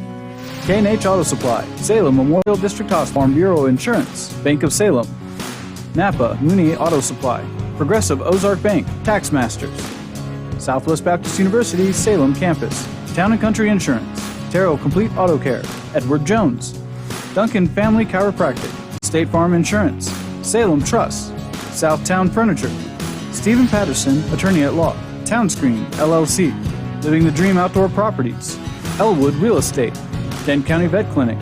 K&H Auto Supply, Salem Memorial District Hospital, Farm Bureau Insurance, Bank of Salem, Napa Mooney Auto Supply, Progressive Ozark Bank, Tax Masters, Southwest Baptist University, Salem Campus, Town & Country Insurance, Terrell Complete Auto Care, Edward Jones, Duncan Family Chiropractic, State Farm Insurance, Salem Trust, Southtown Furniture, Stephen Patterson, Attorney at Law, Townscreen, LLC, Living the Dream Outdoor Properties, Elwood Real Estate, Dent County Vet Clinic,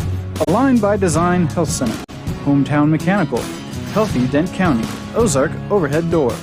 Aligned by Design Health Center, Hometown Mechanical, Healthy Dent County, Ozark Overhead Door.